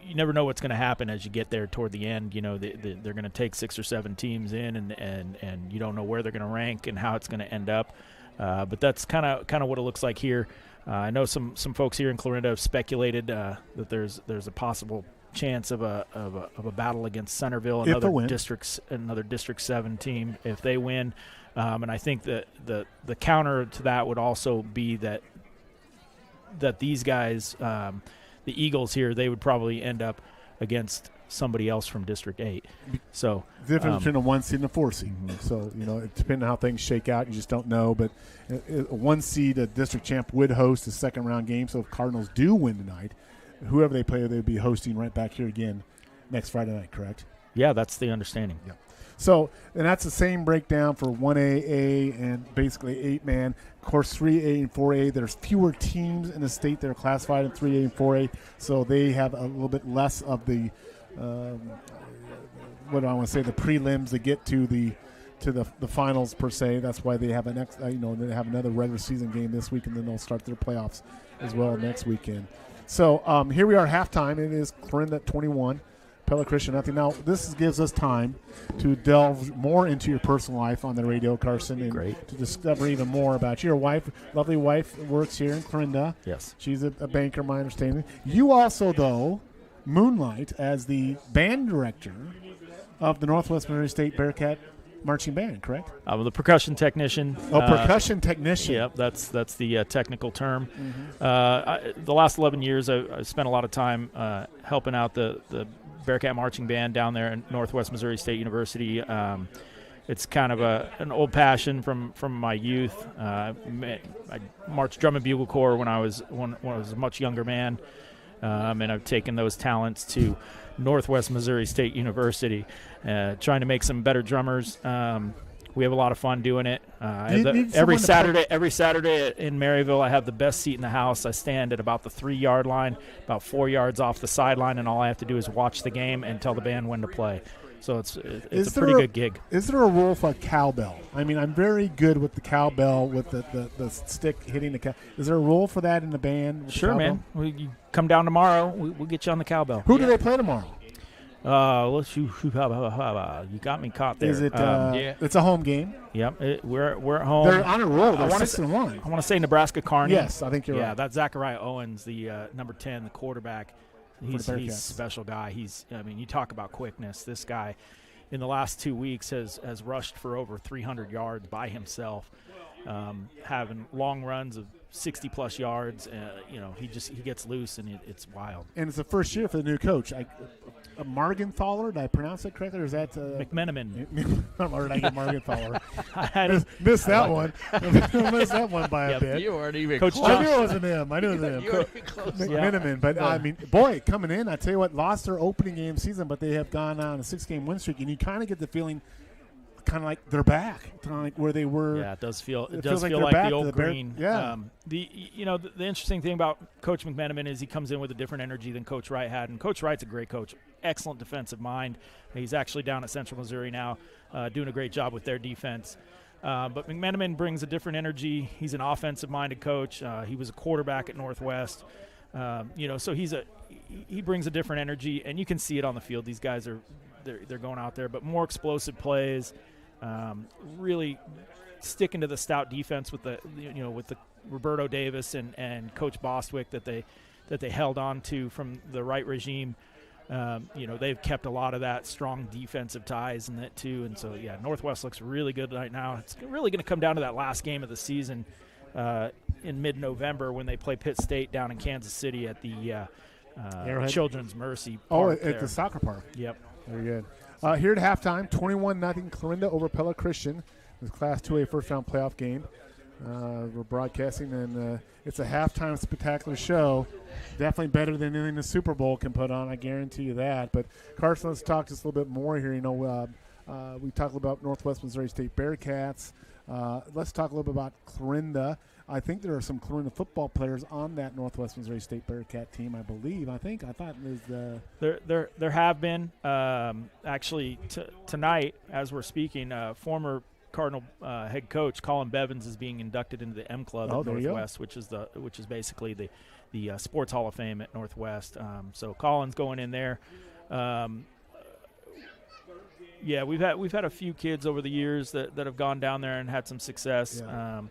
[SPEAKER 2] you never know what's going to happen as you get there toward the end. They're going to take 6 or 7 teams in, and you don't know where they're going to rank and how it's going to end up. But that's kind of what it looks like here. I know some folks here in Clarinda have speculated that there's a possible chance of a battle against Centerville, another District 7 team if they win. And I think that the counter to that would also be that these guys. The Eagles here, they would probably end up against somebody else from District 8. So
[SPEAKER 1] the difference between a 1 seed and a 4 seed. So, depending on how things shake out, you just don't know. But a 1 seed, a district champ, would host a second-round game. So if Cardinals do win tonight, whoever they play, they would be hosting right back here again next Friday night, correct?
[SPEAKER 2] Yeah, that's the understanding.
[SPEAKER 1] Yeah. So, and that's the same breakdown for 1A, A, and basically 8-man. Of course, 3A and 4A, there's fewer teams in the state that are classified in 3A and 4A, so they have a little bit less of the, what do I want to say, the prelims to get to the finals per se. That's why they have they have another regular season game this week, and then they'll start their playoffs as well next weekend. So here we are, halftime. It is Clarinda 21. Pella Christian, nothing. Now, this gives us time to delve more into your personal life on the radio, Carson, and to discover even more about you. Your wife, lovely wife, works here in Clarinda.
[SPEAKER 2] Yes.
[SPEAKER 1] She's a banker, my understanding. You also, though, moonlight as the band director of the Northwest Missouri State Bearcat Marching Band, correct?
[SPEAKER 2] The percussion technician.
[SPEAKER 1] Percussion technician.
[SPEAKER 2] Yep, that's the technical term. Mm-hmm. The last 11 years, I spent a lot of time helping out the Bearcat Marching Band down there at Northwest Missouri State University. It's kind of an old passion from my youth. I marched drum and bugle corps when I was a much younger man, and I've taken those talents to Northwest Missouri State University, trying to make some better drummers. We have a lot of fun doing it. Every Saturday in Maryville, I have the best seat in the house. I stand at about the 3-yard line, about 4 yards off the sideline, and all I have to do is watch the game and tell the band when to play. So it's a pretty good gig.
[SPEAKER 1] Is there a rule for a cowbell? I mean, I'm very good with the cowbell, with the stick hitting the cowbell. Is there a rule for that in the band?
[SPEAKER 2] Sure, man. You come down tomorrow. We'll get you on the cowbell.
[SPEAKER 1] Who do they play tomorrow?
[SPEAKER 2] You got me caught there.
[SPEAKER 1] Is it? It's a home game.
[SPEAKER 2] Yep, we're at home.
[SPEAKER 1] They're on a roll. They're 6-1.
[SPEAKER 2] I want to say Nebraska Kearney.
[SPEAKER 1] Yes, I think you're right.
[SPEAKER 2] Yeah, that's Zachariah Owens, the number 10, the quarterback. He's a special guy. You talk about quickness. This guy, in the last 2 weeks, has rushed for over 300 yards by himself, having long runs of 60-plus yards. He gets loose, and it's wild.
[SPEAKER 1] And it's the first year for the new coach. Margenthaler, did I pronounce it correctly, or is that
[SPEAKER 2] McMenamin?
[SPEAKER 1] Or did I get Margenthaler? I missed that one. Missed that one by a bit.
[SPEAKER 3] You weren't even
[SPEAKER 1] Coach
[SPEAKER 3] close.
[SPEAKER 1] I knew it wasn't him. You
[SPEAKER 3] weren't even close.
[SPEAKER 1] McMenamin. But, I mean, boy, coming in, I tell you what, lost their opening game season, but they have gone on a 6-game win streak, and you kind of get the feeling kind of like they're back, kind of like where they were.
[SPEAKER 2] Yeah, it does feel like the old green.
[SPEAKER 1] Yeah.
[SPEAKER 2] The interesting thing about Coach McMenamin is he comes in with a different energy than Coach Wright had, and Coach Wright's a great coach, excellent defensive mind. He's actually down at Central Missouri now, doing a great job with their defense. But McMenamin brings a different energy. He's an offensive-minded coach. He was a quarterback at Northwest. So he brings a different energy, and you can see it on the field. These guys they're going out there, but more explosive plays. Really sticking to the stout defense with the Roberto Davis and Coach Bostwick that they held on to from the Wright regime. They've kept a lot of that strong defensive ties in that too, and so Northwest looks really good right now. It's really going to come down to that last game of the season in mid-November when they play Pitt State down in Kansas City at the Children's Mercy Park.
[SPEAKER 1] At the soccer park.
[SPEAKER 2] Yep.
[SPEAKER 1] Very good. Here at halftime, 21-0 Clarinda over Pella Christian. This Class 2A first-round playoff game. We're broadcasting, and it's a halftime spectacular show. Definitely better than anything the Super Bowl can put on, I guarantee you that. But, Carson, let's talk just a little bit more here. We talked about Northwest Missouri State Bearcats. Let's talk a little bit about Clarinda. I think there are some Clarinda football players on that Northwest Missouri State Bearcat team, I believe. I thought
[SPEAKER 2] There have been. Actually, tonight, as we're speaking, former Cardinal head coach Colin Bevins is being inducted into the M Club at Northwest, which is basically the Sports Hall of Fame at Northwest. So Colin's going in there. Yeah, we've had a few kids over the years that have gone down there and had some success.
[SPEAKER 1] Yeah.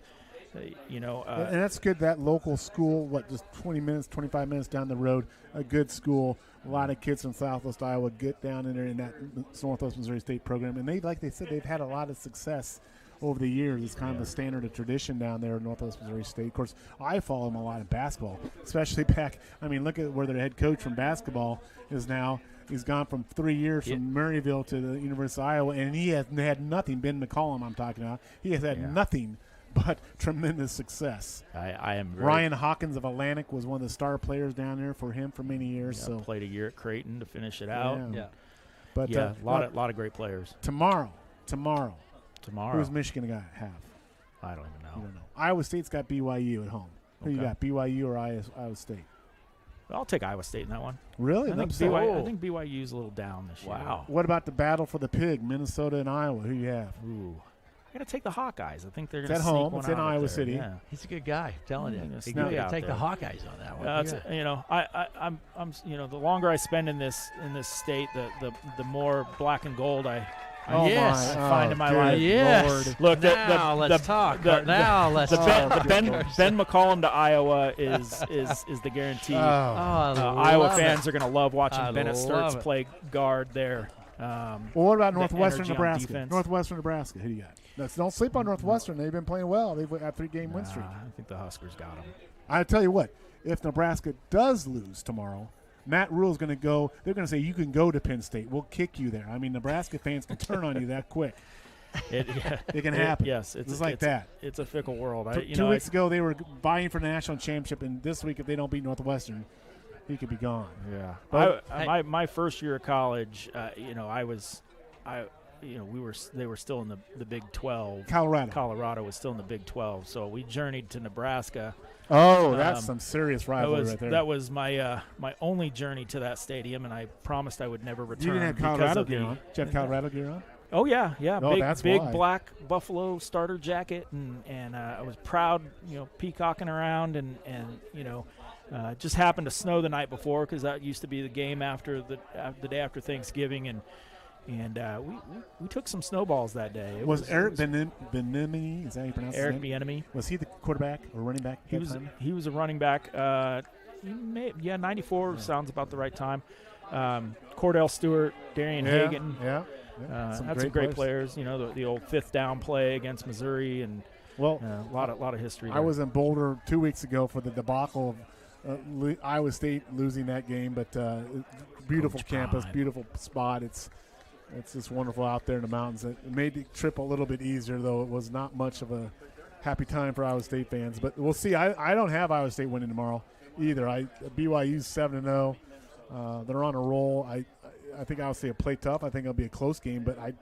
[SPEAKER 2] And
[SPEAKER 1] that's good. That local school, just 20 minutes, 25 minutes down the road, a good school. A lot of kids from Southwest Iowa get down in there in that Northwest Missouri State program, and like they said, they've had a lot of success over the years. It's kind of a standard of tradition down there at Northwest Missouri State. Of course, I follow them a lot in basketball, especially back. I mean, look at where their head coach from basketball is now. He's gone from 3 years from Maryville to the University of Iowa, and he has had nothing. Ben McCollum, I'm talking about. He has had nothing but tremendous success.
[SPEAKER 2] I am.
[SPEAKER 1] Ryan Hawkins of Atlantic was one of the star players down there for him for many years.
[SPEAKER 2] Yeah,
[SPEAKER 1] so
[SPEAKER 2] played a year at Creighton to finish it out.
[SPEAKER 1] Yeah.
[SPEAKER 2] But a lot of great players.
[SPEAKER 1] Tomorrow.
[SPEAKER 2] Who's
[SPEAKER 1] Michigan going to have?
[SPEAKER 2] I don't even know.
[SPEAKER 1] You don't know. Iowa State's got BYU at home. Who you got, BYU or Iowa State?
[SPEAKER 2] I'll take Iowa State in that one.
[SPEAKER 1] Really?
[SPEAKER 2] I think BYU's a little down this year.
[SPEAKER 3] Wow.
[SPEAKER 1] What about the battle for the pig, Minnesota and Iowa? Who you have?
[SPEAKER 2] Ooh. I got to take the Hawkeyes. I think they're going
[SPEAKER 1] to
[SPEAKER 2] sneak
[SPEAKER 1] home.
[SPEAKER 2] one
[SPEAKER 1] It's in
[SPEAKER 2] out
[SPEAKER 1] Iowa
[SPEAKER 2] there.
[SPEAKER 1] City.
[SPEAKER 2] Yeah.
[SPEAKER 3] He's a good guy. I'm telling you.
[SPEAKER 2] You
[SPEAKER 3] take the Hawkeyes on that one.
[SPEAKER 2] I'm the longer I spend in this state, the more black and gold I find in my life.
[SPEAKER 3] Yes.
[SPEAKER 2] Look,
[SPEAKER 3] let's talk. Let's talk.
[SPEAKER 2] The Ben McCollum to Iowa is the guarantee. Iowa fans are going to love watching Bennett Sturts play guard there.
[SPEAKER 1] Well, what about Northwestern
[SPEAKER 2] Nebraska?
[SPEAKER 1] Northwestern Nebraska. Who do you got? Don't sleep on Northwestern. They've been playing well. They've got 3-game win streak.
[SPEAKER 2] I think the Huskers got them.
[SPEAKER 1] I tell you what, if Nebraska does lose tomorrow, Matt Rule's going to go. They're going to say, you can go to Penn State. We'll kick you there. I mean, Nebraska fans can turn on you that quick. It can happen.
[SPEAKER 2] It's
[SPEAKER 1] like that.
[SPEAKER 2] It's a fickle world.
[SPEAKER 1] 2 weeks ago, they were vying for the national championship, and this week, if they don't beat Northwestern, he could be gone.
[SPEAKER 2] Yeah.
[SPEAKER 1] But
[SPEAKER 2] my first year of college, they were still in the Big 12. Colorado was still in the Big 12, so we journeyed to Nebraska.
[SPEAKER 1] Oh, that's some serious rivalry right there.
[SPEAKER 2] That was my only journey to that stadium, and I promised I would never return.
[SPEAKER 1] You didn't have Colorado gear on. Did you have Colorado gear on?
[SPEAKER 2] Oh yeah.
[SPEAKER 1] Oh, that's
[SPEAKER 2] big
[SPEAKER 1] why.
[SPEAKER 2] Black Buffalo starter jacket, and I was proud, peacocking around, and just happened to snow the night before because that used to be the game after the day after Thanksgiving, and we took some snowballs that day.
[SPEAKER 1] Was Eric Bieniemy? Is that how you pronounce
[SPEAKER 2] Eric
[SPEAKER 1] his name?
[SPEAKER 2] Bieniemy?
[SPEAKER 1] Was he the quarterback or running back?
[SPEAKER 2] He was a running back. 94 sounds about the right time. Cordell Stewart, Darian Hagan.
[SPEAKER 1] Yeah.
[SPEAKER 2] Had some great players. The old fifth down play against Missouri, and a lot of history there.
[SPEAKER 1] I was in Boulder 2 weeks ago for the debacle of Iowa State losing that game, but beautiful campus, beautiful spot. It's just wonderful out there in the mountains. It made the trip a little bit easier, though it was not much of a happy time for Iowa State fans. But we'll see. I don't have Iowa State winning tomorrow either. BYU's 7-0. They're on a roll. I think Iowa State will play tough. I think it'll be a close game, but I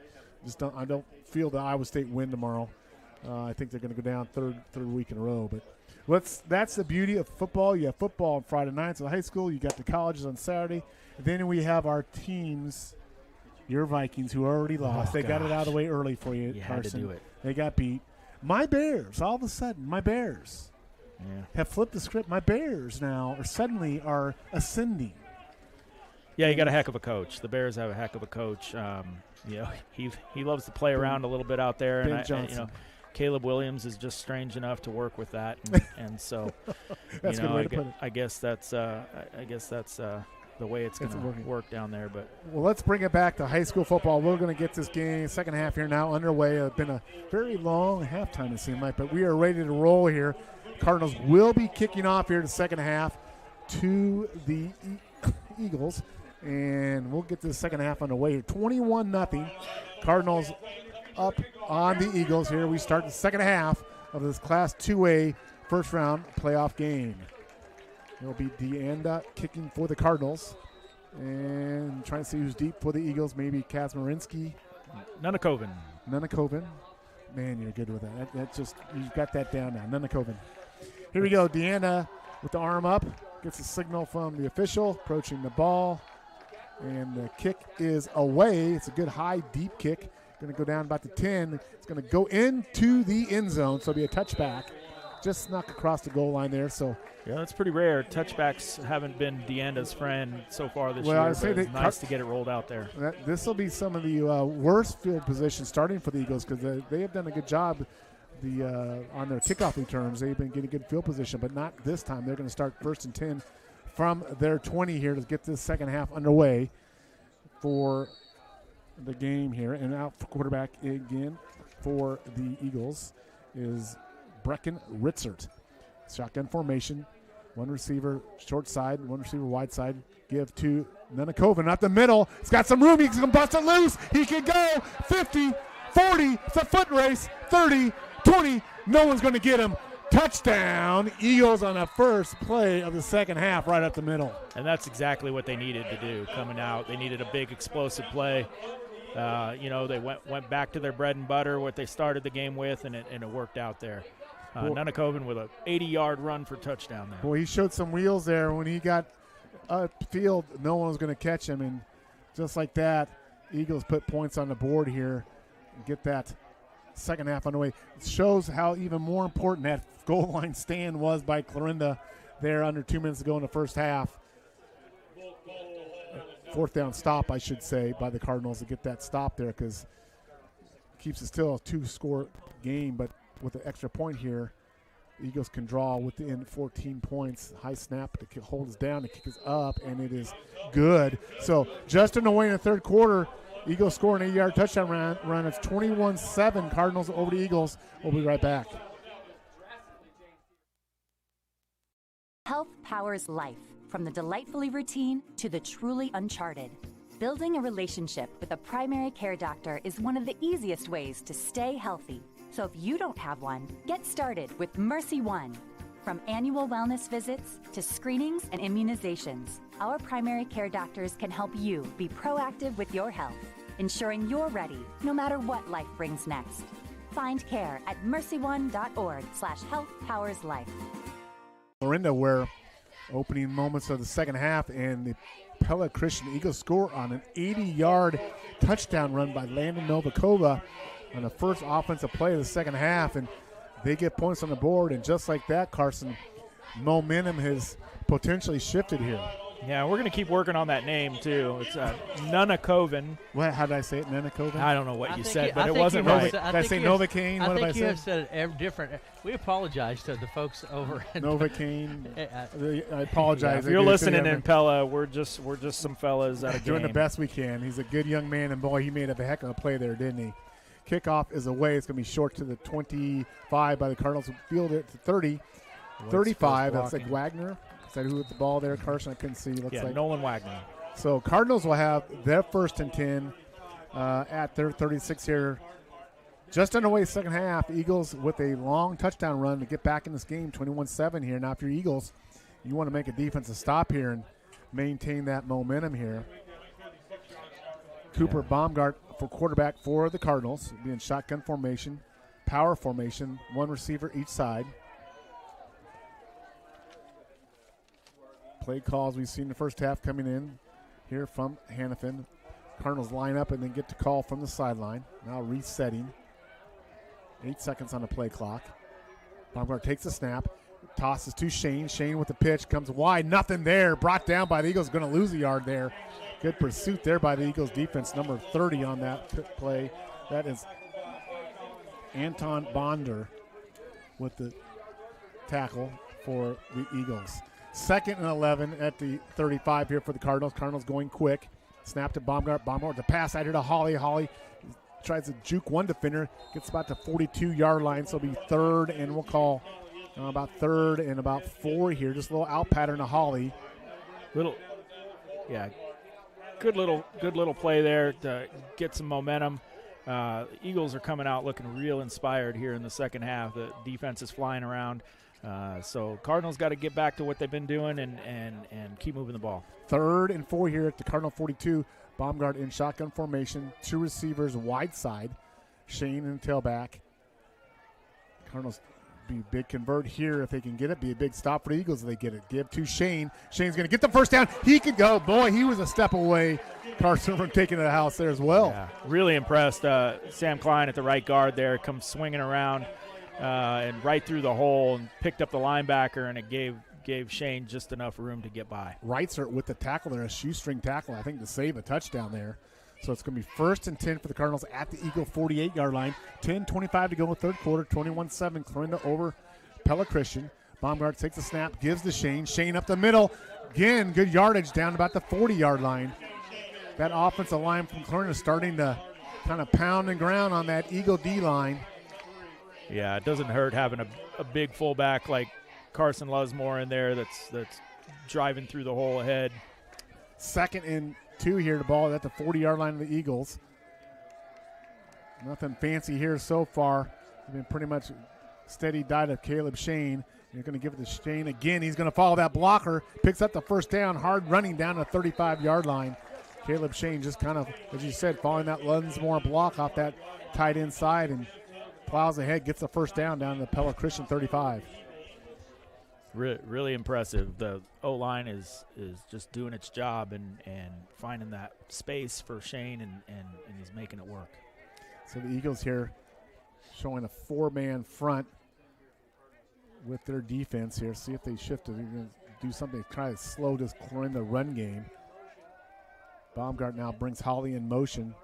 [SPEAKER 1] don't feel the Iowa State win tomorrow. I think they're going to go down third week in a row. But that's the beauty of football. You have football on Friday nights at high school. You got the colleges on Saturday. Then we have our teams. Your Vikings, who already lost. They got it out of the way early for you, Carson.
[SPEAKER 2] Had to do it.
[SPEAKER 1] They got beat. My Bears, all of a sudden, have flipped the script. My Bears now are ascending.
[SPEAKER 2] Yeah, you got a heck of a coach. The Bears have a heck of a coach. He loves to play around a little bit out there, and Caleb Williams is just strange enough to work with that, and so
[SPEAKER 1] that's a good way to put it.
[SPEAKER 2] I guess that's the way it's going to work down there. But
[SPEAKER 1] let's bring it back to high school football. We're going to get this game, second half here now underway. It's been a very long halftime, it seemed like, but we are ready to roll here. Cardinals will be kicking off here the second half to the Eagles, and we'll get the second half underway here. 21-0. Cardinals up on the Eagles here. We start the second half of this Class 2A first-round playoff game. It will be Deanda kicking for the Cardinals. And trying to see who's deep for the Eagles. Maybe Kazmarinsky.
[SPEAKER 2] Nunakoven.
[SPEAKER 1] Man, you're good with that. That just, you've got that down now. Nunakoven. Here we go. Deanda with the arm up. Gets a signal from the official. Approaching the ball. And the kick is away. It's a good high, deep kick. Going to go down about the 10. It's going to go into the end zone. So it'll be a touchback. Just snuck across the goal line there. So
[SPEAKER 2] yeah, that's pretty rare. Touchbacks haven't been Deanda's friend so far this year.
[SPEAKER 1] I say
[SPEAKER 2] it's nice to get it rolled out there.
[SPEAKER 1] This will be some of the worst field positions starting for the Eagles because they have done a good job on their kickoff returns. They've been getting good field position, but not this time. They're going to start 1st and 10 from their 20 here to get this second half underway for the game here. And out for quarterback again for the Eagles is Brecken Ritzert. Shotgun formation. One receiver short side, one receiver wide side. Give to Nunakoven up the middle. He's got some room. He can bust it loose. He can go 50, 40. It's a foot race. 30, 20. No one's going to get him. Touchdown. Eagles on the first play of the second half right up the middle.
[SPEAKER 2] And that's exactly what they needed to do coming out. They needed a big explosive play. They went back to their bread and butter, what they started the game with, and it worked out there. Nunakoven with an 80-yard run for touchdown there.
[SPEAKER 1] Boy, he showed some wheels there. When he got upfield, no one was going to catch him. And just like that, Eagles put points on the board here and get that second half underway. It shows how even more important that goal line stand was by Clarinda there under 2 minutes to go in the first half. Fourth down stop, I should say, by the Cardinals to get that stop there because it keeps it still a 2-score game, but with an extra point here, Eagles can draw within 14 points. High snap, the kick holds down, the kick is up, and it is good. So just in the way in the third quarter, Eagles score an 8-yard touchdown run. It's 21-7, Cardinals over the Eagles. We'll be right back.
[SPEAKER 18] Health powers life, from the delightfully routine to the truly uncharted. Building a relationship with a primary care doctor is one of the easiest ways to stay healthy. So if you don't have one, get started with Mercy One. From annual wellness visits to screenings and immunizations, our primary care doctors can help you be proactive with your health, ensuring you're ready no matter what life brings next. Find care at mercyone.org/healthpowerslife.
[SPEAKER 1] Clarinda, where opening moments of the second half, and the Pella Christian Eagles score on an 80-yard touchdown run by Landon Novakova on the first offensive play of the second half, and they get points on the board. And just like that, Carson, momentum has potentially shifted here.
[SPEAKER 2] Yeah, we're going to keep working on that name, too. It's Nunakoven.
[SPEAKER 1] How did I say it, Nunakoven?
[SPEAKER 2] I don't know what you said, but it wasn't right.
[SPEAKER 1] Did I say Novocaine? What did I say?
[SPEAKER 3] I think you have said it different. We apologize to the folks over at
[SPEAKER 1] Novocaine. I apologize.
[SPEAKER 2] If you're listening in Pella, we're just some fellas at a game.
[SPEAKER 1] Doing the best we can. He's a good young man, and boy, he made a heck of a play there, didn't he? Kickoff is away. It's going to be short to the 25 by the Cardinals. Field it to 30. 35. That's like Wagner. Is that who with the ball there, Carson? I couldn't see. Looks like
[SPEAKER 2] Nolan Wagner.
[SPEAKER 1] So Cardinals will have their 1st and 10 at their 36 here. Just underway second half. Eagles with a long touchdown run to get back in this game, 21-7 here. Now, if you're Eagles, you want to make a defensive stop here and maintain that momentum here. Cooper Baumgart for quarterback for the Cardinals, being shotgun formation, power formation, one receiver each side. Play calls we've seen in the first half coming in here from Hannafin. Cardinals line up and then get to call from the sideline. Now resetting. 8 seconds on the play clock. Baumgart takes the snap, tosses to Shane. Shane with the pitch, comes wide, nothing there. Brought down by the Eagles, going to lose a yard there. Good pursuit there by the Eagles defense, number 30 on that play. That is Anton Bonder with the tackle for the Eagles. 2nd and 11 at the 35 here for the Cardinals. Cardinals going quick. Snap to Baumgart. Baumgart, the pass out here to Holly. Holly tries to juke one defender. Gets about the 42-yard line, so it'll be 3rd, and we'll call about 3rd and about 4 here. Just a little out pattern to Holly.
[SPEAKER 2] Good little play there to get some momentum. Eagles are coming out looking real inspired here in the second half. The defense is flying around. So Cardinals got to get back to what they've been doing and keep moving the ball.
[SPEAKER 1] 3rd and 4 here at the Cardinal 42. Baumgart in shotgun formation. 2 receivers wide side. Shane in tailback. Cardinals be a big convert here if they can get it. Be a big stop for the Eagles if they get it. Give to Shane. Shane's going to get the first down. He could go. Boy, he was a step away, Carson, from taking the house there as well.
[SPEAKER 2] Yeah, really impressed. Sam Klein at the right guard there comes swinging around and right through the hole and picked up the linebacker, and it gave Shane just enough room to get by.
[SPEAKER 1] Reitzer with the tackle there, a shoestring tackle, I think, to save a touchdown there. So it's going to be 1st and 10 for the Cardinals at the Eagle 48-yard line. 10:25 to go in the third quarter. 21-7. Clarinda over Pella Christian. Baumgart takes the snap, gives to Shane. Shane up the middle. Again, good yardage down about the 40-yard line. That offensive line from Clarinda starting to kind of pound and ground on that Eagle D-line.
[SPEAKER 2] Yeah, it doesn't hurt having a big fullback like Carson Lusmore in there that's driving through the hole ahead.
[SPEAKER 1] 2nd and 2 here. The ball at the 40-yard line of the Eagles. Nothing fancy here so far. They've been pretty much steady diet of Caleb Shane. You're going to give it to Shane again. He's going to follow that blocker. Picks up the first down. Hard running down the 35-yard line. Caleb Shane just kind of, as you said, following that Lusmore block off that tight end side and plows ahead, gets the first down to the Pella Christian 35.
[SPEAKER 2] Really impressive. The O-line is just doing its job and finding that space for Shane, and he's making it work.
[SPEAKER 1] So the Eagles here showing a 4-man front with their defense here. See if they shift it. They're going to do something to try to slow this Clarinda run game. Baumgart now brings Holly in motion.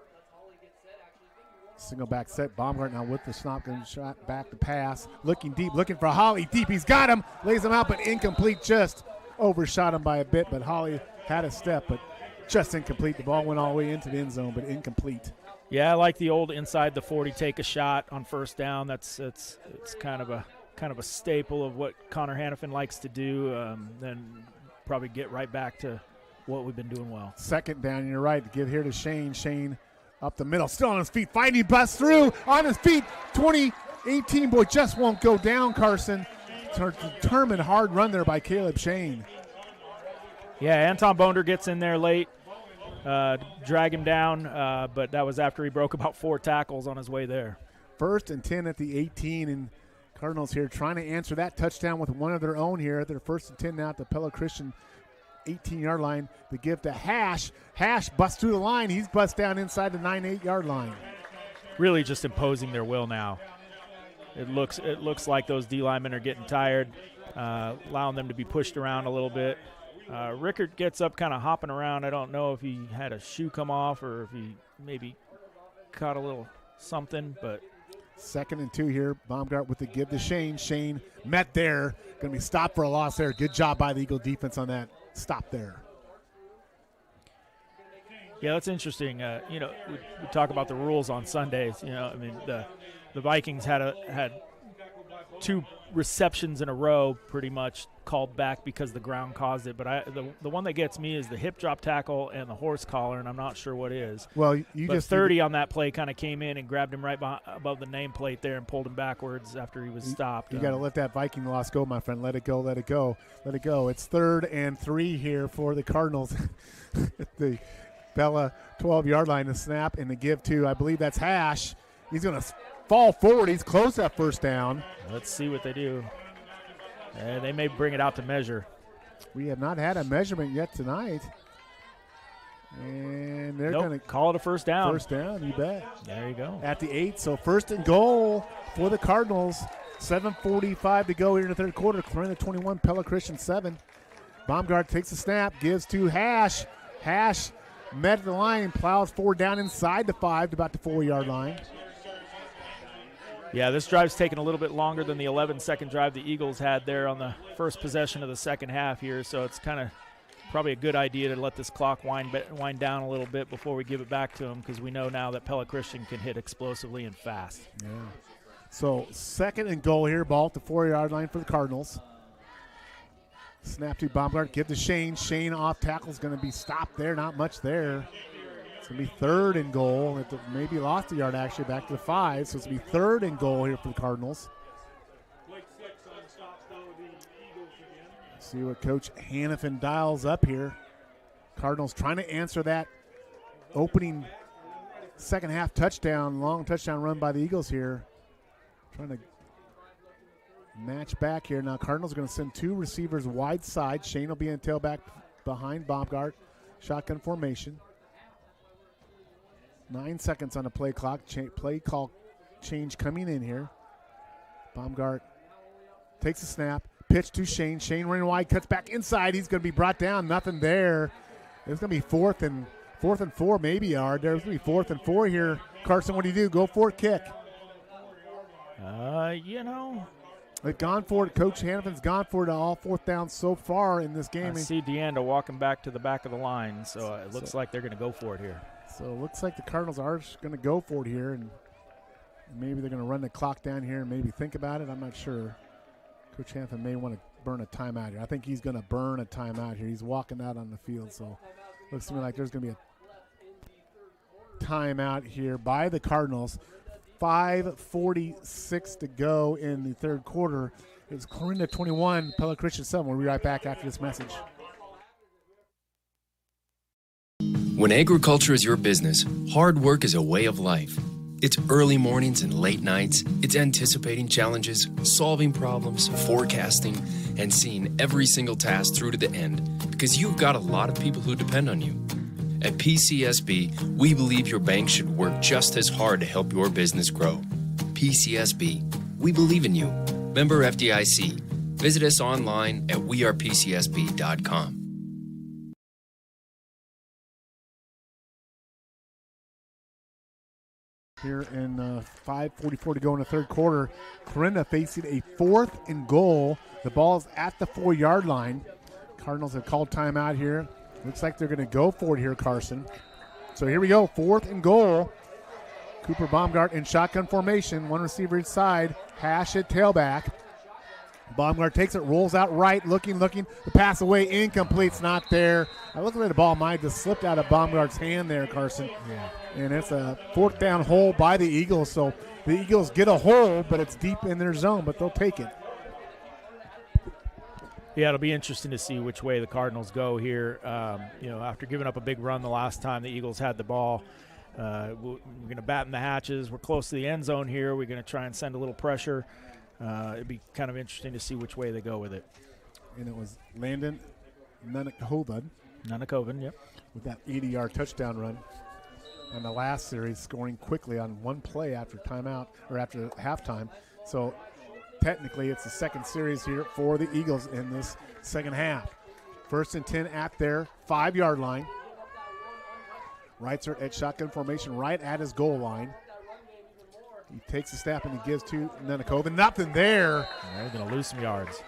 [SPEAKER 1] Single back set. Baumgart now with the snap, going shot back to pass. Looking deep, looking for Holly deep. He's got him. Lays him out, but incomplete. Just overshot him by a bit, but Holly had a step, but just incomplete. The ball went all the way into the end zone, but incomplete.
[SPEAKER 2] Yeah, I like the old inside the 40 take a shot on first down. It's kind of a staple of what Connor Hannafin likes to do. Then probably get right back to what we've been doing well.
[SPEAKER 1] 2nd down, you're right. Give here to Shane. Shane up the middle, still on his feet, fighting, busts through, on his feet. 20-18, boy, just won't go down, Carson. Determined hard run there by Caleb Shane.
[SPEAKER 2] Yeah, Anton Bonder gets in there late, drag him down, but that was after he broke about 4 tackles on his way there.
[SPEAKER 1] 1st and 10 at the 18, and Cardinals here trying to answer that touchdown with one of their own here. They're 1st and 10 now at the Pella Christian 18-yard line. The give to Hash. Hash busts through the line. He's bust down inside the 9-8-yard line.
[SPEAKER 2] Really just imposing their will now. It looks like those D linemen are getting tired, allowing them to be pushed around a little bit. Rickard gets up kind of hopping around. I don't know if he had a shoe come off or if he maybe caught a little something, but
[SPEAKER 1] 2nd and 2 here. Baumgart with the give to Shane. Shane met there. Going to be stopped for a loss there. Good job by the Eagle defense on that stop there.
[SPEAKER 2] Yeah, that's interesting. We talk about the rules on Sundays. I mean, the Vikings had 2 receptions in a row pretty much called back because the ground caused it. But the one that gets me is the hip drop tackle and the horse collar, and I'm not sure what is.
[SPEAKER 1] Well,
[SPEAKER 2] but 30 on that play kind of came in and grabbed him right above the nameplate there and pulled him backwards after he was stopped.
[SPEAKER 1] You got to let that Viking loss go, my friend. Let it go, let it go, let it go. It's 3rd and 3 here for the Cardinals. The Pella 12-yard line, the snap and the give to, I believe that's Hash. He's going to fall forward. He's close to that first down.
[SPEAKER 2] Let's see what they do. They may bring it out to measure.
[SPEAKER 1] We have not had a measurement yet tonight. And they're going to
[SPEAKER 2] call it a first down.
[SPEAKER 1] First down, you bet.
[SPEAKER 2] There you go.
[SPEAKER 1] At the 8, so 1st and goal for the Cardinals. 7:45 to go here in the third quarter. Clarinda 21, Pella Christian 7. Baumgart takes the snap, gives to Hash. Hash met the line, plows forward down inside the 5 to about the 4-yard line.
[SPEAKER 2] Yeah, this drive's taken a little bit longer than the 11-second drive the Eagles had there on the first possession of the second half here, so it's kind of probably a good idea to let this clock wind down a little bit before we give it back to them, because we know now that Pella Christian can hit explosively and fast.
[SPEAKER 1] Yeah. So 2nd and goal here, ball at the 4-yard line for the Cardinals. Snap to Baumgart, give to Shane. Shane off tackle is going to be stopped there, not much there. It's going to be 3rd and goal. Maybe lost a yard, actually, back to the 5. So it's going to be 3rd and goal here for the Cardinals. See what Coach Hannafin dials up here. Cardinals trying to answer that opening second half touchdown, long touchdown run by the Eagles here. Trying to match back here. Now Cardinals are going to send 2 receivers wide side. Shane will be in tailback behind Baumgart. Shotgun formation. 9 seconds on the play clock. Play call change coming in here. Baumgart takes a snap. Pitch to Shane. Shane running wide, cuts back inside. He's going to be brought down. Nothing there. It's going to be 4th and 4 maybe yard. There's going to be 4th and 4 here. Carson, what do you do? Go for it, kick. They've gone for it. Coach Hannafin's gone for it all 4th down so far in this game.
[SPEAKER 2] I see DeAnda walking back to the back of the line, so it looks like they're going to go for it here.
[SPEAKER 1] So it looks like the Cardinals are going to go for it here, and maybe they're going to run the clock down here and maybe think about it. I'm not sure. Coach Hannafin may want to burn a timeout here. I think he's going to burn a timeout here. He's walking out on the field, so looks to me like there's going to be a timeout here by the Cardinals. 5:46 to go in the 3rd quarter. It's Clarinda 21, Pella Christian 7. We'll be right back after this message.
[SPEAKER 17] When agriculture is your business, hard work is a way of life. It's early mornings and late nights. It's anticipating challenges, solving problems, forecasting, and seeing every single task through to the end because you've got a lot of people who depend on you. At PCSB, we believe your bank should work just as hard to help your business grow. PCSB, we believe in you. Member FDIC. Visit us online at wearepcsb.com.
[SPEAKER 1] Here in 5:44 to go in the 3rd quarter, Clarinda facing a 4th and goal. The ball is at the 4-yard line. Cardinals have called timeout here. Looks like they're going to go for it here, Carson. So here we go, 4th and goal. Cooper Baumgart in shotgun formation, 1 receiver each side. Hash it tailback. Baumgart takes it, rolls out right, looking. The pass away, incomplete's not there. I look like the ball might have just slipped out of Baumgart's hand there, Carson.
[SPEAKER 2] Yeah.
[SPEAKER 1] And it's a 4th down hole by the Eagles. So the Eagles get a hole, but it's deep in their zone, but they'll take it.
[SPEAKER 2] Yeah, it'll be interesting to see which way the Cardinals go here. After giving up a big run the last time the Eagles had the ball, we're going to batten the hatches. We're close to the end zone here. We're going to try and send a little pressure. It'd be kind of interesting to see which way they go with it.
[SPEAKER 1] And it was Landon Nunikovan,
[SPEAKER 2] yep,
[SPEAKER 1] with that 80-yard touchdown run on the last series, scoring quickly on 1 play after timeout or after halftime. So technically it's the 2nd series here for the Eagles in this second half. 1st and 10 at their 5-yard line. Reitzer at shotgun formation right at his goal line. He takes the snap and he gives to Nunikovan. Nothing there.
[SPEAKER 2] They're going to lose some yards.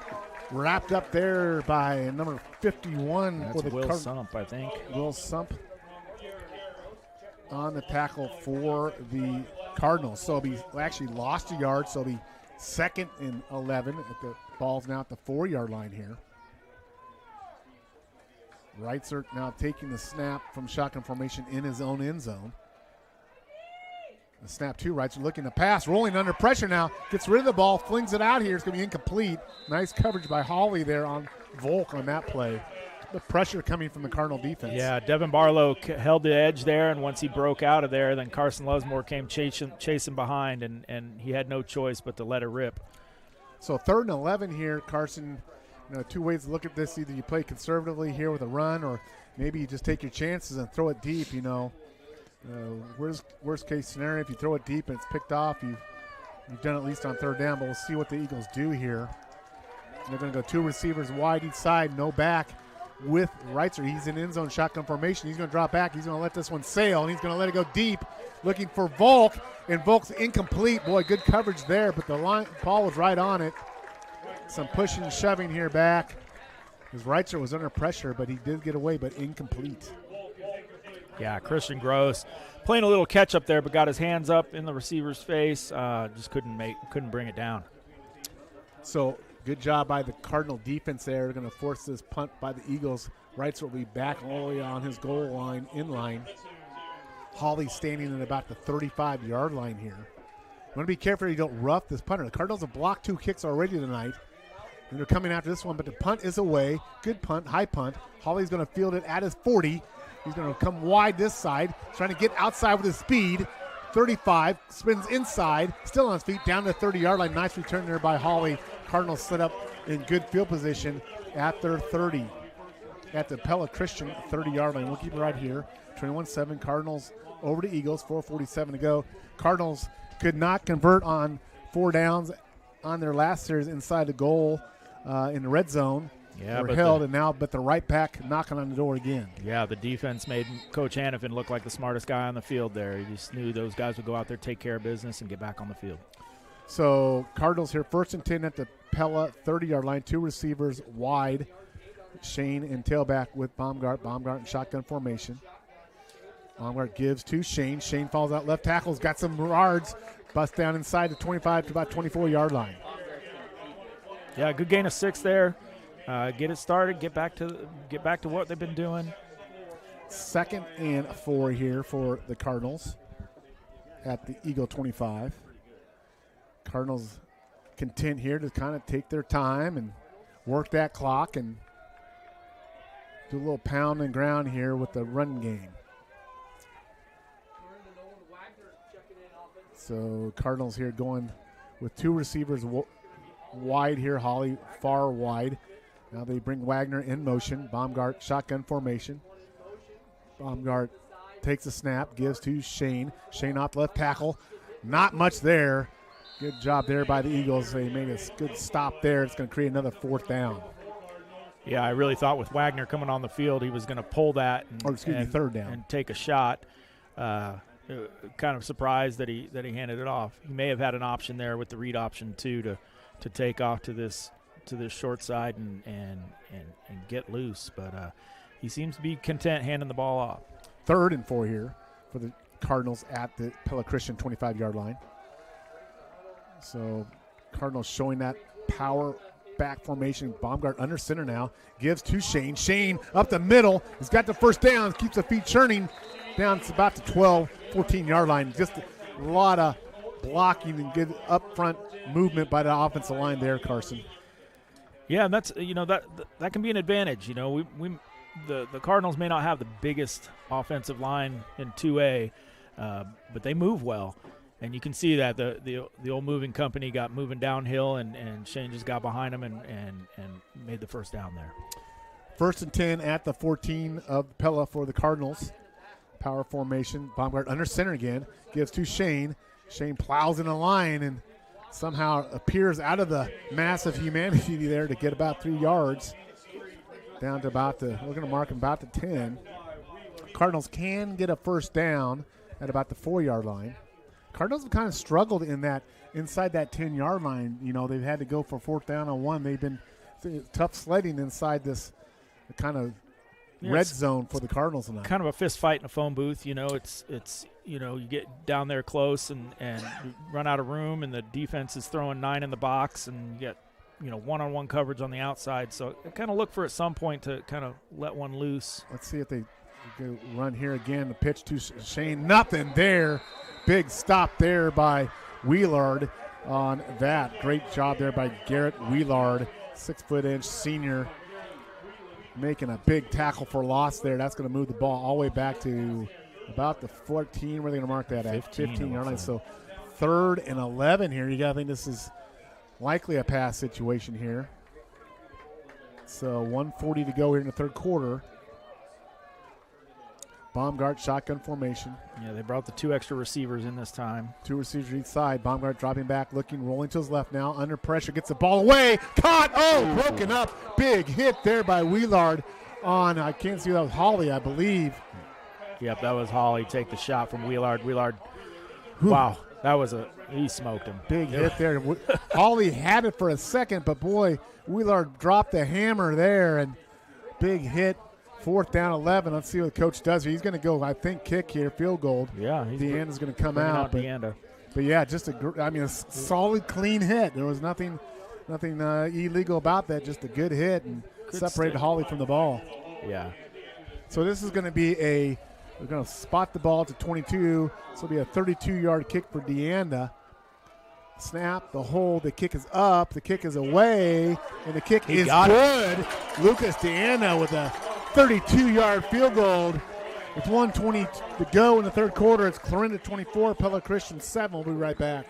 [SPEAKER 1] Wrapped up there by number 51.
[SPEAKER 2] That's
[SPEAKER 1] for the
[SPEAKER 2] Will Sump, I think.
[SPEAKER 1] Will Sump on the tackle for the Cardinals. So he actually lost a yard, so it'll be 2nd and 11. The ball's now at the 4-yard line here. Reitzer now taking the snap from shotgun formation in his own end zone. The snap to Reitzer looking to pass, rolling under pressure now. Gets rid of the ball, flings it out here. It's going to be incomplete. Nice coverage by Hawley there on Volk on that play. The pressure coming from the Cardinal defense.
[SPEAKER 2] Yeah, Devin Barlow held the edge there, and once he broke out of there, then Carson Lusmore came chasing behind, and he had no choice but to let it rip.
[SPEAKER 1] So 3rd and 11 here, Carson. 2 ways to look at this. Either you play conservatively here with a run, or maybe you just take your chances and throw it deep, worst case scenario, if you throw it deep and it's picked off, you've done at least on 3rd down, but we'll see what the Eagles do here. They're going to go 2 receivers wide each side, no back with Reitzer. He's in end zone shotgun formation. He's going to drop back. He's going to let this one sail, and he's going to let it go deep, looking for Volk, and Volk's incomplete. Boy, good coverage there, but the ball was right on it. Some pushing and shoving here back. Because Reitzer was under pressure, but he did get away, but incomplete.
[SPEAKER 2] Yeah, Christian Gross playing a little catch up there, but got his hands up in the receiver's face. Just couldn't bring it down.
[SPEAKER 1] So good job by the Cardinal defense there. They're going to force this punt by the Eagles. Reitzer will be back all the way on his goal line, in line. Holly standing at about the 35-yard line here. You want to be careful you don't rough this punter. The Cardinals have blocked 2 kicks already tonight, and they're coming after this one, but the punt is away. Good punt, high punt. Holly's going to field it at his 40. He's going to come wide this side, trying to get outside with his speed. 35, spins inside, still on his feet, down to the 30-yard line. Nice return there by Holly. Cardinals set up in good field position at their 30, at the Pella Christian 30-yard line. We'll keep it right here. 21-7, Cardinals over to Eagles, 4:47 to go. Cardinals could not convert on 4 downs on their last series inside the goal in the red zone.
[SPEAKER 2] Yeah,
[SPEAKER 1] but they're right back knocking on the door again.
[SPEAKER 2] Yeah, the defense made Coach Hannafin look like the smartest guy on the field there. He just knew those guys would go out there, take care of business, and get back on the field.
[SPEAKER 1] So Cardinals here, 1st and 10 at the Pella 30-yard line. 2 receivers wide. Shane and tailback with Baumgart. Baumgart in shotgun formation. Baumgart gives to Shane. Shane falls out left tackle's got some yards. Bust down inside the 25 to about 24-yard line.
[SPEAKER 2] Yeah, good gain of 6 there. Get it started. Get back to what they've been doing.
[SPEAKER 1] 2nd and 4 here for the Cardinals at the Eagle 25. Cardinals content here to kind of take their time and work that clock and do a little pound and ground here with the run game. So Cardinals here going with 2 receivers wide here. Holly far wide. Now they bring Wagner in motion. Baumgart shotgun formation. Baumgart takes a snap, gives to Shane. Shane off left tackle. Not much there. Good job there by the Eagles. They made a good stop there. It's going to create another 4th down.
[SPEAKER 2] Yeah, I really thought with Wagner coming on the field, he was going to pull that and
[SPEAKER 1] 3rd down
[SPEAKER 2] and take a shot. Kind of surprised that he handed it off. He may have had an option there with the read option too to take off to this short side and get loose, but he seems to be content handing the ball off.
[SPEAKER 1] 3rd and 4 here for the Cardinals at the Pella Christian 25-yard line. So Cardinals showing that power back formation. Baumgart under center now. Gives to Shane. Shane up the middle. He's got the 1st down. Keeps the feet churning. Down to about the 12, 14-yard line. Just a lot of blocking and good up front movement by the offensive line there, Carson.
[SPEAKER 2] Yeah, and that's that can be an advantage. The Cardinals may not have the biggest offensive line in 2A, but they move well. And you can see that the old moving company got moving downhill, and Shane just got behind him and made the 1st down there.
[SPEAKER 1] 1st and 10 at the 14 of Pella for the Cardinals. Power formation. Baumgart under center again. Gives to Shane. Shane plows in a line and somehow appears out of the mass of humanity there to get about 3 yards. Down to we're going to mark him about the 10. Cardinals can get a 1st down at about the 4-yard line. Cardinals have kind of struggled in that inside that 10-yard line. They've had to go for 4th down on 1. They've been tough sledding inside this kind of red zone for the Cardinals tonight.
[SPEAKER 2] Kind of a fist fight in a phone booth. It's you get down there close and run out of room, and the defense is throwing 9 in the box, and you get one-on-one coverage on the outside. So kind of look for at some point to kind of let one loose.
[SPEAKER 1] Let's see if they go run here again. The pitch to Shane. Nothing there. Big stop there by Wheelard on that. Great job there by Garrett Wheelard, 6-foot-inch senior, making a big tackle for loss there. That's going to move the ball all the way back to about the 14. Where are they going to mark that at? 15-yard line. So 3rd and 11 here. You got to think this is likely a pass situation here. So 1:40 to go here in the 3rd quarter. Baumgart shotgun formation.
[SPEAKER 2] Yeah, they brought the 2 extra receivers in this time.
[SPEAKER 1] 2 receivers each side. Baumgart dropping back, looking, rolling to his left now. Under pressure, gets the ball away. Caught. Oh, broken up. Big hit there by Wheelard on, I can't see, that was Holly, I believe.
[SPEAKER 2] Yep, that was Holly. Take the shot from Wheelard. Wheelard, wow, he smoked him.
[SPEAKER 1] Big hit there. Holly had it for a second, but boy, Wheelard dropped the hammer there, and big hit. 4th down, 11. Let's see what Coach does here. He's going to go, I think, kick here, field goal.
[SPEAKER 2] Yeah.
[SPEAKER 1] Deanna's going to come out. But yeah, just a solid, clean hit. There was nothing illegal about that. Just a good hit and separated Holly from the ball.
[SPEAKER 2] Yeah.
[SPEAKER 1] So this is going to be a They're going to spot the ball to 22. So it'll be a 32-yard kick for Deanda. Snap, the hold, the kick is up, the kick is away, and the kick is good. Lucas Deanda with a 32-yard field goal. With 1:20 to go in the third quarter, it's Clarinda 24, Pella Christian 7. We'll be right back.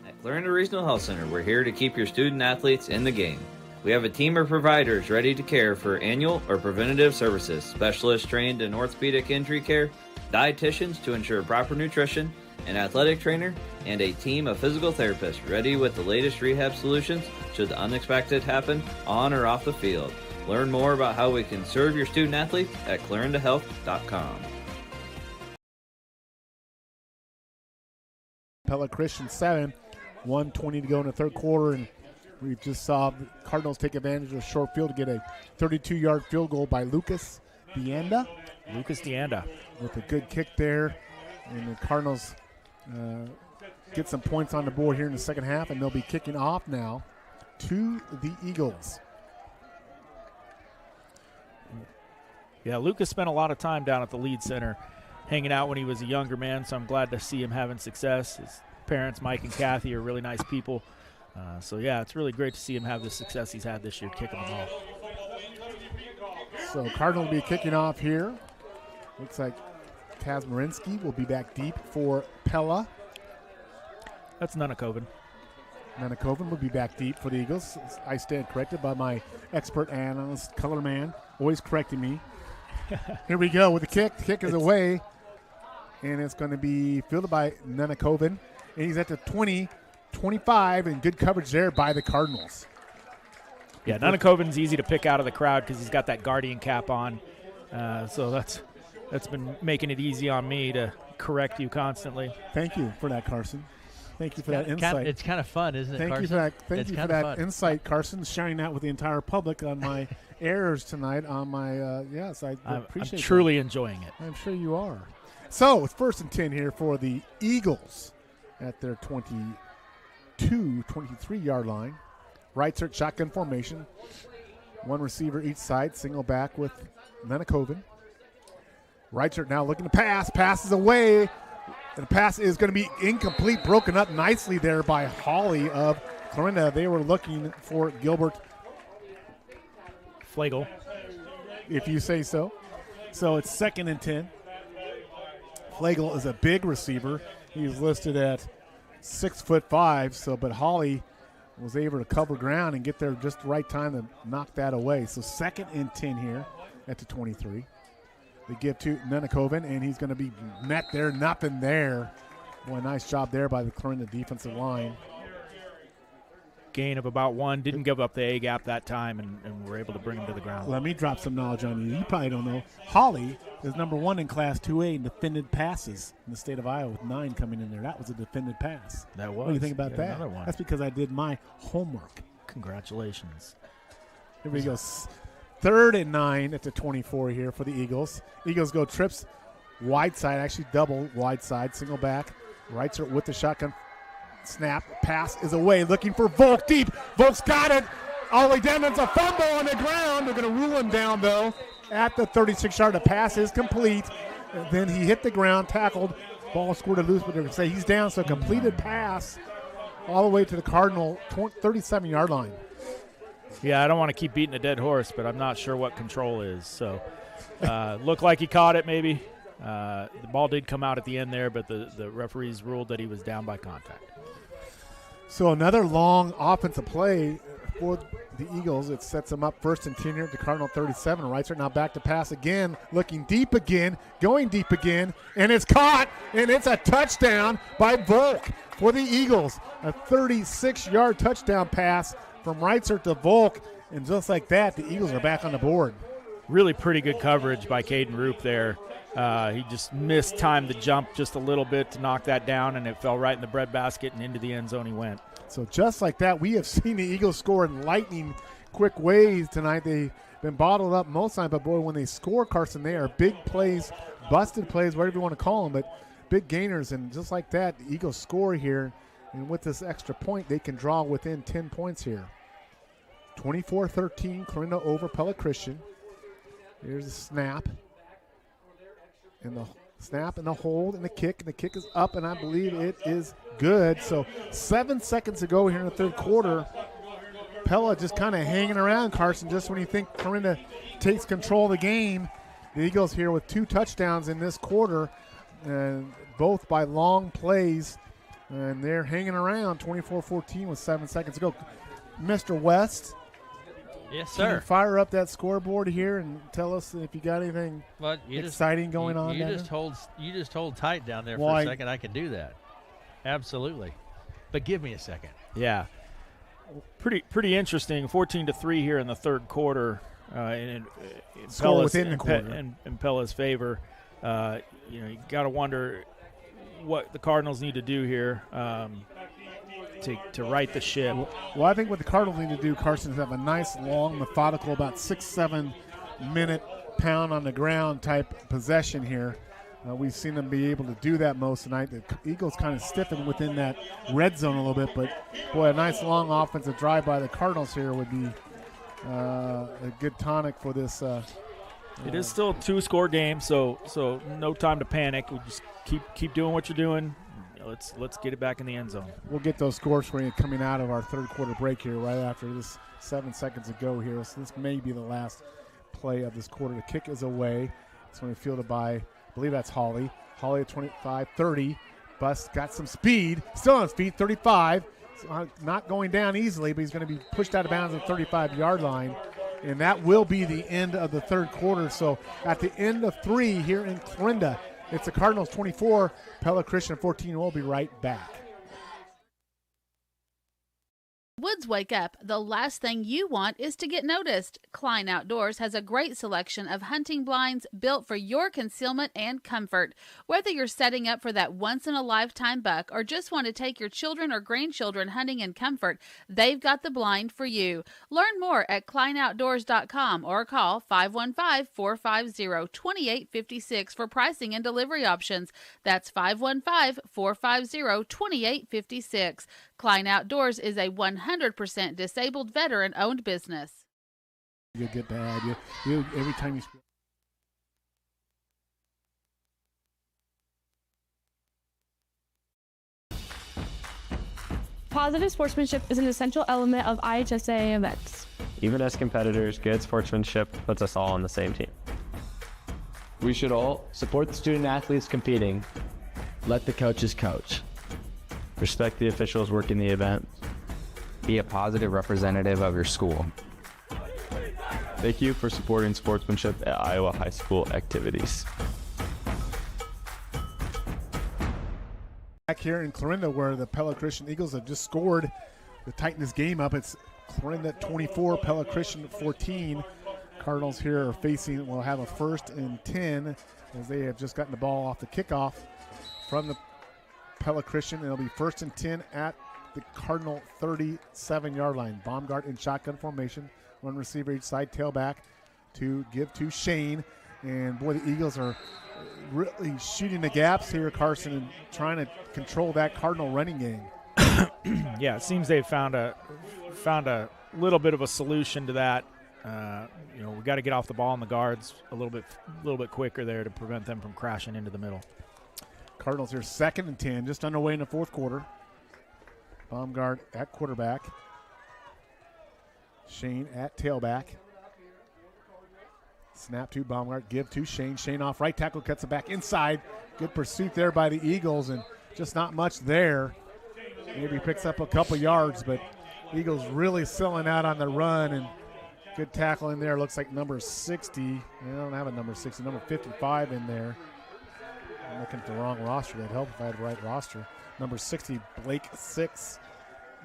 [SPEAKER 14] At Clarinda Regional Health Center, we're here to keep your student athletes in the game. We have a team of providers ready to care for annual or preventative services, specialists trained in orthopedic injury care, dietitians to ensure proper nutrition, an athletic trainer, and a team of physical therapists ready with the latest rehab solutions should the unexpected happen on or off the field. Learn more about how we can serve your student athletes at clarindahealth.com.
[SPEAKER 1] Pella Christian 7, 1:20 to go in the third quarter, and we just saw the Cardinals take advantage of a short field to get a 32-yard field goal by Lucas Deanda.
[SPEAKER 2] Lucas Deanda.
[SPEAKER 1] With a good kick there. And the Cardinals get some points on the board here in the second half, and they'll be kicking off now to the Eagles.
[SPEAKER 2] Yeah, Lucas spent a lot of time down at the Lead Center hanging out when he was a younger man, so I'm glad to see him having success. His parents, Mike and Kathy, are really nice people. So, yeah, it's really great to see him have the success he's had this year kicking the ball.
[SPEAKER 1] So Cardinal will be kicking off here. Looks like Kazmarinsky will be back deep for Pella.
[SPEAKER 2] That's Nunakoven.
[SPEAKER 1] Nunakoven will be back deep for the Eagles. I stand corrected by my expert analyst, color man, always correcting me. Here we go with the kick. The kick is away, and it's going to be fielded by Nunakoven. And he's at the 20, 25, and good coverage there by the Cardinals.
[SPEAKER 2] Yeah, Nunakoven's easy to pick out of the crowd because he's got that guardian cap on. So that's been making it easy on me to correct you constantly.
[SPEAKER 1] Thank you for that, Carson. Thank you for that insight.
[SPEAKER 3] It's kind of fun, isn't it,
[SPEAKER 1] Thank
[SPEAKER 3] Carson?
[SPEAKER 1] you for that. Thank
[SPEAKER 3] It's
[SPEAKER 1] you for
[SPEAKER 3] kinda
[SPEAKER 1] that
[SPEAKER 3] fun.
[SPEAKER 1] insight, Carson, shining out with the entire public on my errors tonight. On my yes, I appreciate.
[SPEAKER 2] I'm truly enjoying it.
[SPEAKER 1] I'm sure you are. So it's 1st and 10 here for the Eagles at their 22, 23-yard line. Right cert shotgun formation. One receiver each side. Single back with Nunakoven. Right cert now looking to pass. Passes away. And the pass is going to be incomplete. Broken up nicely there by Holly of Clarinda. They were looking for Gilbert
[SPEAKER 2] Flagel,
[SPEAKER 1] if you say so. So it's 2nd and 10. Flagel is a big receiver. He's listed at 6'5". So, but Holly was able to cover ground and get there just the right time to knock that away. So 2nd and 10 here at the 23. They give to Nunakoven, and he's going to be met there. Nothing there. Boy, nice job there by the Clarinda defensive line.
[SPEAKER 2] Gain of about 1. Didn't give up the A gap that time, and were able to bring him to the ground.
[SPEAKER 1] Let me drop some knowledge on you. You probably don't know. Holly is number 1 in Class 2A in defended passes in the state of Iowa with 9 coming in there. That was a defended pass.
[SPEAKER 2] That was.
[SPEAKER 1] What do you think about that?
[SPEAKER 2] Another one.
[SPEAKER 1] That's because I did my homework.
[SPEAKER 2] Congratulations.
[SPEAKER 1] Here we go. 3rd and 9 at the 24 here for the Eagles. Eagles go trips wide side, actually double wide side, single back. Right cert with the shotgun. Snap, pass is away, looking for Volk deep. Volk's got it. All the way down, there's a fumble on the ground. They're going to rule him down, though, at the 36-yard. The pass is complete. And then he hit the ground, tackled. Ball squirted loose, but they're going to say he's down. So completed pass all the way to the Cardinal 37-yard line.
[SPEAKER 2] Yeah, I don't want to keep beating a dead horse, but I'm not sure what control is. So looked like he caught it maybe. The ball did come out at the end there, but the referees ruled that he was down by contact.
[SPEAKER 1] So another long offensive play for the Eagles. It sets them up 1st and 10 here at the Cardinal 37. Rights are now back to pass again, looking deep again, going deep again, and it's caught, and it's a touchdown by Volk for the Eagles. A 36-yard touchdown pass from Reitzert to Volk, and just like that, the Eagles are back on the board.
[SPEAKER 2] Really pretty good coverage by Caden Roop there. He just missed time to jump just a little bit to knock that down, and it fell right in the breadbasket and into the end zone he went.
[SPEAKER 1] So just like that, we have seen the Eagles score in lightning quick ways tonight. They've been bottled up most time, but boy, when they score, Carson, they are big plays, busted plays, whatever you want to call them, but big gainers. And just like that, the Eagles score here, and with this extra point, they can draw within 10 points here. 24-13, Clarinda over Pella Christian. Here's the snap. And the snap and the hold and the kick. And the kick is up, and I believe it is good. So 7 seconds to go here in the third quarter. Pella just kind of hanging around, Carson, just when you think Clarinda takes control of the game. The Eagles here with 2 touchdowns in this quarter, and both by long plays. And they're hanging around 24-14 with 7 seconds to go. Mr. West.
[SPEAKER 3] Yes,
[SPEAKER 1] Can
[SPEAKER 3] sir.
[SPEAKER 1] you fire up that scoreboard here and tell us if you got anything exciting going on
[SPEAKER 3] you
[SPEAKER 1] down
[SPEAKER 3] just
[SPEAKER 1] there?
[SPEAKER 3] You just hold tight down there
[SPEAKER 1] Well,
[SPEAKER 3] for a second. I can do that. Absolutely. But give me a second.
[SPEAKER 2] Yeah. Pretty interesting. 14-3 here in the third quarter. In
[SPEAKER 1] Score within the quarter.
[SPEAKER 2] In Pella's favor. You got to wonder what the Cardinals need to do here to right the ship.
[SPEAKER 1] Well, I think what the Cardinals need to do, Carson, is have a nice, long, methodical, about 6-7 minute pound on the ground type possession here. We've seen them be able to do that most tonight. The Eagles kind of stiffen within that red zone a little bit, but boy, a nice long offensive drive by the Cardinals here would be a good tonic for this.
[SPEAKER 2] It is still a 2-score game, so no time to panic. We just keep doing what you're doing. Let's get it back in the end zone.
[SPEAKER 1] We'll get those scores for you coming out of our third quarter break here right after this. 7 seconds to go here. So this may be the last play of this quarter. The kick is away. It's going to be fielded by, I believe that's Holly. Holly at 25-30. Bust got some speed. Still on his feet, 35. Not going down easily, but he's going to be pushed out of bounds at the 35-yard line. And that will be the end of the third quarter. So at the end of 3 here in Clarinda, it's the Cardinals 24, Pella Christian 14. We'll be right back.
[SPEAKER 15] Woods wake up, the last thing you want is to get noticed. Klein Outdoors has a great selection of hunting blinds built for your concealment and comfort. Whether you're setting up for that once-in-a-lifetime buck or just want to take your children or grandchildren hunting in comfort, they've got the blind for you. Learn more at kleinoutdoors.com or call 515-450-2856 for pricing and delivery options. That's 515-450-2856. Klein Outdoors is a 100% disabled veteran-owned business.
[SPEAKER 1] You get bad. You every time you.
[SPEAKER 10] Positive sportsmanship is an essential element of IHSA events.
[SPEAKER 11] Even as competitors, good sportsmanship puts us all on the same team.
[SPEAKER 12] We should all support the student athletes competing. Let the coaches coach.
[SPEAKER 11] Respect the officials working the event.
[SPEAKER 13] Be a positive representative of your school.
[SPEAKER 11] Thank you for supporting sportsmanship at Iowa high school activities.
[SPEAKER 1] Back here in Clarinda, where the Pella Christian Eagles have just scored to tighten this game up. It's Clarinda 24, Pella Christian 14. Cardinals here are facing, will have a 1st and 10 as they have just gotten the ball off the kickoff from the Pella Christian. It'll be 1st and 10 at the Cardinal 37-yard line. Baumgart in shotgun formation. One receiver each side, tailback to give to Shane. And boy, the Eagles are really shooting the gaps here, Carson, and trying to control that Cardinal running game.
[SPEAKER 2] Yeah, it seems they've found a little bit of a solution to that. We got to get off the ball on the guards a little bit quicker there to prevent them from crashing into the middle.
[SPEAKER 1] Cardinals here 2nd and 10, just underway in the fourth quarter. Baumgart at quarterback. Shane at tailback. Snap to Baumgart, give to Shane. Shane off right tackle, cuts it back inside. Good pursuit there by the Eagles, and just not much there. Maybe picks up a couple yards, but Eagles really selling out on the run, and good tackle in there. Looks like number 60. They don't have a number 60, number 55 in there. I'm looking at the wrong roster. That'd help if I had the right roster. Number 60, Blake 6,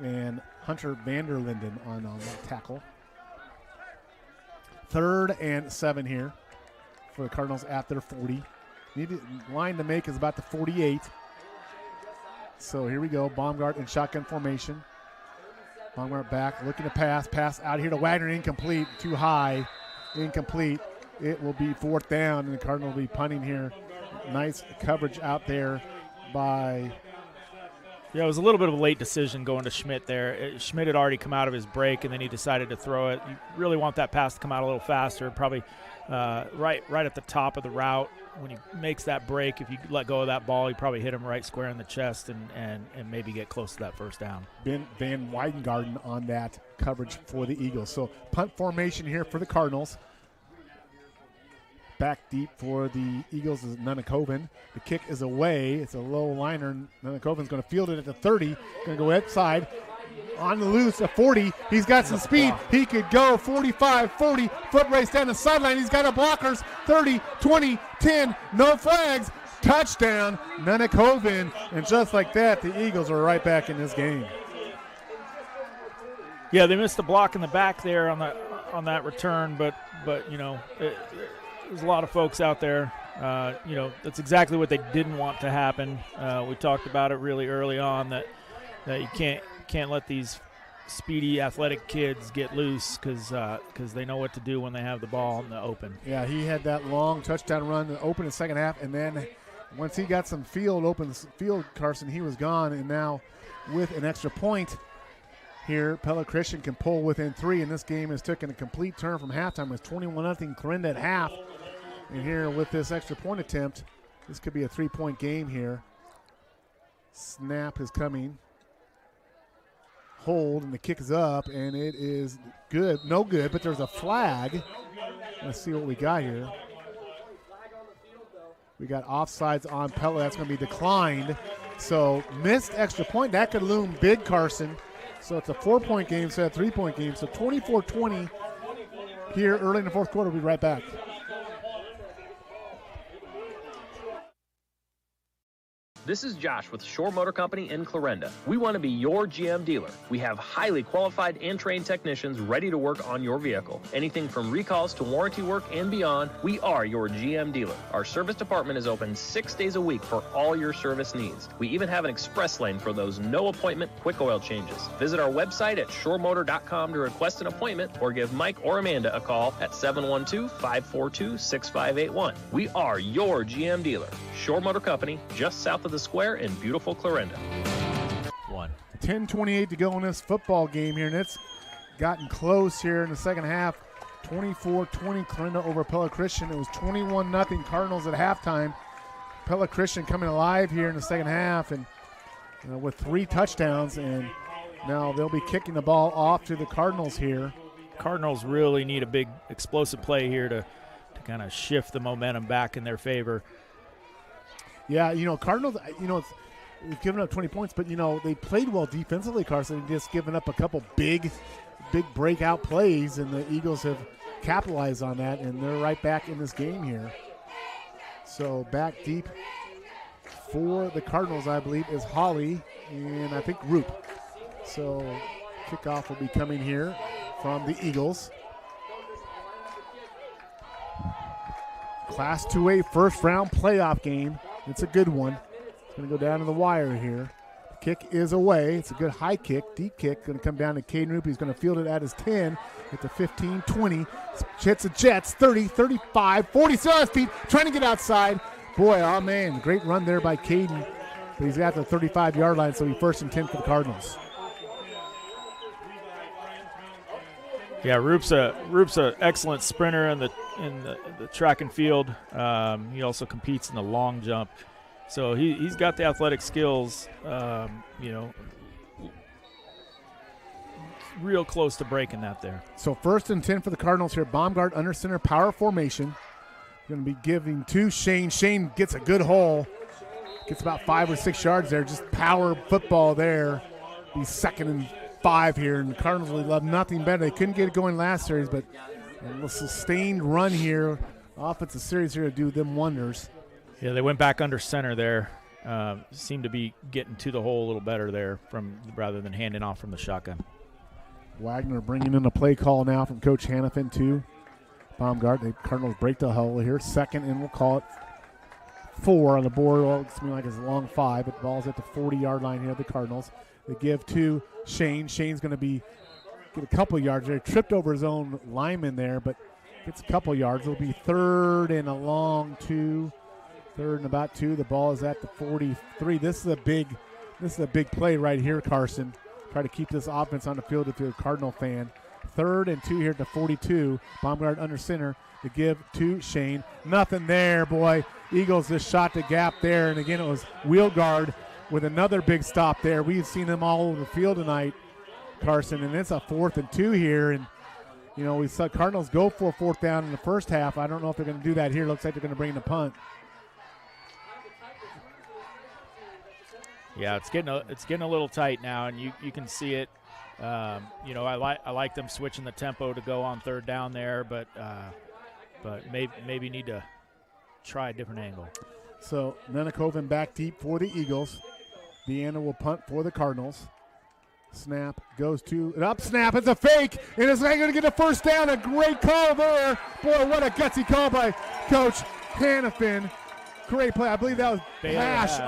[SPEAKER 1] and Hunter Vanderlinden on the tackle. 3rd and 7 here for the Cardinals at their 40. Line to make is about the 48. So here we go. Baumgart in shotgun formation. Baumgart back, looking to pass out here to Wagner, incomplete, too high, incomplete. It will be 4th down, and the Cardinals will be punting here. Nice coverage out there by
[SPEAKER 2] Yeah, it was a little bit of a late decision going to Schmidt there. Schmidt had already come out of his break, and then he decided to throw it. You really want that pass to come out a little faster, probably right at the top of the route. When he makes that break, if you let go of that ball, you probably hit him right square in the chest and maybe get close to that first down.
[SPEAKER 1] Ben Van Weidengarten on that coverage for the Eagles. So punt formation here for the Cardinals. Back deep for the Eagles is Nunakoven. The kick is away. It's a low liner. Nunakoven's going to field it at the 30. Going to go outside. On the loose, a 40. He's got some speed. He could go 45, 40. Foot race down the sideline. He's got a blockers. 30, 20, 10. No flags. Touchdown, Nunakoven. And just like that, the Eagles are right back in this game.
[SPEAKER 2] Yeah, they missed the block in the back there on that return, but you know, there's a lot of folks out there. You know, that's exactly what they didn't want to happen. We talked about it really early on that you can't let these speedy, athletic kids get loose because they know what to do when they have the ball in the open.
[SPEAKER 1] Yeah, he had that long touchdown run to open the second half, and then once he got some open field, Carson, he was gone. And now with an extra point here, Pella Christian can pull within 3, and this game has taken a complete turn from halftime. It was 21-0 Clarinda at half. And here with this extra point attempt, this could be a 3-point game here. Snap is coming. Hold, and the kick is up, and it is good. No good, but there's a flag. Let's see what we got here. We got offsides on Pella. That's going to be declined. So missed extra point. That could loom big, Carson. So it's a 4-point game instead of a 3-point game. So 24-20 here early in the fourth quarter. We'll be right back.
[SPEAKER 16] This is Josh with Shore Motor Company in Clarinda. We want to be your GM dealer. We have highly qualified and trained technicians ready to work on your vehicle. Anything from recalls to warranty work and beyond, we are your GM dealer. Our service department is open 6 days a week for all your service needs. We even have an express lane for those no-appointment quick oil changes. Visit our website at shoremotor.com to request an appointment or give Mike or Amanda a call at 712-542-6581. We are your GM dealer. Shore Motor Company, just south of the square in beautiful Clarinda.
[SPEAKER 1] 10:28 to go in this football game here, and it's gotten close here in the second half. 24-20 Clarinda over Pella Christian. It was 21-0 Cardinals at halftime. Pella Christian coming alive here in the second half, and with 3 touchdowns, and now they'll be kicking the ball off to the Cardinals here.
[SPEAKER 2] Cardinals really need a big explosive play here to kind of shift the momentum back in their favor.
[SPEAKER 1] Yeah, Cardinals, they've given up 20 points, but, they played well defensively, Carson. They've just given up a couple big breakout plays, and the Eagles have capitalized on that, and they're right back in this game here. So back deep for the Cardinals, I believe, is Holly and I think Roop. So kickoff will be coming here from the Eagles. Class 2A first-round playoff game. It's a good one. It's going to go down to the wire here. The kick is away. It's a good high kick, deep kick. Going to come down to Caden Roop. He's going to field it at his 10, at the 15, 20. Hits the Jets, 30, 35, 40. Still on his feet, trying to get outside. Boy, oh man, great run there by Caden. But he's got the 35-yard line, so he first and 10 for the Cardinals.
[SPEAKER 2] Yeah, Roop's a excellent sprinter in the track and field. He also competes in the long jump, so he's got the athletic skills. Real close to breaking that there.
[SPEAKER 1] So first and 10 for the Cardinals here. Baumgart under center power formation. Going to be giving to Shane. Shane gets a good hole. Gets about 5 or 6 yards there. Just power football there. He's 2nd and 5 here, and the Cardinals really love nothing better. They couldn't get it going last series, but a sustained run here, offensive series here to do them wonders.
[SPEAKER 2] Yeah, they went back under center there. Seemed to be getting to the hole a little better there rather than handing off from the shotgun.
[SPEAKER 1] Wagner bringing in a play call now from Coach Hannafin to Baumgart. The Cardinals break the hole here. 2nd, and we'll call it 4 on the board. Well, it seems like it's a long 5, but the ball's at the 40-yard line here, the Cardinals. They give to Shane. Shane's going to get a couple yards there. Tripped over his own lineman there, but gets a couple yards. It'll be 3rd and a long 2. 3rd and about 2. The ball is at the 43. This is a big This is a big play right here, Carson. Try to keep this offense on the field if you're a Cardinal fan. 3rd and 2 here at the 42. Baumgart under center to give to Shane. Nothing there, boy. Eagles just shot the gap there, and again it was Wheelguard with another big stop there. We've seen them all over the field tonight, Carson, and it's a 4th and 2 here. And, you know, we saw Cardinals go for a 4th down in the first half. I don't know if they're going to do that here. Looks like they're going to bring the punt.
[SPEAKER 2] Yeah, it's getting a little tight now, and you can see it. You know, I like them switching the tempo to go on 3rd down there, but maybe need to try a different angle.
[SPEAKER 1] So Nenakoven back deep for the Eagles. Deanna will punt for the Cardinals. Snap goes to an up snap. It's a fake, and it's not going to get a 1st down. A great call there. Boy, what a gutsy call by Coach Hannafin. Great play. I believe that was Hash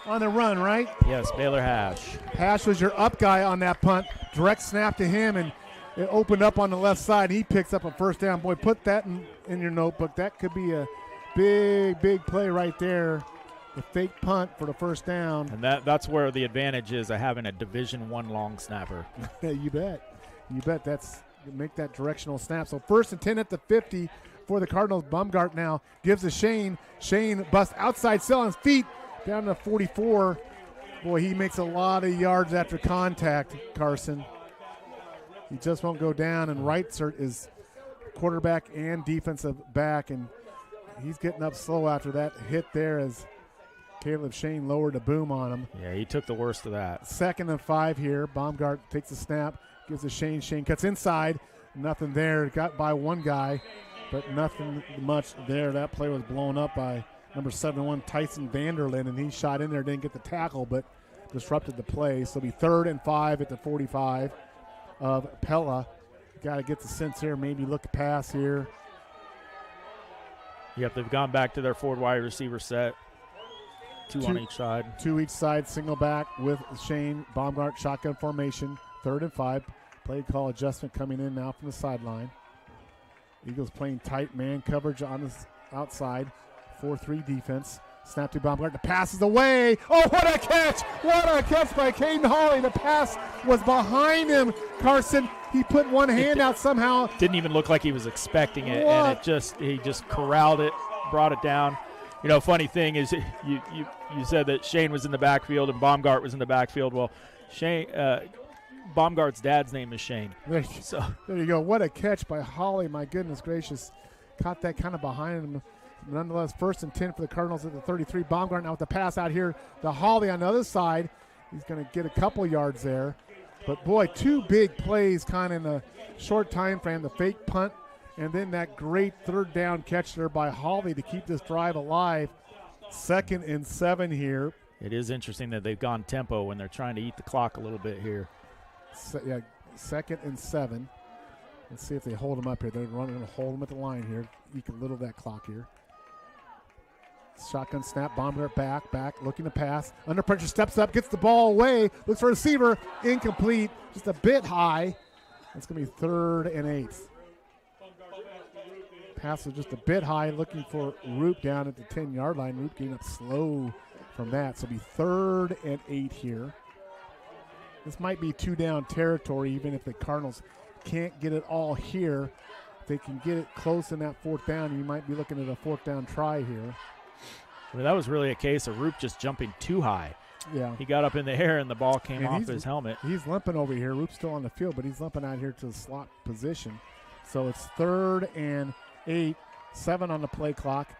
[SPEAKER 1] on the run, right?
[SPEAKER 2] Yes, Baylor Hash.
[SPEAKER 1] Hash was your up guy on that punt. Direct snap to him, and it opened up on the left side. He picks up a 1st down. Boy, put that in your notebook. That could be a big play right there. The fake punt for the 1st down.
[SPEAKER 2] And that's where the advantage is of having a Division I long snapper.
[SPEAKER 1] You bet. That's make that directional snap. So 1st and 10 at the 50 for the Cardinals. Baumgart now gives to Shane. Shane busts outside, still on his feet, down to 44. Boy, he makes a lot of yards after contact, Carson. He just won't go down, and Reitzert is quarterback and defensive back, and he's getting up slow after that hit there as Caleb Shane lowered a boom on him.
[SPEAKER 2] Yeah, he took the worst of that.
[SPEAKER 1] 2nd and 5 here. Baumgart takes the snap, gives to Shane. Shane cuts inside. Nothing there. Got by one guy, but nothing much there. That play was blown up by number 71, Tyson Vanderlyn, and he shot in there, didn't get the tackle, but disrupted the play. So it'll be 3rd and 5 at the 45 of Pella. Got to get the sense here, maybe look at pass here.
[SPEAKER 2] Yep, they've gone back to their forward wide receiver set. Two on each side.
[SPEAKER 1] 2 each side, single back with Shane. Baumgart, shotgun formation, 3rd and 5. Play call adjustment coming in now from the sideline. Eagles playing tight man coverage on the outside. 4-3 defense. Snap to Baumgart. The pass is away. Oh, what a catch! What a catch by Caden Hawley. The pass was behind him. Carson, he put one hand out somehow.
[SPEAKER 2] Didn't even look like he was expecting it, and he just corralled it, brought it down. You know, funny thing is you said that Shane was in the backfield and Baumgart was in the backfield. Well, Shane Baumgart's dad's name is Shane.
[SPEAKER 1] There you go. What a catch by Hawley. My goodness gracious. Caught that kind of behind him. Nonetheless, 1st and 10 for the Cardinals at the 33. Baumgart now with the pass out here to Hawley on the other side. He's going to get a couple yards there. But, boy, 2 big plays kind of in a short time frame. The fake punt and then that great 3rd down catch there by Hawley to keep this drive alive. 2nd and 7 here.
[SPEAKER 2] It is interesting that they've gone tempo when they're trying to eat the clock a little bit here.
[SPEAKER 1] 2nd and 7. Let's see if they hold him up here. They're going to hold him at the line here. Eke a little of that clock here. Shotgun snap, Baumgart back, looking to pass. Under pressure, steps up, gets the ball away, looks for a receiver, incomplete, just a bit high. It's going to be 3rd and 8. Pass was just a bit high, looking for Roop down at the 10-yard line. Roop getting up slow from that, so it'll be 3rd and 8 here. This might be 2-down territory, even if the Cardinals can't get it all here. If they can get it close in that 4th down, you might be looking at a 4th down try here.
[SPEAKER 2] I mean, that was really a case of Roop just jumping too high.
[SPEAKER 1] Yeah.
[SPEAKER 2] He got up in the air and the ball came off his helmet.
[SPEAKER 1] He's limping over here. Roop's still on the field, but he's limping out here to the slot position. So it's 3rd and 8, 7 on the play clock.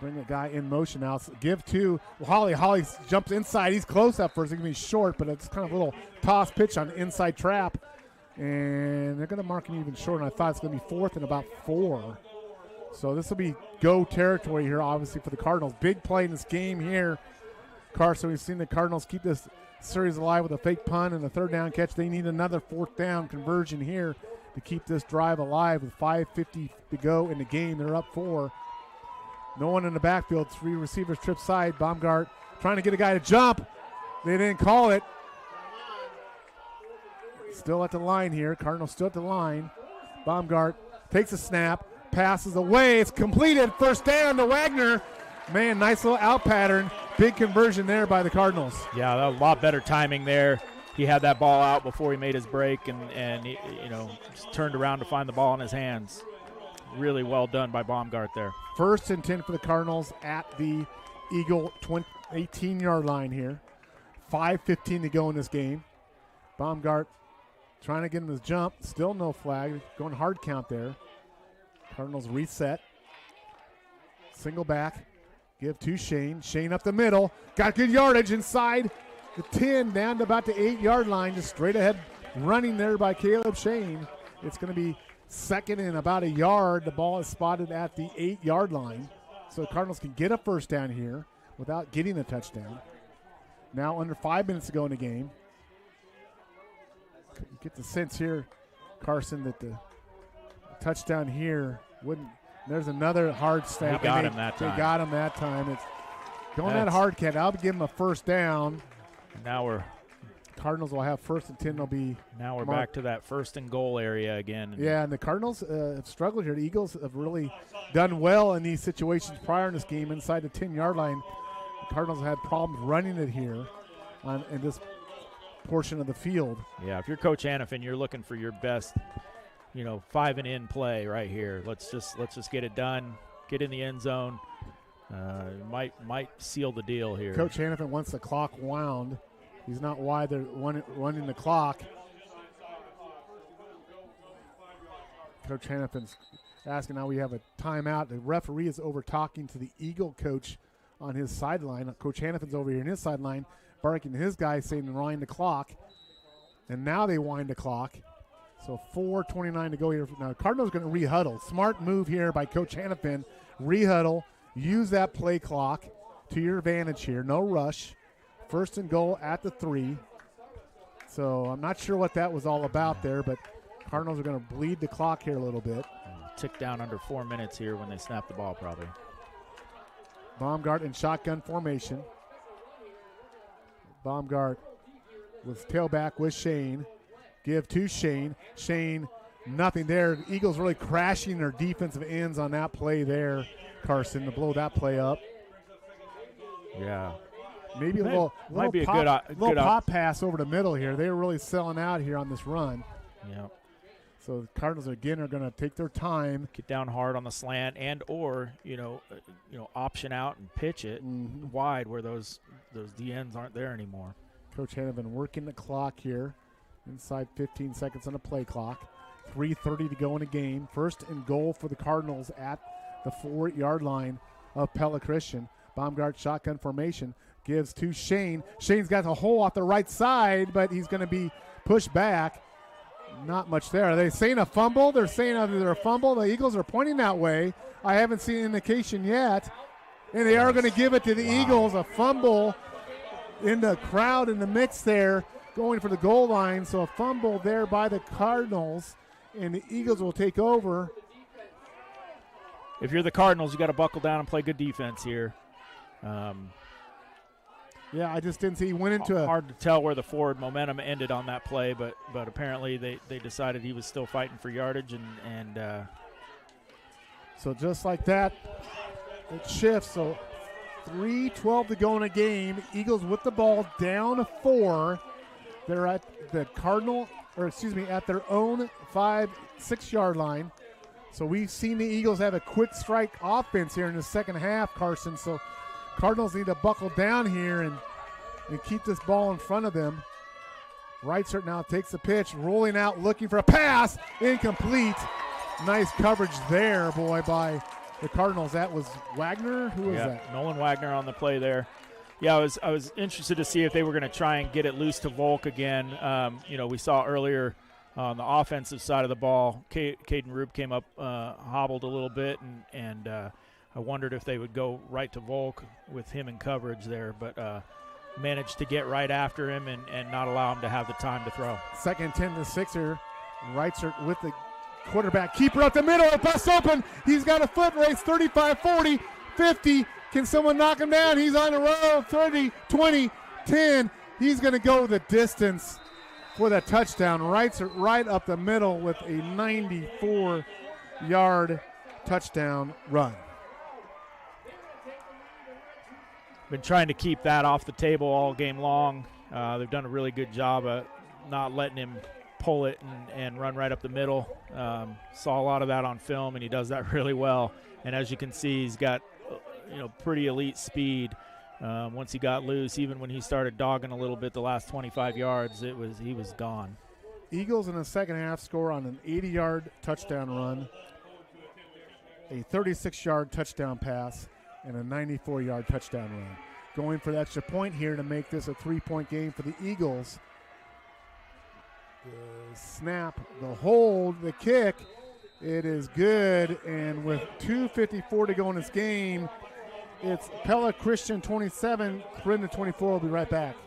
[SPEAKER 1] Bring the guy in motion now. So give to Hawley. Hawley jumps inside. He's close at first. It's going to be short, but it's kind of a little toss pitch on the inside trap. And they're going to mark him even short. And I thought it's going to be 4th and about 4. So this will be go territory here, obviously, for the Cardinals. Big play in this game here. Carson, we've seen the Cardinals keep this series alive with a fake punt and a 3rd down catch. They need another 4th down conversion here to keep this drive alive with 5:50 to go in the game. They're up 4. No one in the backfield. 3 receivers trip side. Baumgart trying to get a guy to jump. They didn't call it. Still at the line here. Cardinals still at the line. Baumgart takes a snap. Passes away. It's completed. 1st down to Wagner. Man, nice little out pattern. Big conversion there by the Cardinals.
[SPEAKER 2] Yeah, a lot better timing there. He had that ball out before he made his break, and he, just turned around to find the ball in his hands. Really well done by Baumgart there.
[SPEAKER 1] 1st and 10 for the Cardinals at the Eagle 18-yard line here. 5:15 to go in this game. Baumgart trying to get him to jump. Still no flag. Going hard count there. Cardinals reset. Single back. Give to Shane. Shane up the middle. Got good yardage inside the 10 down to about the 8-yard line. Just straight ahead running there by Caleb Shane. It's going to be 2nd and about a yard. The ball is spotted at the 8-yard line. So the Cardinals can get a first down here without getting a touchdown. Now under 5 minutes to go in the game. You get the sense here, Carson, that the touchdown here wouldn't. There's another hard snap.
[SPEAKER 2] They got him that time.
[SPEAKER 1] It's going that hard count. I'll give him a first down.
[SPEAKER 2] Now
[SPEAKER 1] Cardinals will have 1st and 10. They'll be
[SPEAKER 2] now we're
[SPEAKER 1] marked.
[SPEAKER 2] back to that 1st and goal area again.
[SPEAKER 1] Yeah, and the Cardinals have struggled here. The Eagles have really done well in these situations prior in this game inside the 10-yard line. The Cardinals have had problems running it here in this portion of the field.
[SPEAKER 2] Yeah, if you're Coach Hannafin, you're looking for your best, 5 and in play right here. Let's just get it done. Get in the end zone. Might seal the deal here.
[SPEAKER 1] Coach Hannafin wants the clock wound. He's not wide. They're running the clock. Coach Hannafin's asking now we have a timeout. The referee is over talking to the Eagle coach on his sideline. Coach Hannafin's over here in his sideline, barking to his guy saying wind the clock. And now they wind the clock. So 4:29 to go here. Now Cardinals going to re-huddle. Smart move here by Coach Hannafin. Re-huddle. Use that play clock to your advantage here. No rush. 1st and goal at the 3. So I'm not sure what that was all about there, but Cardinals are going to bleed the clock here a little bit.
[SPEAKER 2] Tick down under 4 minutes here when they snap the ball probably.
[SPEAKER 1] Baumgart in shotgun formation. Baumgart with tailback with Shane. Give to Shane. Shane, nothing there. Eagles really crashing their defensive ends on that play there, Carson, to blow that play up.
[SPEAKER 2] Yeah.
[SPEAKER 1] Maybe a little pop pass over the middle here. They were really selling out here on this run.
[SPEAKER 2] Yeah.
[SPEAKER 1] So the Cardinals again are going to take their time,
[SPEAKER 2] get down hard on the slant, and or option out and pitch it wide where those DNs aren't there anymore.
[SPEAKER 1] Coach Hannafin working the clock here, inside 15 seconds on the play clock. 3:30 to go in the game. 1st and goal for the Cardinals at the 4-yard line of Pella Christian. Baumgart shotgun formation. Gives to Shane. Shane's got a hole off the right side, but he's going to be pushed back. Not much there. Are they saying a fumble? They're saying either a fumble. The Eagles are pointing that way. I haven't seen indication yet. And they are going to give it to the Eagles. A fumble in the crowd in the mix there going for the goal line. So a fumble there by the Cardinals. And the Eagles will take over.
[SPEAKER 2] If you're the Cardinals, you got to buckle down and play good defense here.
[SPEAKER 1] Yeah, I just didn't see. He went into
[SPEAKER 2] hard to tell where the forward momentum ended on that play, but apparently they decided he was still fighting for yardage, and
[SPEAKER 1] so just like that, it shifts. So 3:12 to go in a game. Eagles with the ball down 4. They're at the at their own 5-6-yard line. So we've seen the Eagles have a quick strike offense here in the second half, Carson. So Cardinals need to buckle down here and keep this ball in front of them. Reitzert now takes the pitch, rolling out, looking for a pass. Incomplete. Nice coverage there, by the Cardinals. That was Wagner? Who was that?
[SPEAKER 2] Nolan Wagner on the play there. Yeah, I was interested to see if they were going to try and get it loose to Volk again. We saw earlier on the offensive side of the ball, Caden Rube came up, hobbled a little bit, and I wondered if they would go right to Volk with him in coverage there, but managed to get right after him and not allow him to have the time to throw.
[SPEAKER 1] 2nd and 10 to 6 here. Reitzert with the quarterback. Keeper up the middle. It busts open. He's got a foot race. 35, 40, 50. Can someone knock him down? He's on the road. 30, 20, 10. He's going to go the distance for the touchdown. Reitzert right up the middle with a 94-yard touchdown run.
[SPEAKER 2] been trying to keep that off the table all game long. They've done a really good job of not letting him pull it and run right up the middle. Saw a lot of that on film, and he does that really well. And as you can see, he's got pretty elite speed. Once he got loose, even when he started dogging a little bit the last 25 yards, he was gone.
[SPEAKER 1] Eagles in the second half score on an 80-yard touchdown run, a 36-yard touchdown pass, and a 94-yard touchdown run. Going for the extra point here to make this a 3-point game for the Eagles. The snap, the hold, the kick, it is good. And with 2:54 to go in this game, it's Pella Christian 27, Clarinda 24. We'll be right back.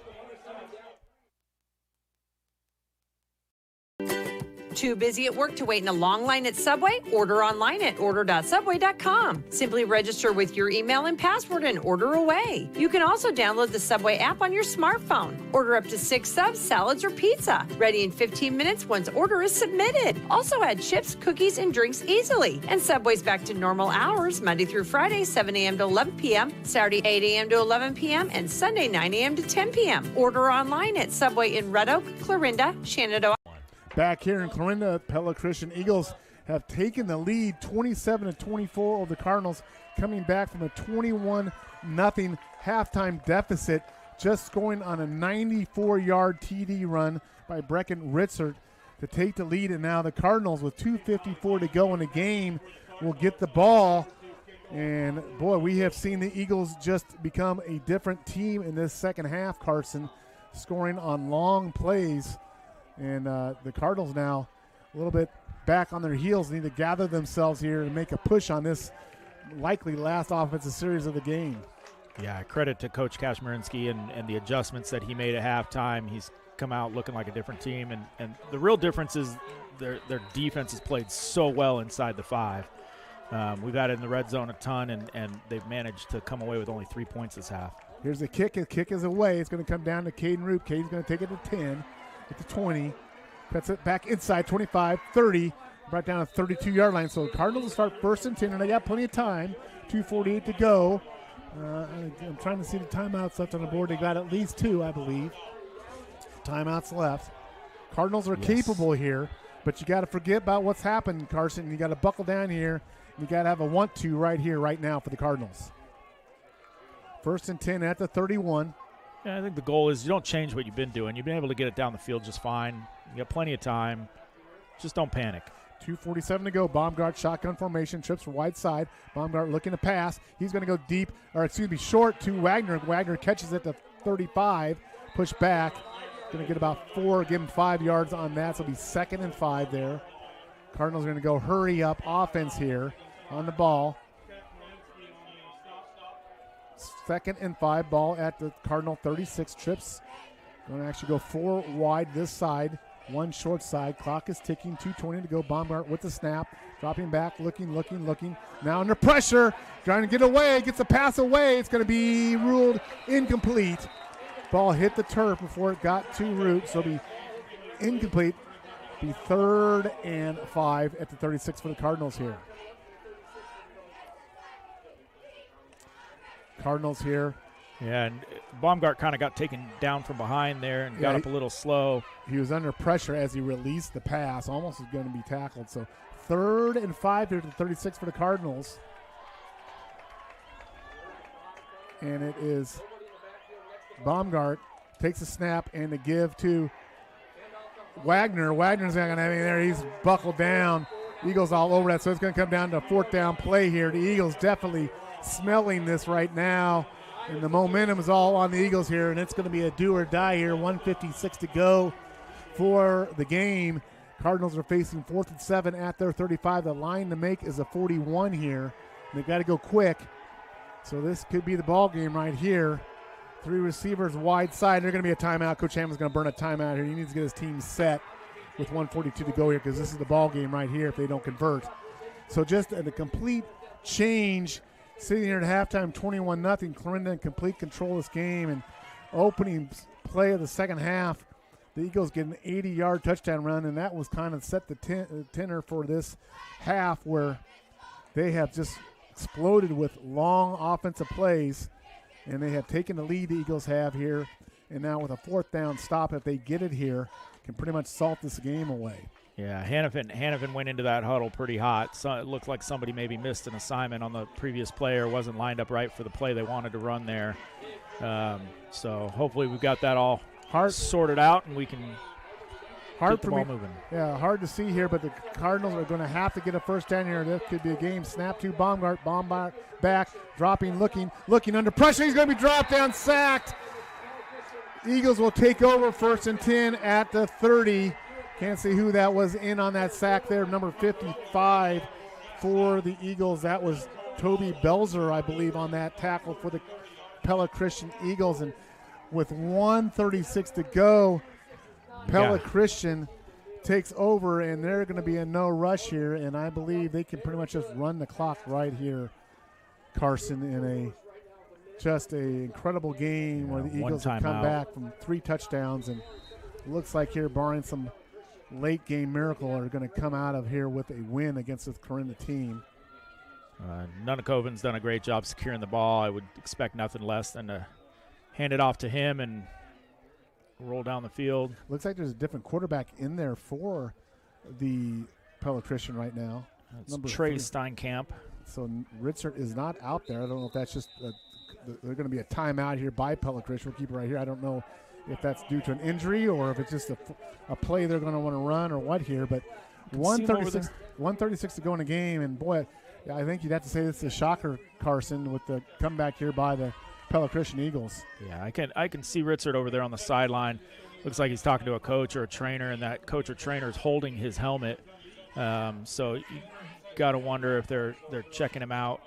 [SPEAKER 4] Too busy at work to wait in a long line at Subway? Order online at order.subway.com. Simply register with your email and password and order away. You can also download the Subway app on your smartphone. Order up to 6 subs, salads, or pizza. Ready in 15 minutes once order is submitted. Also add chips, cookies, and drinks easily. And Subway's back to normal hours, Monday through Friday, 7 a.m. to 11 p.m., Saturday, 8 a.m. to 11 p.m., and Sunday, 9 a.m. to 10 p.m. Order online at Subway in Red Oak, Clarinda, Shenandoah.
[SPEAKER 1] Back here in Clarinda, Pella Christian Eagles have taken the lead 27-24 over the Cardinals, coming back from a 21-0 halftime deficit, just scoring on a 94-yard TD run by Brecken Ritzert to take the lead. And now the Cardinals, with 2:54 to go in the game, will get the ball. And, boy, we have seen the Eagles just become a different team in this second half, Carson, scoring on long plays. And the Cardinals now a little bit back on their heels, need to gather themselves here and make a push on this likely last offensive series of the game.
[SPEAKER 2] Yeah, credit to Coach Kashmirinsky and the adjustments that he made at halftime. He's come out looking like a different team. And the real difference is their defense has played so well inside the 5. We've had it in the red zone a ton, and they've managed to come away with only 3 points this half.
[SPEAKER 1] Here's the kick. The kick is away. It's going to come down to Caden Roop. Caden's going to take it to 10. At the 20, cuts it back inside, 25, 30, brought down a 32-yard line. So the Cardinals will start 1st and 10, and they got plenty of time. 2:48 to go. I'm trying to see the timeouts left on the board. They got at least 2, I believe. Timeouts left. Cardinals are capable here, but you got to forget about what's happened, Carson. You got to buckle down here. You got to have a want-to right here, right now for the Cardinals. 1st and 10 at the 31.
[SPEAKER 2] Yeah, I think the goal is you don't change what you've been doing. You've been able to get it down the field just fine. You got plenty of time. Just don't panic.
[SPEAKER 1] 2:47 to go. Baumgart shotgun formation, trips for wide side. Baumgart looking to pass. He's going to go short to Wagner. Wagner catches it to 35. Push back. Going to get about 4, give him 5 yards on that. So it'll be 2nd and 5 there. Cardinals are going to go hurry up offense here on the ball. 2nd and 5, ball at the Cardinal 36. Trips. Going to actually go 4 wide this side, 1 short side. Clock is ticking, 2:20 to go. Baumgart with the snap, dropping back, looking. Now under pressure, trying to get away, gets a pass away. It's going to be ruled incomplete. Ball hit the turf before it got to Root, so it'll be incomplete. Be 3rd and 5 at the 36 for the Cardinals here. Cardinals here.
[SPEAKER 2] Yeah, and Baumgart kind of got taken down from behind there and got up a little slow.
[SPEAKER 1] He was under pressure as he released the pass. Almost was going to be tackled. So 3rd and 5 here to the 36 for the Cardinals. And it is Baumgart takes a snap and the give to Wagner. Wagner's not going to have any there. He's buckled down. Eagles all over that. So it's going to come down to a 4th down play here. The Eagles definitely smelling this right now, and the momentum is all on the Eagles here, and it's going to be a do or die here. 1:56 to go for the game. Cardinals are facing 4th and 7 at their 35. The line to make is a 41 here. They've got to go quick, so this could be the ball game right here. 3 receivers wide side. They're going to be a timeout. Coach Hammond's going to burn a timeout here. He needs to get his team set with 1:42 to go here, because this is the ball game right here if they don't convert. So just a complete change. Sitting here at halftime, 21-0. Clarinda in complete control of this game. And opening play of the second half, the Eagles get an 80-yard touchdown run, and that was kind of set the tenor for this half, where they have just exploded with long offensive plays. And they have taken the lead, the Eagles have here. And now with a 4th down stop, if they get it here, can pretty much salt this game away.
[SPEAKER 2] Yeah, Hannafin went into that huddle pretty hot. So it looked like somebody maybe missed an assignment on the previous play or wasn't lined up right for the play they wanted to run there. So hopefully we've got that all sorted out and we can get the ball moving.
[SPEAKER 1] Yeah, hard to see here, but the Cardinals are going to have to get a first down here. This could be a game. Snap to Baumgart back, dropping, looking under pressure. He's going to be dropped down, sacked. Eagles will take over 1st and 10 at the 30. Can't see who that was in on that sack there. Number 55 for the Eagles. That was Toby Belzer, I believe, on that tackle for the Pella Christian Eagles. And with 1:36 to go, Pella Christian takes over, and they're going to be a no rush here. And I believe they can pretty much just run the clock right here, Carson, in just an incredible game where the Eagles have come back from 3 touchdowns. And it looks like here, barring some late game miracle, are going to come out of here with a win against this Clarinda team.
[SPEAKER 2] Nunakoven's done a great job securing the ball. I would expect nothing less than to hand it off to him and roll down the field.
[SPEAKER 1] Looks like there's a different quarterback in there for the Pella Christian right now.
[SPEAKER 2] That's Trey Steinkamp.
[SPEAKER 1] So Ritzert is not out there. I don't know if that's just they're going to be a timeout here by Pella Christian. We'll keep it right here. I don't know if that's due to an injury or if it's just a play they're going to want to run or what here. But 1:36 to go in the game, and boy, I think you'd have to say this is a shocker, Carson, with the comeback here by the Pella Christian Eagles.
[SPEAKER 2] Yeah, I can see Ritzert over there on the sideline. Looks like he's talking to a coach or a trainer, and that coach or trainer is holding his helmet. So you got to wonder if they're checking him out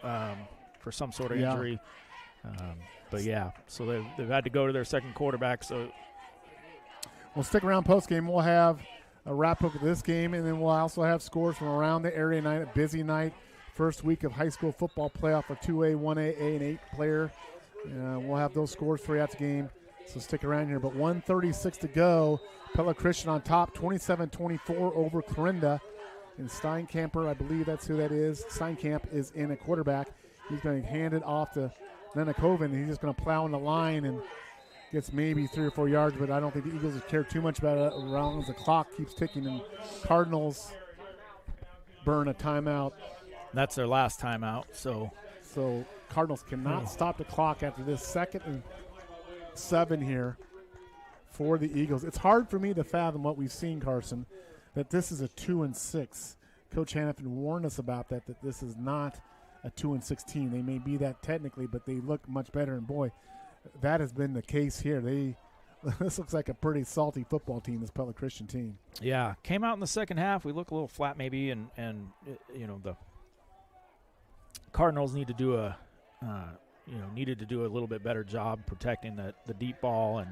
[SPEAKER 2] for some sort of injury. But yeah, so they've had to go to their second quarterback. So
[SPEAKER 1] we'll stick around postgame. We'll have a wrap up of this game, and then we'll also have scores from around the area tonight. A busy night, first week of high school football playoff for 2A, 1AA, and 8-player. We'll have those scores for you at the game, so stick around here. But 1:36 to go. Pella Christian on top, 27-24 over Clarinda. And Steinkamper, I believe that's who that is. Steinkamp is in a quarterback. He's going to hand it off to Nunakoven. He's just going to plow in the line and gets maybe 3 or 4 yards, but I don't think the Eagles care too much about it as long as the clock keeps ticking. And Cardinals burn a timeout.
[SPEAKER 2] That's their last timeout. So
[SPEAKER 1] Cardinals cannot stop the clock after this 2nd and 7 here for the Eagles. It's hard for me to fathom what we've seen, Carson, that this is a 2-6. Coach Hannafin warned us about that this is not a 2-6 team. They may be that technically, but they look much better. And boy, that has been the case here. This looks like a pretty salty football team, this Pella Christian team.
[SPEAKER 2] Yeah, came out in the second half. We look a little flat maybe, and the Cardinals need to do needed to do a little bit better job protecting the deep ball,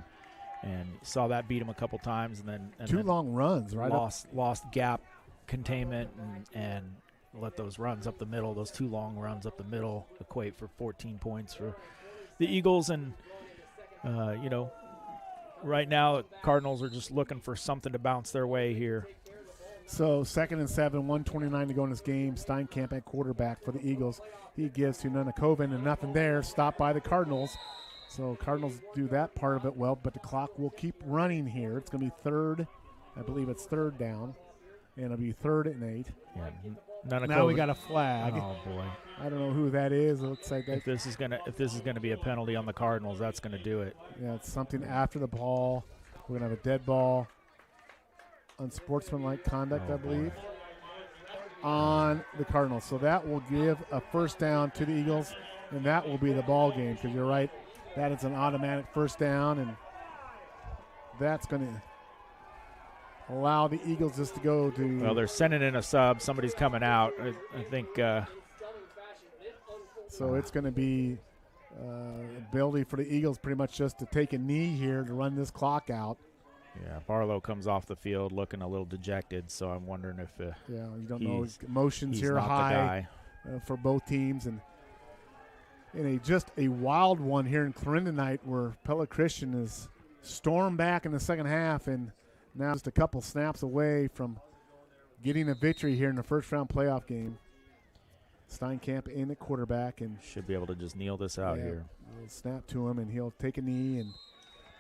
[SPEAKER 2] and saw that beat them a couple times, and then
[SPEAKER 1] long runs, right?
[SPEAKER 2] Lost gap containment and let those runs up the middle, those 2 long runs up the middle equate for 14 points for the Eagles. And right now the Cardinals are just looking for something to bounce their way here.
[SPEAKER 1] So 2nd and 7, 1:29 to go in this game. Steinkamp at quarterback for the Eagles. He gives to Nunakoven, and nothing there. Stopped by the Cardinals. So Cardinals do that part of it well, but the clock will keep running here. It's going to be 3rd. I believe it's 3rd down, and it'll be 3rd and 8.
[SPEAKER 2] Yeah.
[SPEAKER 1] Now we got a flag.
[SPEAKER 2] Oh boy!
[SPEAKER 1] I don't know who that is. It looks like
[SPEAKER 2] if this is gonna be a penalty on the Cardinals, that's gonna do it.
[SPEAKER 1] Yeah, it's something after the ball. We're gonna have a dead ball. Unsportsmanlike conduct, I believe, on the Cardinals. So that will give a first down to the Eagles, and that will be the ball game. Because you're right, that is an automatic first down, and that's going to allow the Eagles just to go to.
[SPEAKER 2] Well, they're sending in a sub. Somebody's coming out. I think.
[SPEAKER 1] So it's going to be ability for the Eagles pretty much just to take a knee here to run this clock out.
[SPEAKER 2] Yeah, Barlow comes off the field looking a little dejected, so I'm wondering if
[SPEAKER 1] you don't know, emotions here high for both teams. And in just a wild one here in Clarinda night where Pella Christian is stormed back in the second half and now just a couple snaps away from getting a victory here in the first round playoff game. Steinkamp in at quarterback, and
[SPEAKER 2] should be able to just kneel this out here.
[SPEAKER 1] We'll snap to him, and he'll take a knee, and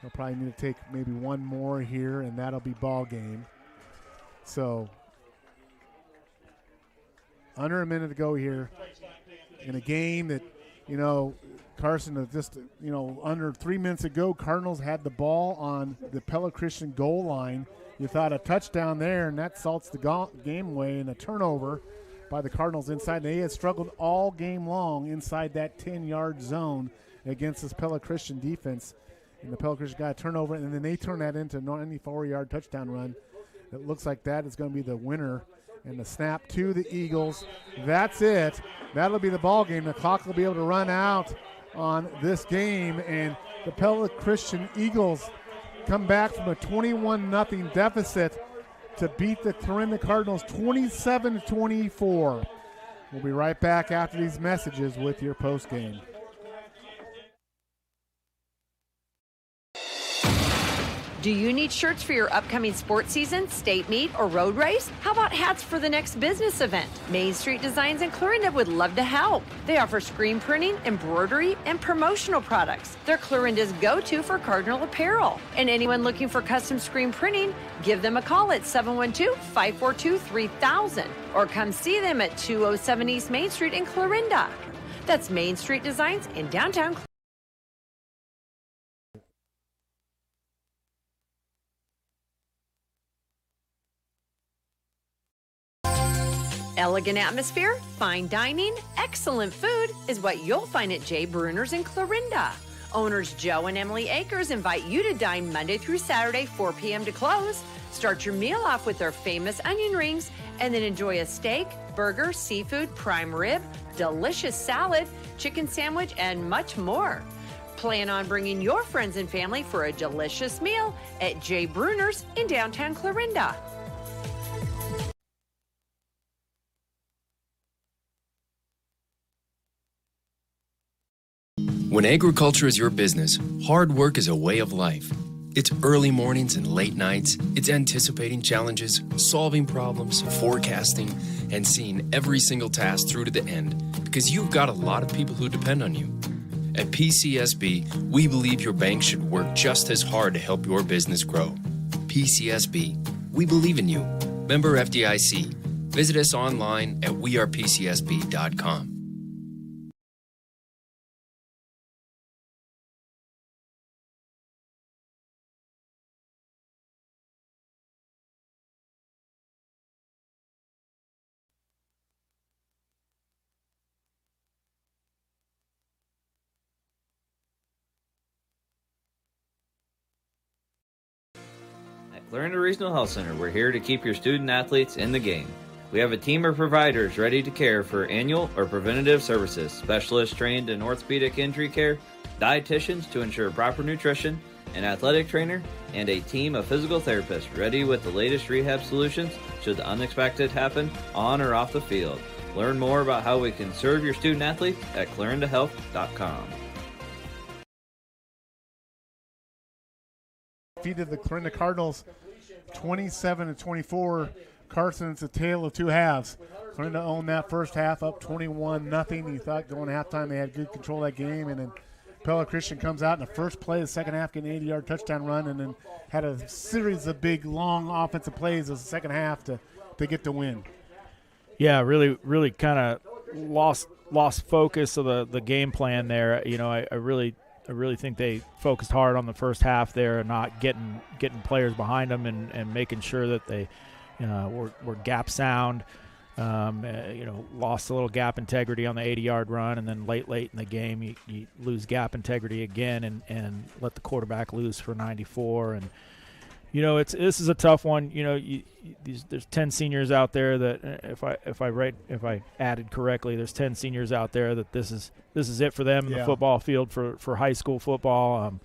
[SPEAKER 1] he'll probably need to take maybe one more here, and that'll be ball game. So under a minute to go here in a game that, Carson, just, under 3 minutes ago, Cardinals had the ball on the Pella Christian goal line. You thought a touchdown there, and that salts the game away, and a turnover by the Cardinals inside. They had struggled all game long inside that 10-yard zone against this Pella Christian defense. And the Pella Christian got a turnover, and then they turn that into a 94-yard touchdown run. It looks like that is going to be the winner. And the snap to the Eagles. That's it. That'll be the ball game. The clock will be able to run out on this game. And the Pella Christian Eagles come back from a 21-0 deficit to beat the Clarinda Cardinals 27-24. We'll be right back after these messages with your postgame.
[SPEAKER 4] Do you need shirts for your upcoming sports season, state meet, or road race? How about hats for the next business event? Main Street Designs and Clarinda would love to help. They offer screen printing, embroidery, and promotional products. They're Clarinda's go-to for Cardinal apparel. And anyone looking for custom screen printing, give them a call at 712-542-3000 or come see them at 207 East Main Street in Clarinda. That's Main Street Designs in downtown Clarinda. Elegant atmosphere, fine dining, excellent food is what you'll find at Jay Bruner's in Clarinda. Owners Joe and Emily Akers invite you to dine Monday through Saturday, 4 p.m. to close. Start your meal off with their famous onion rings and then enjoy a steak, burger, seafood, prime rib, delicious salad, chicken sandwich, and much more. Plan on bringing your friends and family for a delicious meal at Jay Bruner's in downtown Clarinda.
[SPEAKER 17] When agriculture is your business, hard work is a way of life. It's early mornings and late nights. It's anticipating challenges, solving problems, forecasting, and seeing every single task through to the end because you've got a lot of people who depend on you. At PCSB, we believe your bank should work just as hard to help your business grow. PCSB, we believe in you. Member FDIC. Visit us online at wearepcsb.com.
[SPEAKER 14] Clarinda Regional Health Center, we're here to keep your student athletes in the game. We have a team of providers ready to care for annual or preventative services, specialists trained in orthopedic injury care, dietitians to ensure proper nutrition, an athletic trainer, and a team of physical therapists ready with the latest rehab solutions should the unexpected happen on or off the field. Learn more about how we can serve your student athletes at clarindahealth.com.
[SPEAKER 1] Defeated the Clarinda Cardinals 27-24. Carson, it's a tale of two halves. Clarinda owned that first half up 21-0. You thought going to halftime they had good control of that game, and then Pella Christian comes out in the first play of the second half, getting an 80-yard touchdown run, and then had a series of big, long offensive plays in the second half to get the win.
[SPEAKER 2] Yeah, really kind of lost focus of the game plan there. I really think they focused hard on the first half there and not getting players behind them and making sure that they were gap sound. Lost a little gap integrity on the 80-yard run, and then late in the game you lose gap integrity again and let the quarterback lose for 94. And this is a tough one. There's 10 seniors out there that if I added correctly, there's 10 seniors out there that this is it for them in the football field for high school football.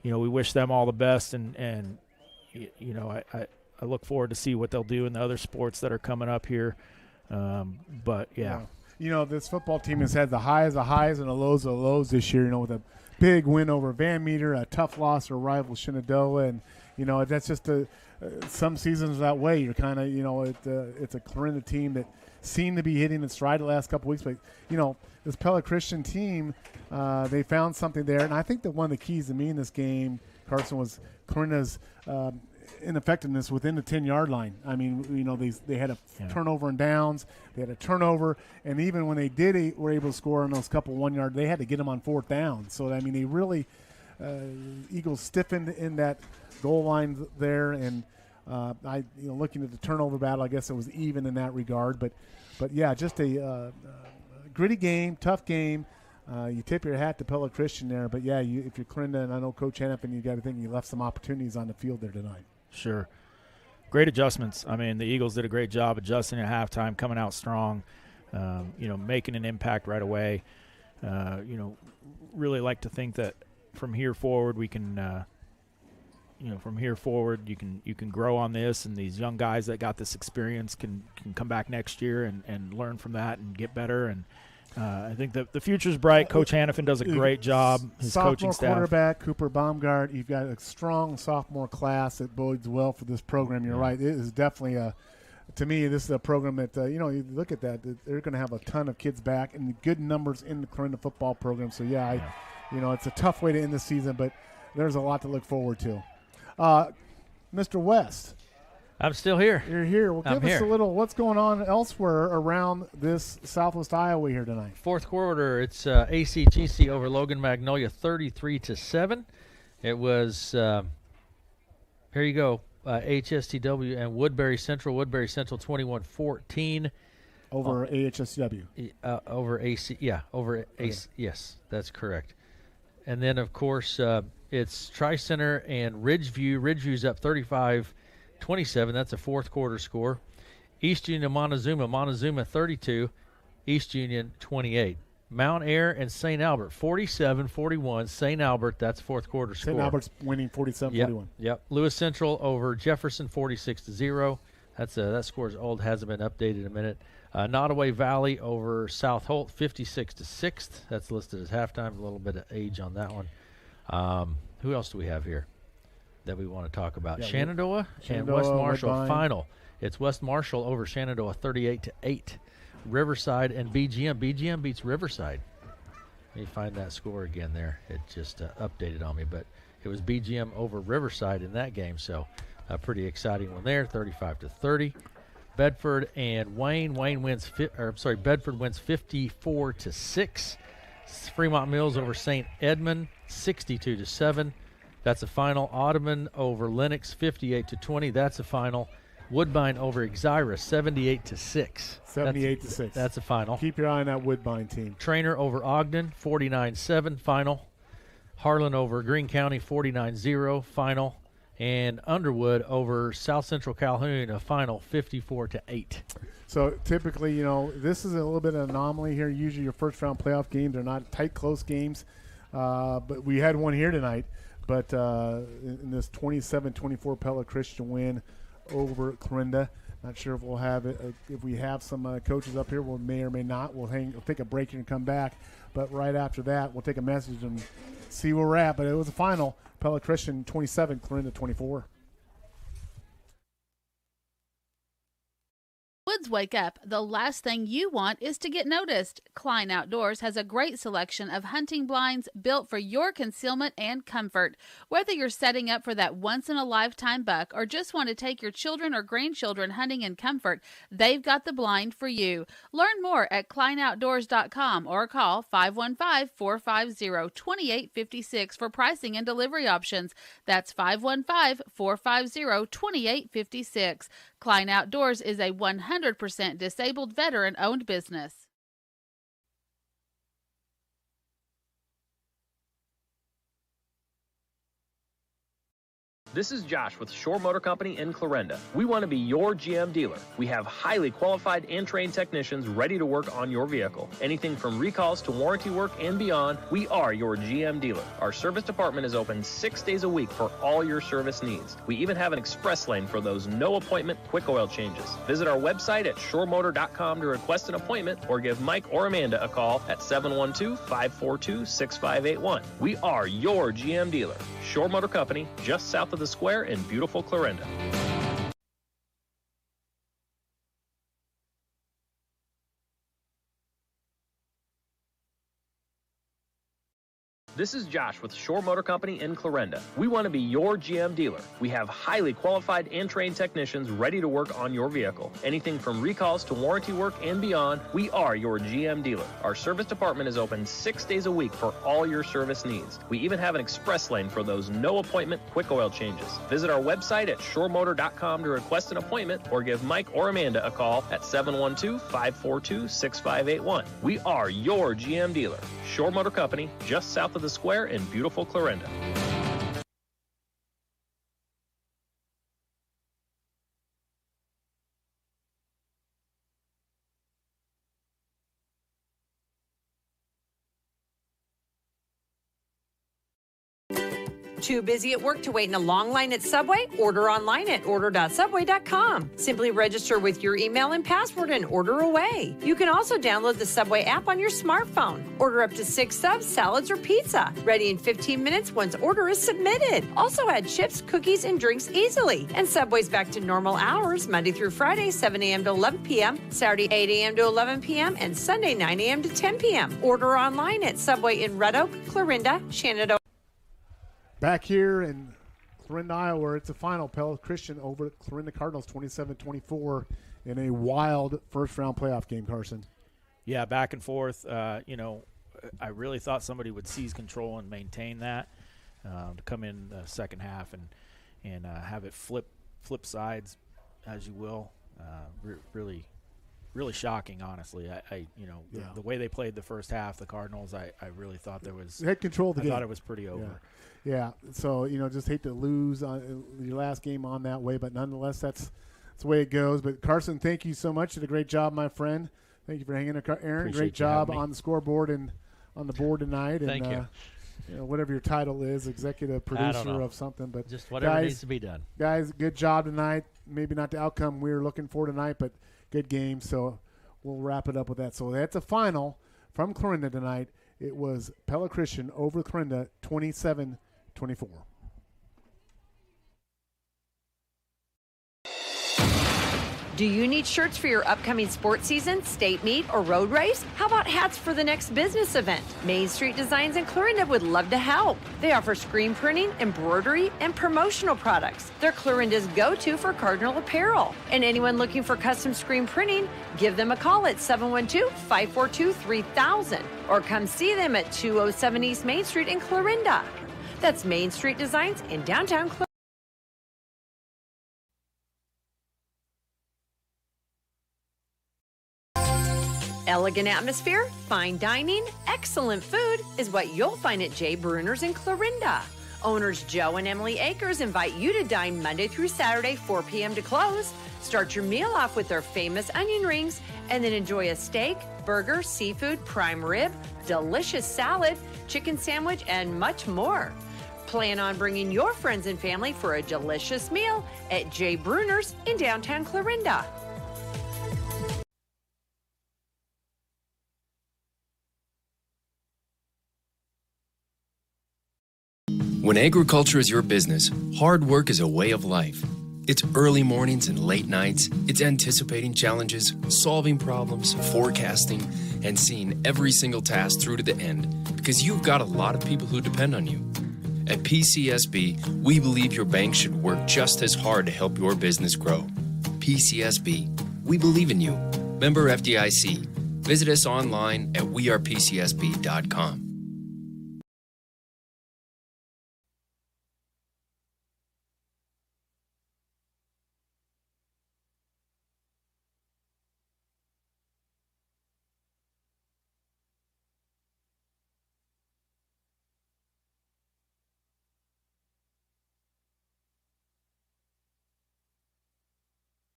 [SPEAKER 2] We wish them all the best, and I look forward to see what they'll do in the other sports that are coming up here. But yeah.
[SPEAKER 1] This football team has had the highs of highs and the lows of lows this year. With a big win over Van Meter, a tough loss to rival Shenandoah, that's just some seasons that way. You're kind of, it's a Clarinda team that seemed to be hitting its stride the last couple weeks. But, this Pella Christian team, they found something there. And I think that one of the keys to me in this game, Carson, was Clarinda's ineffectiveness within the 10-yard line. I mean, they had a turnover and downs. They had a turnover. And even when they were able to score on those couple 1-yard, they had to get them on 4th down. So, I mean, they really Eagles stiffened in that goal line there. And looking at the turnover battle, I guess it was even in that regard. But yeah, just a gritty game, tough game. You tip your hat to Pella Christian there, but yeah, if you're Clarinda, and I know Coach Hennepin, you got to think you left some opportunities on the field there tonight.
[SPEAKER 2] Sure. Great adjustments. I mean, the Eagles did a great job adjusting at halftime, coming out strong, making an impact right away. Really like to think that from here forward we can, you can grow on this, and these young guys that got this experience can come back next year and learn from that and get better. And I think the future's bright. Coach Hannafin does a great job. His coaching staff.
[SPEAKER 1] Sophomore quarterback, Cooper Baumgart. You've got a strong sophomore class that bodes well for this program. You're right. It is definitely to me, this is a program that, you look at that, they're going to have a ton of kids back and good numbers in the Clarinda football program. So, it's a tough way to end the season, but there's a lot to look forward to. Mr. West.
[SPEAKER 3] I'm still here.
[SPEAKER 1] You're here. Well, give us a little what's going on elsewhere around this Southwest Iowa here tonight.
[SPEAKER 3] Fourth quarter, it's ACGC over Logan Magnolia 33-7. It was, here you go, HSTW and Woodbury Central 21-14.
[SPEAKER 1] Over AHSW.
[SPEAKER 3] Over AC, yes, that's correct. And then, of course, it's Tri-Center and Ridgeview. Ridgeview's up 35-27. That's a fourth quarter score. East Union Montezuma 32. East Union 28. Mount Air and St. Albert 47-41. St. Albert, that's fourth quarter score.
[SPEAKER 1] St. Albert's winning 47-41.
[SPEAKER 3] Yep. Lewis Central over Jefferson 46-0. That score's old, hasn't been updated in a minute. Nottoway Valley over South Holt 56-6. That's listed as halftime. A little bit of age on that one. Who else do we have here that we want to talk about? Shenandoah and West Marshall
[SPEAKER 1] Woodbine.
[SPEAKER 3] Final. It's West Marshall over Shenandoah 38-8. Riverside and BGM. BGM beats Riverside. Let me find that score again there. It just updated on me, but it was BGM over Riverside in that game, so a pretty exciting one there, 35-30. Bedford and Wayne. Bedford wins 54-6. Fremont Mills over St. Edmund 62-7. That's a final. Ottoman over Lennox 58-20. That's a final. Woodbine over Exira 78-6.
[SPEAKER 1] 78-6.
[SPEAKER 3] That's a final.
[SPEAKER 1] Keep your eye on that Woodbine team.
[SPEAKER 3] Trainer over Ogden 49-7 final. Harlan over Greene County 49-0 final. And Underwood over South Central Calhoun a final 54-8.
[SPEAKER 1] So typically, this is a little bit of an anomaly here. Usually your first round playoff games are not tight, close games. But we had one here tonight. But in this 27-24 Pella Christian win over Clarinda, not sure if we'll have it. If we have some coaches up here, we may or may not. We'll take a break here and come back. But right after that, we'll take a message and see where we're at. But it was a final. Pella Christian 27, Clarinda 24.
[SPEAKER 15] Woods wake up, the last thing you want is to get noticed. Klein Outdoors has a great selection of hunting blinds built for your concealment and comfort. Whether you're setting up for that once-in-a-lifetime buck or just want to take your children or grandchildren hunting in comfort, they've got the blind for you. Learn more at kleinoutdoors.com or call 515-450-2856 for pricing and delivery options. That's 515-450-2856. Klein Outdoors is a 100% disabled veteran-owned business.
[SPEAKER 16] This is Josh with Shore Motor Company in Clarinda. We want to be your GM dealer. We have highly qualified and trained technicians ready to work on your vehicle. Anything from recalls to warranty work and beyond, we are your GM dealer. Our service department is open 6 days a week for all your service needs. We even have an express lane for those no-appointment quick oil changes. Visit our website at shoremotor.com to request an appointment or give Mike or Amanda a call at 712-542-6581. We are your GM dealer. Shore Motor Company, just south of the the square in beautiful Clarinda. This is Josh with Shore Motor Company in Clarinda. We want to be your GM dealer. We have highly qualified and trained technicians ready to work on your vehicle. Anything from recalls to warranty work and beyond, we are your GM dealer. Our service department is open 6 days a week for all your service needs. We even have an express lane for those no-appointment quick oil changes. Visit our website at shoremotor.com to request an appointment or give Mike or Amanda a call at 712-542-6581. We are your GM dealer. Shore Motor Company, just south of the square in beautiful Clarinda.
[SPEAKER 4] Too busy at work to wait in a long line at Subway? Order online at order.subway.com. Simply register with your email and password and order away. You can also download the Subway app on your smartphone. Order up to 6 subs, salads, or pizza. Ready in 15 minutes once order is submitted. Also add chips, cookies, and drinks easily. And Subway's back to normal hours Monday through Friday, 7 a.m. to 11 p.m., Saturday, 8 a.m. to 11 p.m., and Sunday, 9 a.m. to 10 p.m. Order online at Subway in Red Oak, Clarinda, Shenandoah.
[SPEAKER 1] Back here in Clarinda, Iowa, where it's a final. Pella Christian over at Clarinda Cardinals 27-24 in a wild first-round playoff game, Carson.
[SPEAKER 2] Yeah, back and forth. I really thought somebody would seize control and maintain that to come in the second half and have it flip sides, as you will. Really shocking, honestly. The way they played the first half, the Cardinals, I really thought there was –
[SPEAKER 1] they had control of the game.
[SPEAKER 2] I thought it was pretty over.
[SPEAKER 1] Yeah. So, just hate to lose your last game on that way, but nonetheless, that's the way it goes. But, Carson, thank you so much. You did a great job, my friend. Thank you for hanging in. Aaron,
[SPEAKER 3] Appreciate
[SPEAKER 1] great job on the scoreboard and on the board tonight.
[SPEAKER 3] Thank
[SPEAKER 1] you. Whatever your title is, executive producer of something. But
[SPEAKER 3] just whatever needs to be done.
[SPEAKER 1] Guys, good job tonight. Maybe not the outcome we were looking for tonight, but good game. So we'll wrap it up with that. So that's a final from Clarinda tonight. It was Pella Christian over Clarinda 27-24.
[SPEAKER 4] Do you need shirts for your upcoming sports season, state meet, or road race? How about hats for the next business event? Main Street Designs in Clarinda would love to help. They offer screen printing, embroidery, and promotional products. They're Clarinda's go-to for Cardinal apparel. And anyone looking for custom screen printing, give them a call at 712-542-3000 or come see them at 207 East Main Street in Clarinda. That's Main Street Designs in downtown Clarinda. Elegant atmosphere, fine dining, excellent food is what you'll find at Jay Bruner's in Clarinda. Owners Joe and Emily Akers invite you to dine Monday through Saturday, 4 p.m. to close. Start your meal off with their famous onion rings and then enjoy a steak, burger, seafood, prime rib, delicious salad, chicken sandwich, and much more. Plan on bringing your friends and family for a delicious meal at Jay Bruner's in downtown Clarinda.
[SPEAKER 17] When agriculture is your business, hard work is a way of life. It's early mornings and late nights. It's anticipating challenges, solving problems, forecasting, and seeing every single task through to the end because you've got a lot of people who depend on you. At PCSB, we believe your bank should work just as hard to help your business grow. PCSB, we believe in you. Member FDIC. Visit us online at wearepcsb.com.